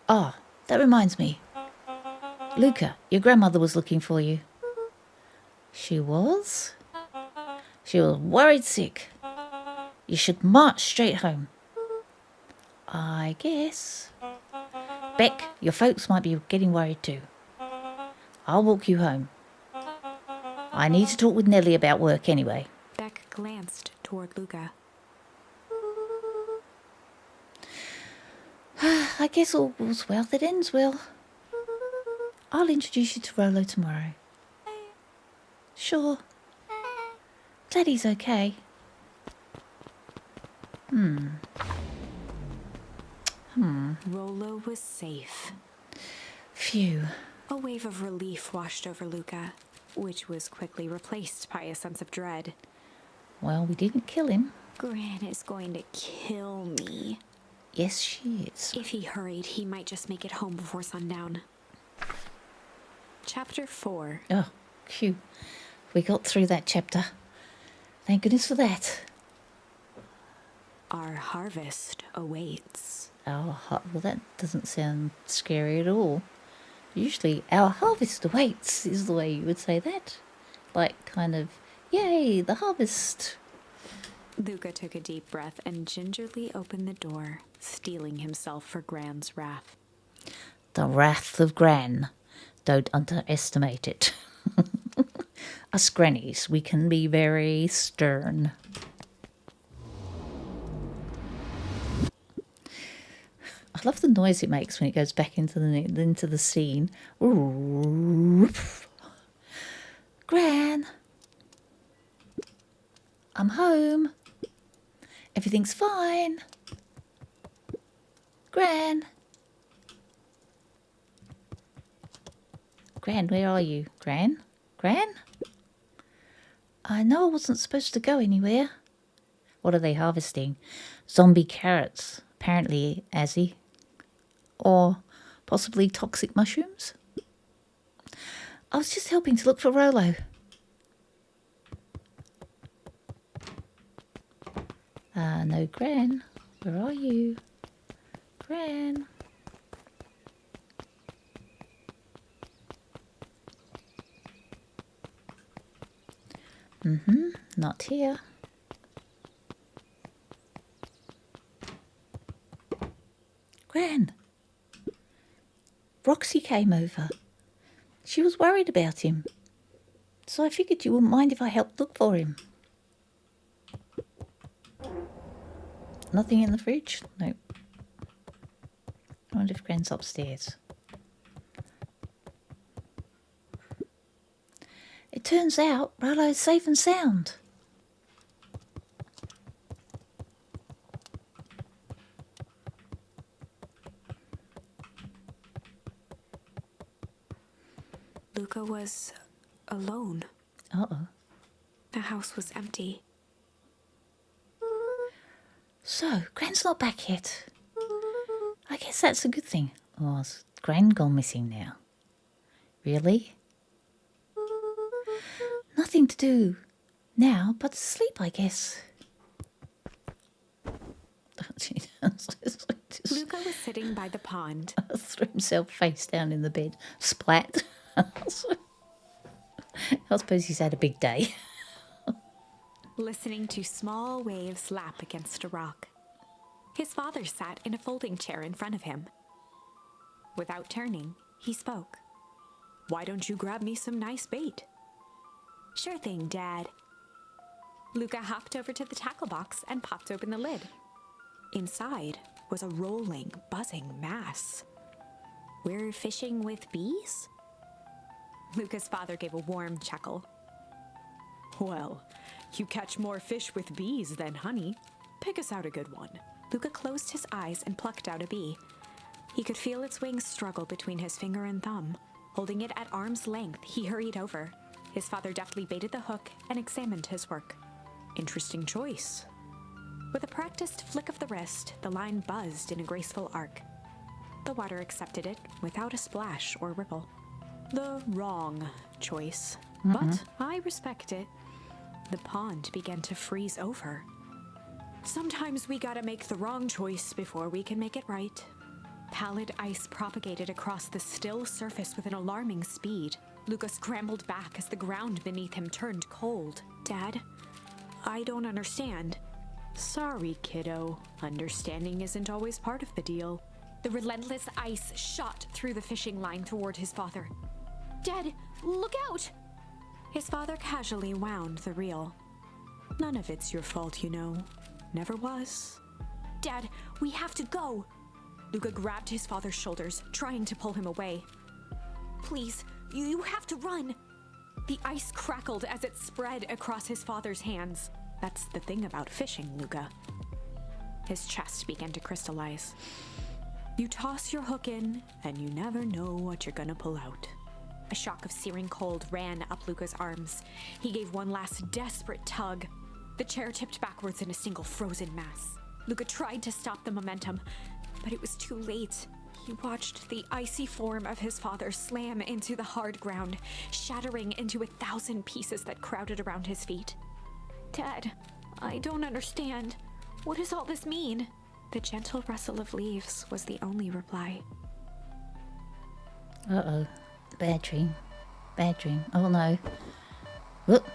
Ah, that reminds me. Luca, your grandmother was looking for you. She was? She was worried sick. You should march straight home. I guess. Beck, your folks might be getting worried too. I'll walk you home. I need to talk with Nellie about work anyway. Beck glanced toward Luca. I guess all's well that ends well. I'll introduce you to Rolo tomorrow. Sure. Glad he's okay. Rolo was safe. Phew. A wave of relief washed over Luca, which was quickly replaced by a sense of dread. Well, we didn't kill him. Gran is going to kill me. Yes, she is. If he hurried, he might just make it home before sundown. Chapter 4. Oh, phew. We got through that chapter. Thank goodness for that. Our harvest awaits. Well, that doesn't sound scary at all. Usually, our harvest awaits is the way you would say that. Like, kind of, yay, the harvest. Luca took a deep breath and gingerly opened the door, steeling himself for Gran's wrath. The wrath of Gran. Don't underestimate it. Us grannies, we can be very stern. I love the noise it makes when it goes back into the scene. Gran, I'm home. Everything's fine. Gran. Gran, where are you? Gran? Gran? I know I wasn't supposed to go anywhere. What are they harvesting? Zombie carrots, apparently, Azzy. Or possibly toxic mushrooms? I was just helping to look for Rolo. No, Gran. Where are you? Gran. Not here. Gran. Roxy came over. She was worried about him. So I figured you wouldn't mind if I helped look for him. Nothing in the fridge? Nope. I wonder if Gran's upstairs. It turns out Rolo's safe and sound. Luca was alone. Uh-oh. The house was empty. So, Gran's not back yet. I guess that's a good thing. Or has Gran gone missing now? Really? Nothing to do now but to sleep, I guess. Just Luca was sitting by the pond. threw himself face down in the bed. Splat. I suppose he's had a big day. Listening to small waves lap against a rock. His father sat in a folding chair in front of him. Without turning, he spoke. "Why don't you grab me some nice bait?" "Sure thing, Dad." Luca hopped over to the tackle box and popped open the lid. Inside was a rolling, buzzing mass. "We're fishing with bees?" Luca's father gave a warm chuckle. "Well, you catch more fish with bees than honey. Pick us out a good one." Luca closed his eyes and plucked out a bee. He could feel its wings struggle between his finger and thumb. Holding it at arm's length, he hurried over. His father deftly baited the hook and examined his work. "Interesting choice." With a practiced flick of the wrist, the line buzzed in a graceful arc. The water accepted it without a splash or ripple. "The wrong choice, but I respect it." The pond began to freeze over. "Sometimes we gotta make the wrong choice before we can make it right." Pallid ice propagated across the still surface with an alarming speed. Luca scrambled back as the ground beneath him turned cold. "Dad, I don't understand." "Sorry, kiddo. Understanding isn't always part of the deal." The relentless ice shot through the fishing line toward his father. "Dad, look out!" His father casually wound the reel. "None of it's your fault, you know. Never was." "Dad, we have to go." Luca grabbed his father's shoulders, trying to pull him away. "Please, you have to run." The ice crackled as it spread across his father's hands. That's the thing about fishing, Luca. His chest began to crystallize. You toss your hook in, and you never know what you're gonna pull out. A shock of searing cold ran up Luca's arms. He gave one last desperate tug. The chair tipped backwards in a single frozen mass. Luca tried to stop the momentum, but it was too late. He watched the icy form of his father slam into the hard ground, shattering into 1,000 pieces that crowded around his feet. "Dad, I don't understand. What does all this mean?" The gentle rustle of leaves was the only reply. Uh-oh. Bad dream. Bad dream. Oh no. Whoop.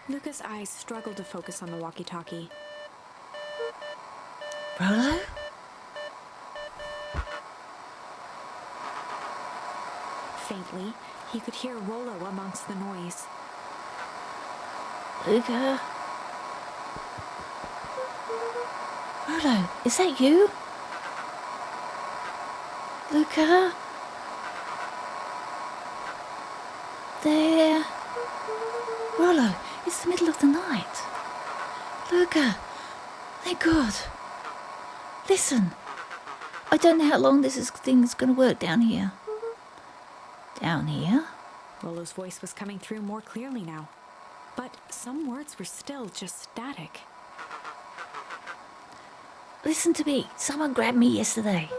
Luca's eyes struggled to focus on the walkie-talkie. Rollo? Faintly, he could hear Rollo amongst the noise. Luca? Rollo, is that you? Luca? There. Rollo, it's the middle of the night. Luca, thank God. Listen, I don't know how long this thing's going to work down here. Down here? Rollo's voice was coming through more clearly now, but some words were still just static. Listen to me. Someone grabbed me yesterday.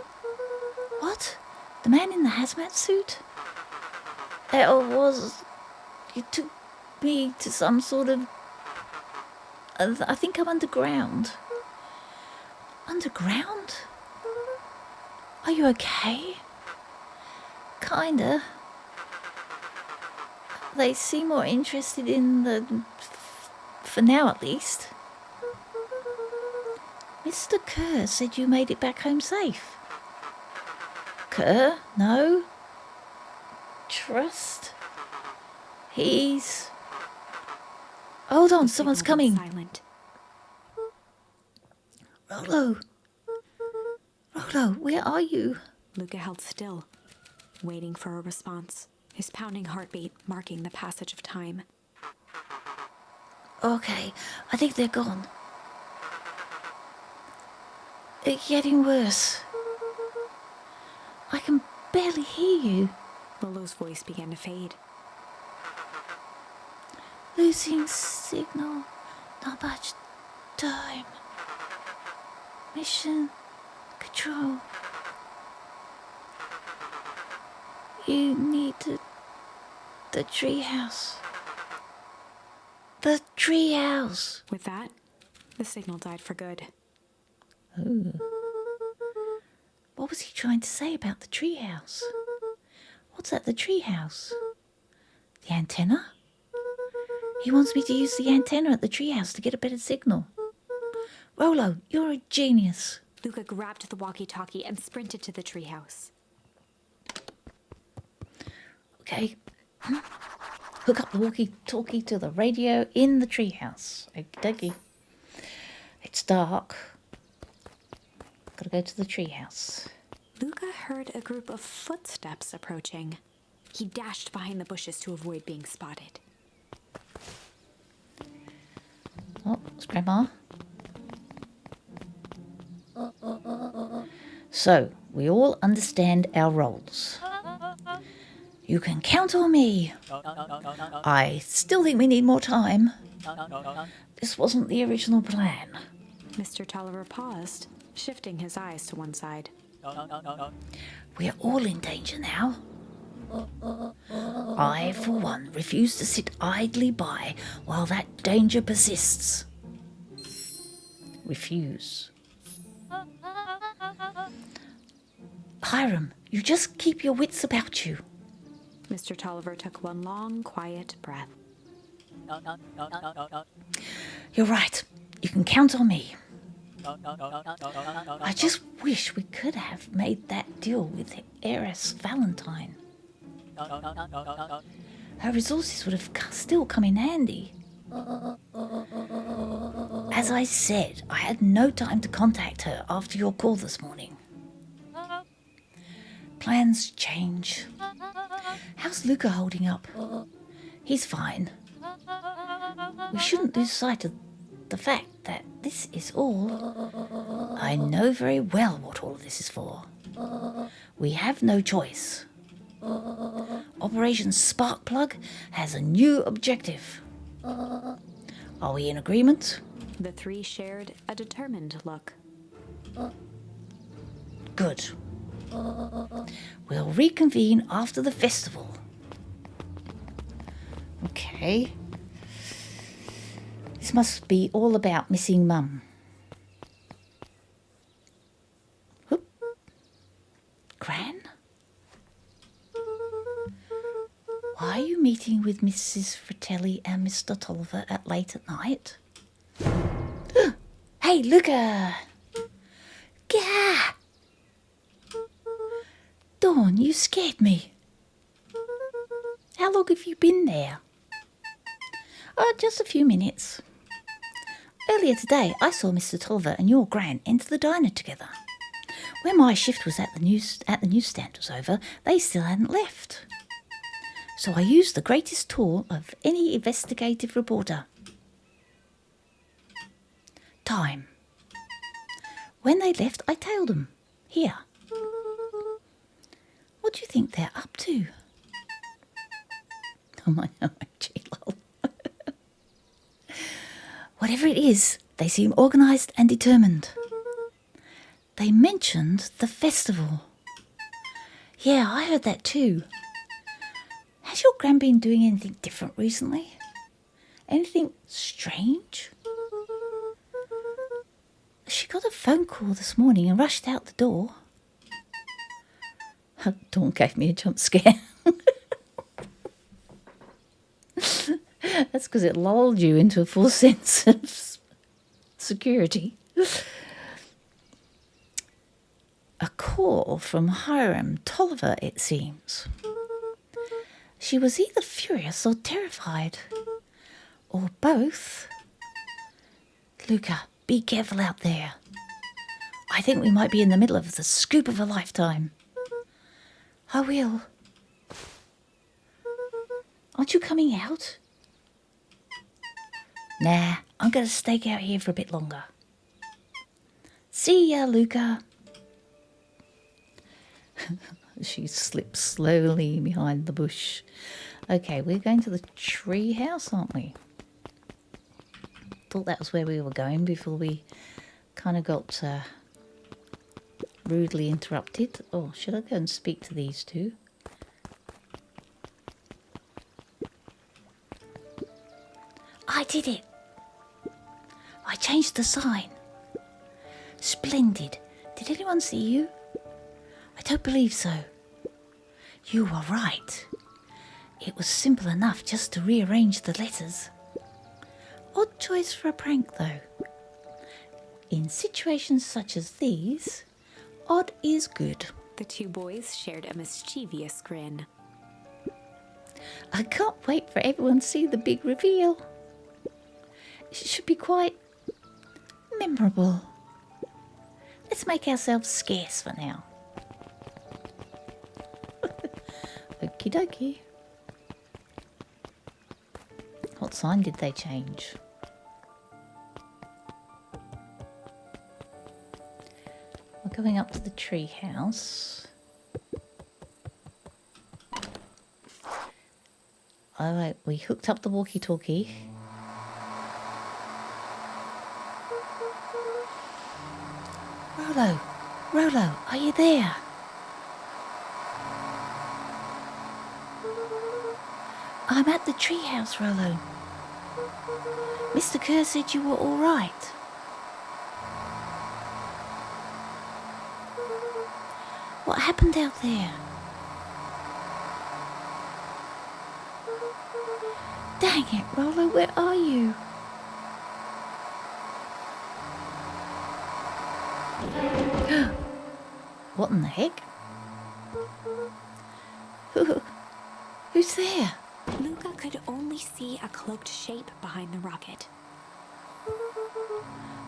What? The man in the hazmat suit? You took me to some sort of... I think I'm underground. Underground? Are you okay? Kinda. They seem more interested in the... for now at least. Mr. Kerr said you made it back home safe. Kerr? No. Trust? He's... Hold on, someone's coming. Silent. Rollo, where are you? Luca held still, waiting for a response, his pounding heartbeat marking the passage of time. Okay, I think they're gone. It's getting worse. I can barely hear you. Rollo's voice began to fade. Losing signal. Not much time. Mission control. You need the treehouse. The treehouse. With that, The signal died for good. Oh. What was he trying to say about the treehouse? What's at the treehouse? The antenna? He wants me to use the antenna at the treehouse to get a better signal. Rolo, you're a genius. Luca grabbed the walkie-talkie and sprinted to the treehouse. Okay. Hook up the walkie-talkie to the radio in the treehouse. Okie-dokie. It's dark. Gotta go to the treehouse. Luca heard a group of footsteps approaching. He dashed behind the bushes to avoid being spotted. Oh, it's Grandma. So, we all understand our roles. You can count on me. I still think we need more time. This wasn't the original plan. Mr. Tolliver paused, shifting his eyes to one side. We're all in danger now. I, for one, refuse to sit idly by while that danger persists. Refuse. Hiram, you just keep your wits about you. Mr. Tolliver took one long, quiet breath. You're right. You can count on me. I just wish we could have made that deal with Heiress Valentine. Her resources would have still come in handy. As I said, I had no time to contact her after your call this morning. Plans change. How's Luca holding up? He's fine. We shouldn't lose sight of the fact that this is all. I know very well what all of this is for. We have no choice. Operation Sparkplug has a new objective. Are we in agreement? The three shared a determined look. Good. We'll reconvene after the festival. Okay. This must be all about missing Mum. Whoop. Gran? Why are you meeting with Mrs. Fratelli and Mr. Tolliver at late at night? Hey, Luca! Gah! Dawn, you scared me. How long have you been there? Oh, just a few minutes. Earlier today, I saw Mr. Tolliver and your Gran enter the diner together. When my shift was at the newsstand was over, they still hadn't left. So I used the greatest tool of any investigative reporter. Time. When they left, I tailed them. Here. What do you think they're up to? Oh my OMG, lol. Whatever it is, they seem organised and determined. They mentioned the festival. Yeah, I heard that too. Has your Gran been doing anything different recently? Anything strange? She got a phone call this morning and rushed out the door. Dawn gave me a jump scare. That's because it lulled you into a full sense of security. A call from Hiram Tolliver, it seems. She was either furious or terrified. Or both. Luca, be careful out there. I think we might be in the middle of the scoop of a lifetime. I will. Aren't you coming out? Nah, I'm going to stake out here for a bit longer. See ya, Luca. She slips slowly behind the bush. Okay, we're going to the tree house, aren't we? Thought that was where we were going before we kind of got rudely interrupted. Oh, should I go and speak to these two? I did it. I I changed the sign. Splendid. Did anyone see you? I don't believe so. You were right. It was simple enough just to rearrange the letters. Odd choice for a prank, though. In situations such as these, odd is good. The two boys shared a mischievous grin. I can't wait for everyone to see the big reveal. It should be quite memorable. Let's make ourselves scarce for now. Okie dokie. What sign did they change? We're going up to the tree house. Alright, we hooked up the walkie-talkie. Rolo, are you there? I'm at the treehouse, Rolo. Mr. Kerr said you were all right. What happened out there? Dang it, Rolo, where are you? What in the heck? Who's there? Luca could only see a cloaked shape behind the rocket.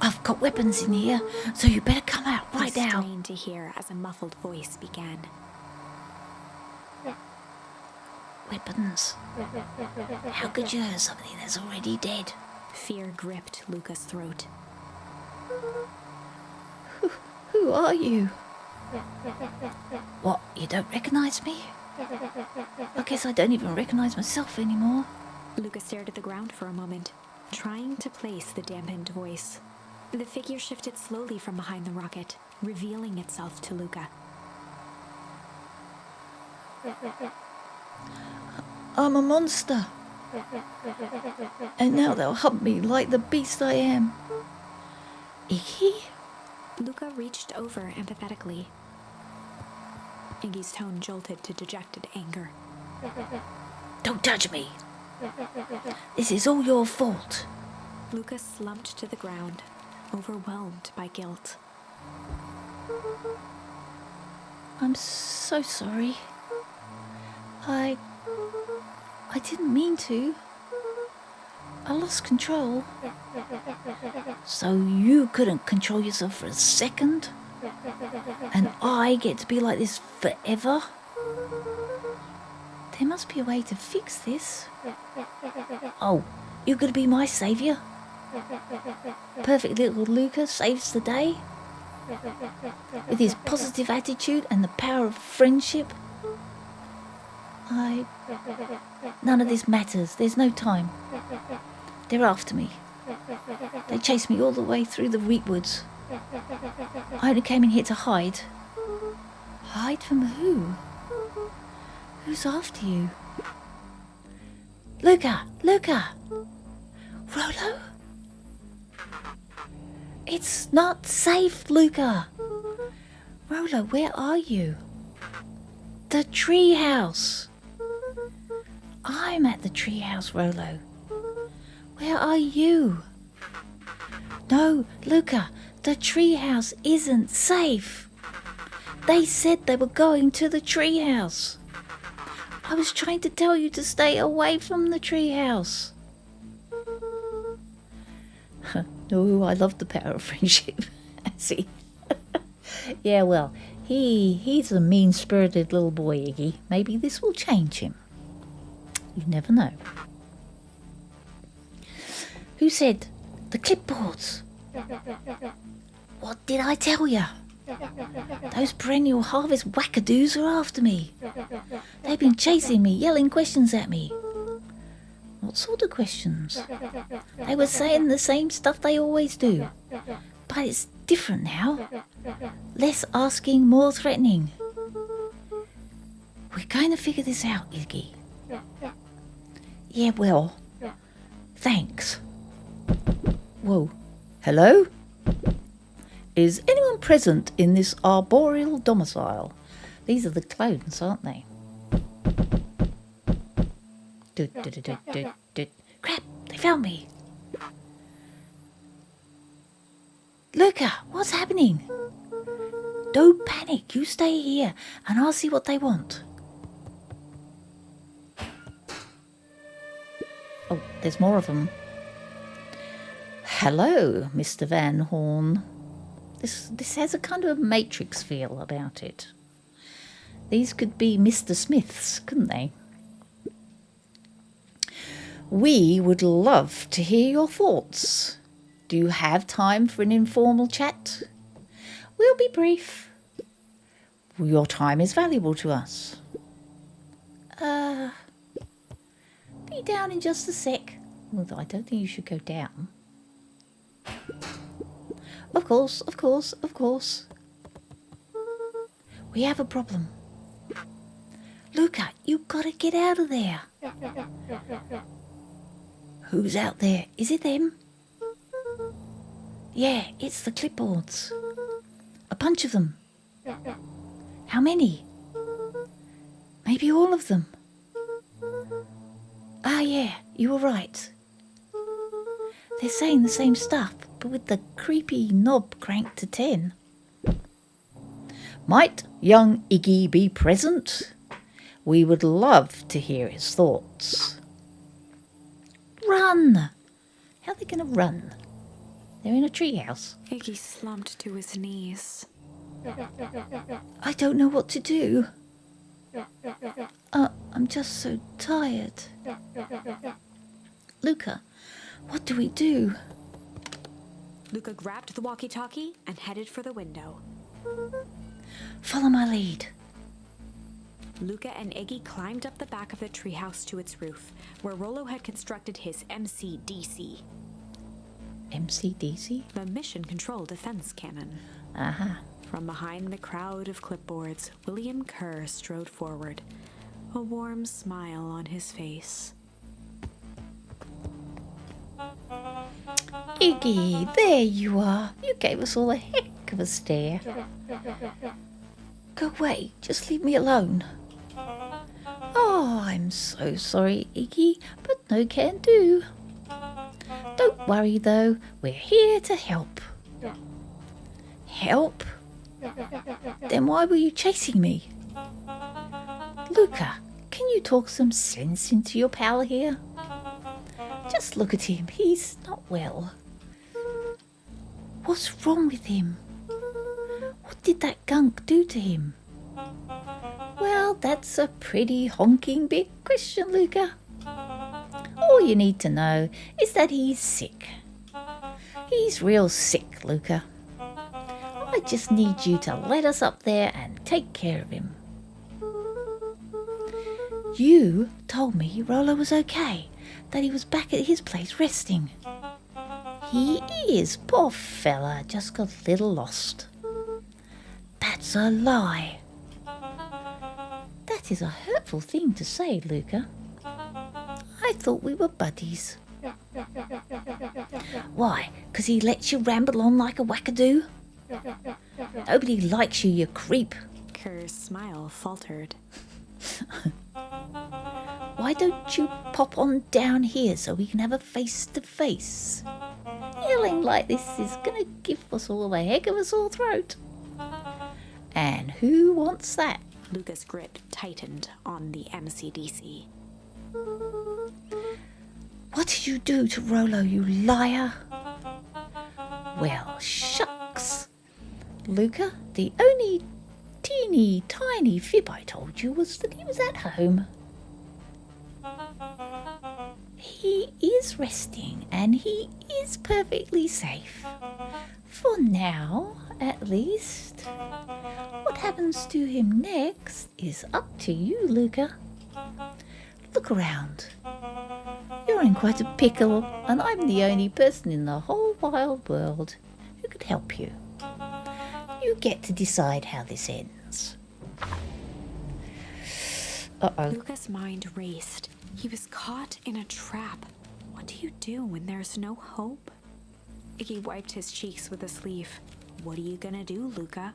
I've got weapons in here, so you better come out right He now. strained to hear as a muffled voice began. Weapons? How could you hurt something that's already dead? Fear gripped Luca's throat. Who are you? What, you don't recognize me? I guess I don't even recognize myself anymore. Luca stared at the ground for a moment, trying to place the dampened voice. The figure shifted slowly from behind the rocket, revealing itself to Luca. I'm a monster. And now they'll hunt me like the beast I am. Iggy? Luca reached over empathetically. Iggy's tone jolted to dejected anger. Don't judge me. This is all your fault. Luca slumped to the ground, overwhelmed by guilt. I'm so sorry. I didn't mean to. I lost control. So you couldn't control yourself for a second? And I get to be like this forever? There must be a way to fix this. Oh, you're gonna be my saviour? Perfect little Luca saves the day? With his positive attitude and the power of friendship? None of this matters. There's no time. They're after me. They chased me all the way through the wheatwoods. I only came in here to hide. Hide from who? Who's after you? Luca! Rolo? It's not safe, Luca! Rolo, where are you? The treehouse! I'm at the treehouse, Rolo. Where are you? No, Luca, the treehouse isn't safe. They said they were going to the treehouse. I was trying to tell you to stay away from the treehouse. No, I love the power of friendship. See? Yeah, well, he's a mean-spirited little boy, Iggy. Maybe this will change him. You never know. Who said the clipboards? What did I tell you? Those perennial harvest wackadoos are after me. They've been chasing me, yelling questions at me. What sort of questions? They were saying the same stuff they always do. But it's different now. Less asking, more threatening. We're going to figure this out, Iggy. Yeah, well, thanks. Whoa. Hello? Is anyone present in this arboreal domicile? These are the clones, aren't they? Crap, they found me. Luca, what's happening? Don't panic, you stay here and I'll see what they want. Oh, there's more of them. Hello, Mr. Van Horn. This has a kind of Matrix feel about it. These could be Mr. Smiths, couldn't they? We would love to hear your thoughts. Do you have time for an informal chat? We'll be brief. Your time is valuable to us. Be down in just a sec. Well, I don't think you should go down. Of course. We have a problem. Luca, you've got to get out of there. Who's out there? Is it them? Yeah, it's the clipboards. A bunch of them. How many? Maybe all of them. Ah, yeah, you were right. They're saying the same stuff, but with the creepy knob cranked to 10. Might young Iggy be present? We would love to hear his thoughts. Run! How are they going to run? They're in a treehouse. Iggy slumped to his knees. I don't know what to do. I'm just so tired. Luca, what do we do? Luca grabbed the walkie-talkie and headed for the window. Follow my lead. Luca and Iggy climbed up the back of the treehouse to its roof, where Rollo had constructed his MCDC. MCDC? The Mission Control Defense Cannon. Aha. From behind the crowd of clipboards, William Kerr strode forward, a warm smile on his face. Iggy, there you are. You gave us all a heck of a stare. Go away, just leave me alone. Oh, I'm so sorry, Iggy, but no can do. Don't worry though, we're here to help. Help? Then why were you chasing me? Luca, can you talk some sense into your pal here? Just look at him, he's not well. What's wrong with him? What did that gunk do to him? Well, that's a pretty honking big question, Luca. All you need to know is that he's sick. He's real sick, Luca. I just need you to let us up there and take care of him. You told me Rollo was okay, that he was back at his place resting. He is, poor fella, just got a little lost. That's a lie. That is a hurtful thing to say, Luca. I thought we were buddies. Why? 'Cause he lets you ramble on like a wackadoo? Nobody likes you, you creep. Kerr's smile faltered. Why don't you pop on down here so we can have a face-to-face? Yelling like this is gonna give us all a heck of a sore throat. And who wants that? Luca's grip tightened on the MCDC. What did you do to Rollo, you liar? Well, shucks. Luca, the only teeny tiny fib I told you was that he was at home. He is resting and he is perfectly safe. For now, at least. What happens to him next is up to you, Luca. Look around. You're in quite a pickle, and I'm the only person in the whole wide world who could help you. You get to decide how this ends. Uh-oh. Luca's mind raced. He was caught in a trap. What do you do when there's no hope? Iggy wiped his cheeks with a sleeve. What are you gonna do, Luca?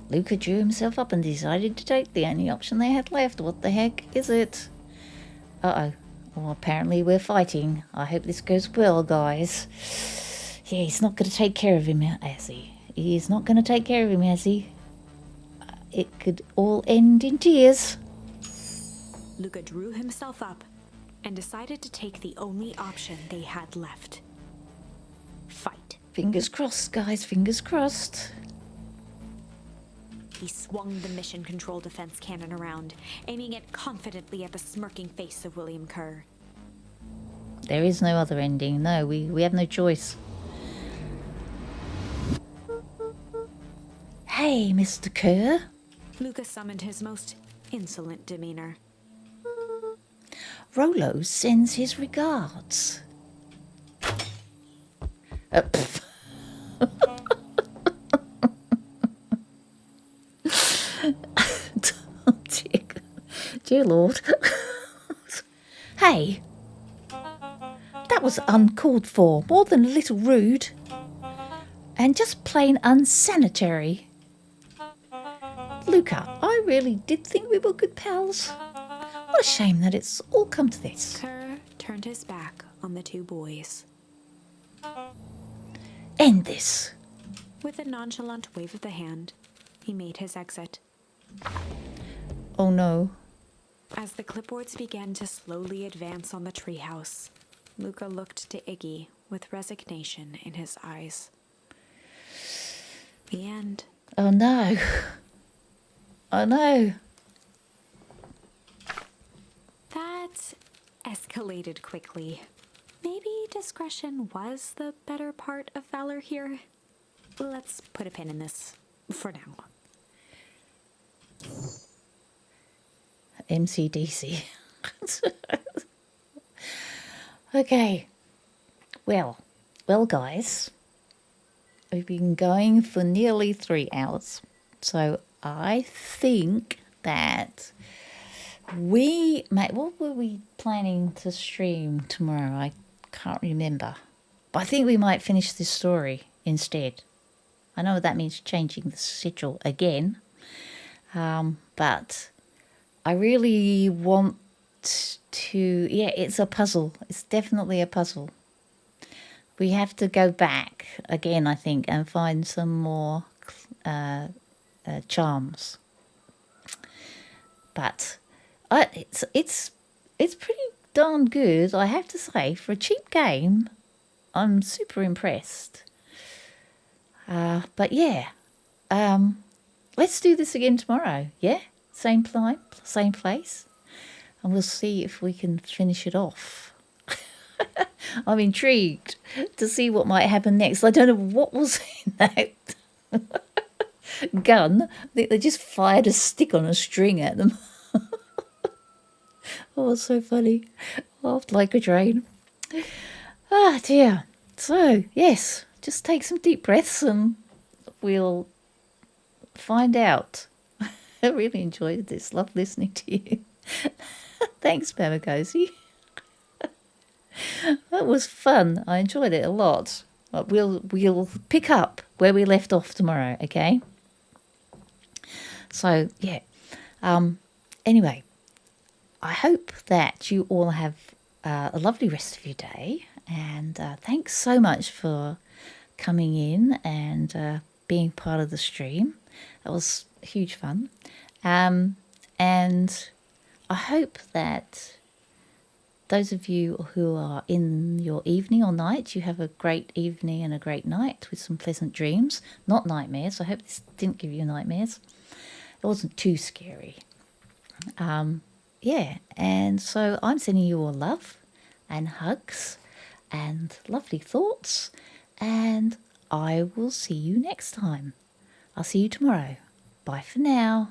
Luca drew himself up and decided to take the only option they had left. What the heck is it? Uh-oh. Well, apparently we're fighting. I hope this goes well, guys. Yeah, he's not going to take care of him, has he? He's not going to take care of him, has he? It could all end in tears. Luca drew himself up and decided to take the only option they had left. Fight. Fingers crossed, guys. Fingers crossed. He swung the mission control defense cannon around, aiming it confidently at the smirking face of William Kerr. There is no other ending. No, we have no choice. Hey, Mr. Kerr. Luca summoned his most insolent demeanor. Rolo sends his regards. Pff. Dear Lord. Hey, that was uncalled for, more than a little rude, and just plain unsanitary. Luca, I really did think we were good pals. What a shame that it's all come to this. Kerr turned his back on the two boys. End this. With a nonchalant wave of the hand, he made his exit. Oh no. As the clipboards began to slowly advance on the treehouse, Luca looked to Iggy with resignation in his eyes. The end. Oh no. Oh no. That escalated quickly. Maybe discretion was the better part of valor here. Let's put a pin in this for now. MCDC. Okay. Well, guys, we've been going for nearly 3 hours. So I think that what were we planning to stream tomorrow? I can't remember. But I think we might finish this story instead. I know that means changing the schedule again. But I really want to... Yeah, it's a puzzle. It's definitely a puzzle. We have to go back again, I think, and find some more charms. But it's pretty darn good, I have to say. For a cheap game, I'm super impressed. But yeah, let's do this again tomorrow. Yeah, same time, same place, and we'll see if we can finish it off. I'm intrigued to see what might happen next. I don't know what was in that gun. I think they just fired a stick on a string at them. Oh, it's so funny. Laughed like a train. Ah, dear. So, yes, just take some deep breaths and we'll find out. I really enjoyed this. Love listening to you. Thanks, Mamacozy. That was fun. I enjoyed it a lot. But we'll pick up where we left off tomorrow, okay? So, yeah. Anyway, I hope that you all have a lovely rest of your day. And thanks so much for coming in and being part of the stream. That was huge fun. And I hope that those of you who are in your evening or night, you have a great evening and a great night with some pleasant dreams, not nightmares. I hope this didn't give you nightmares. It wasn't too scary. Yeah, and so I'm sending you all love and hugs and lovely thoughts, and I will see you next time. I'll see you tomorrow. Bye for now.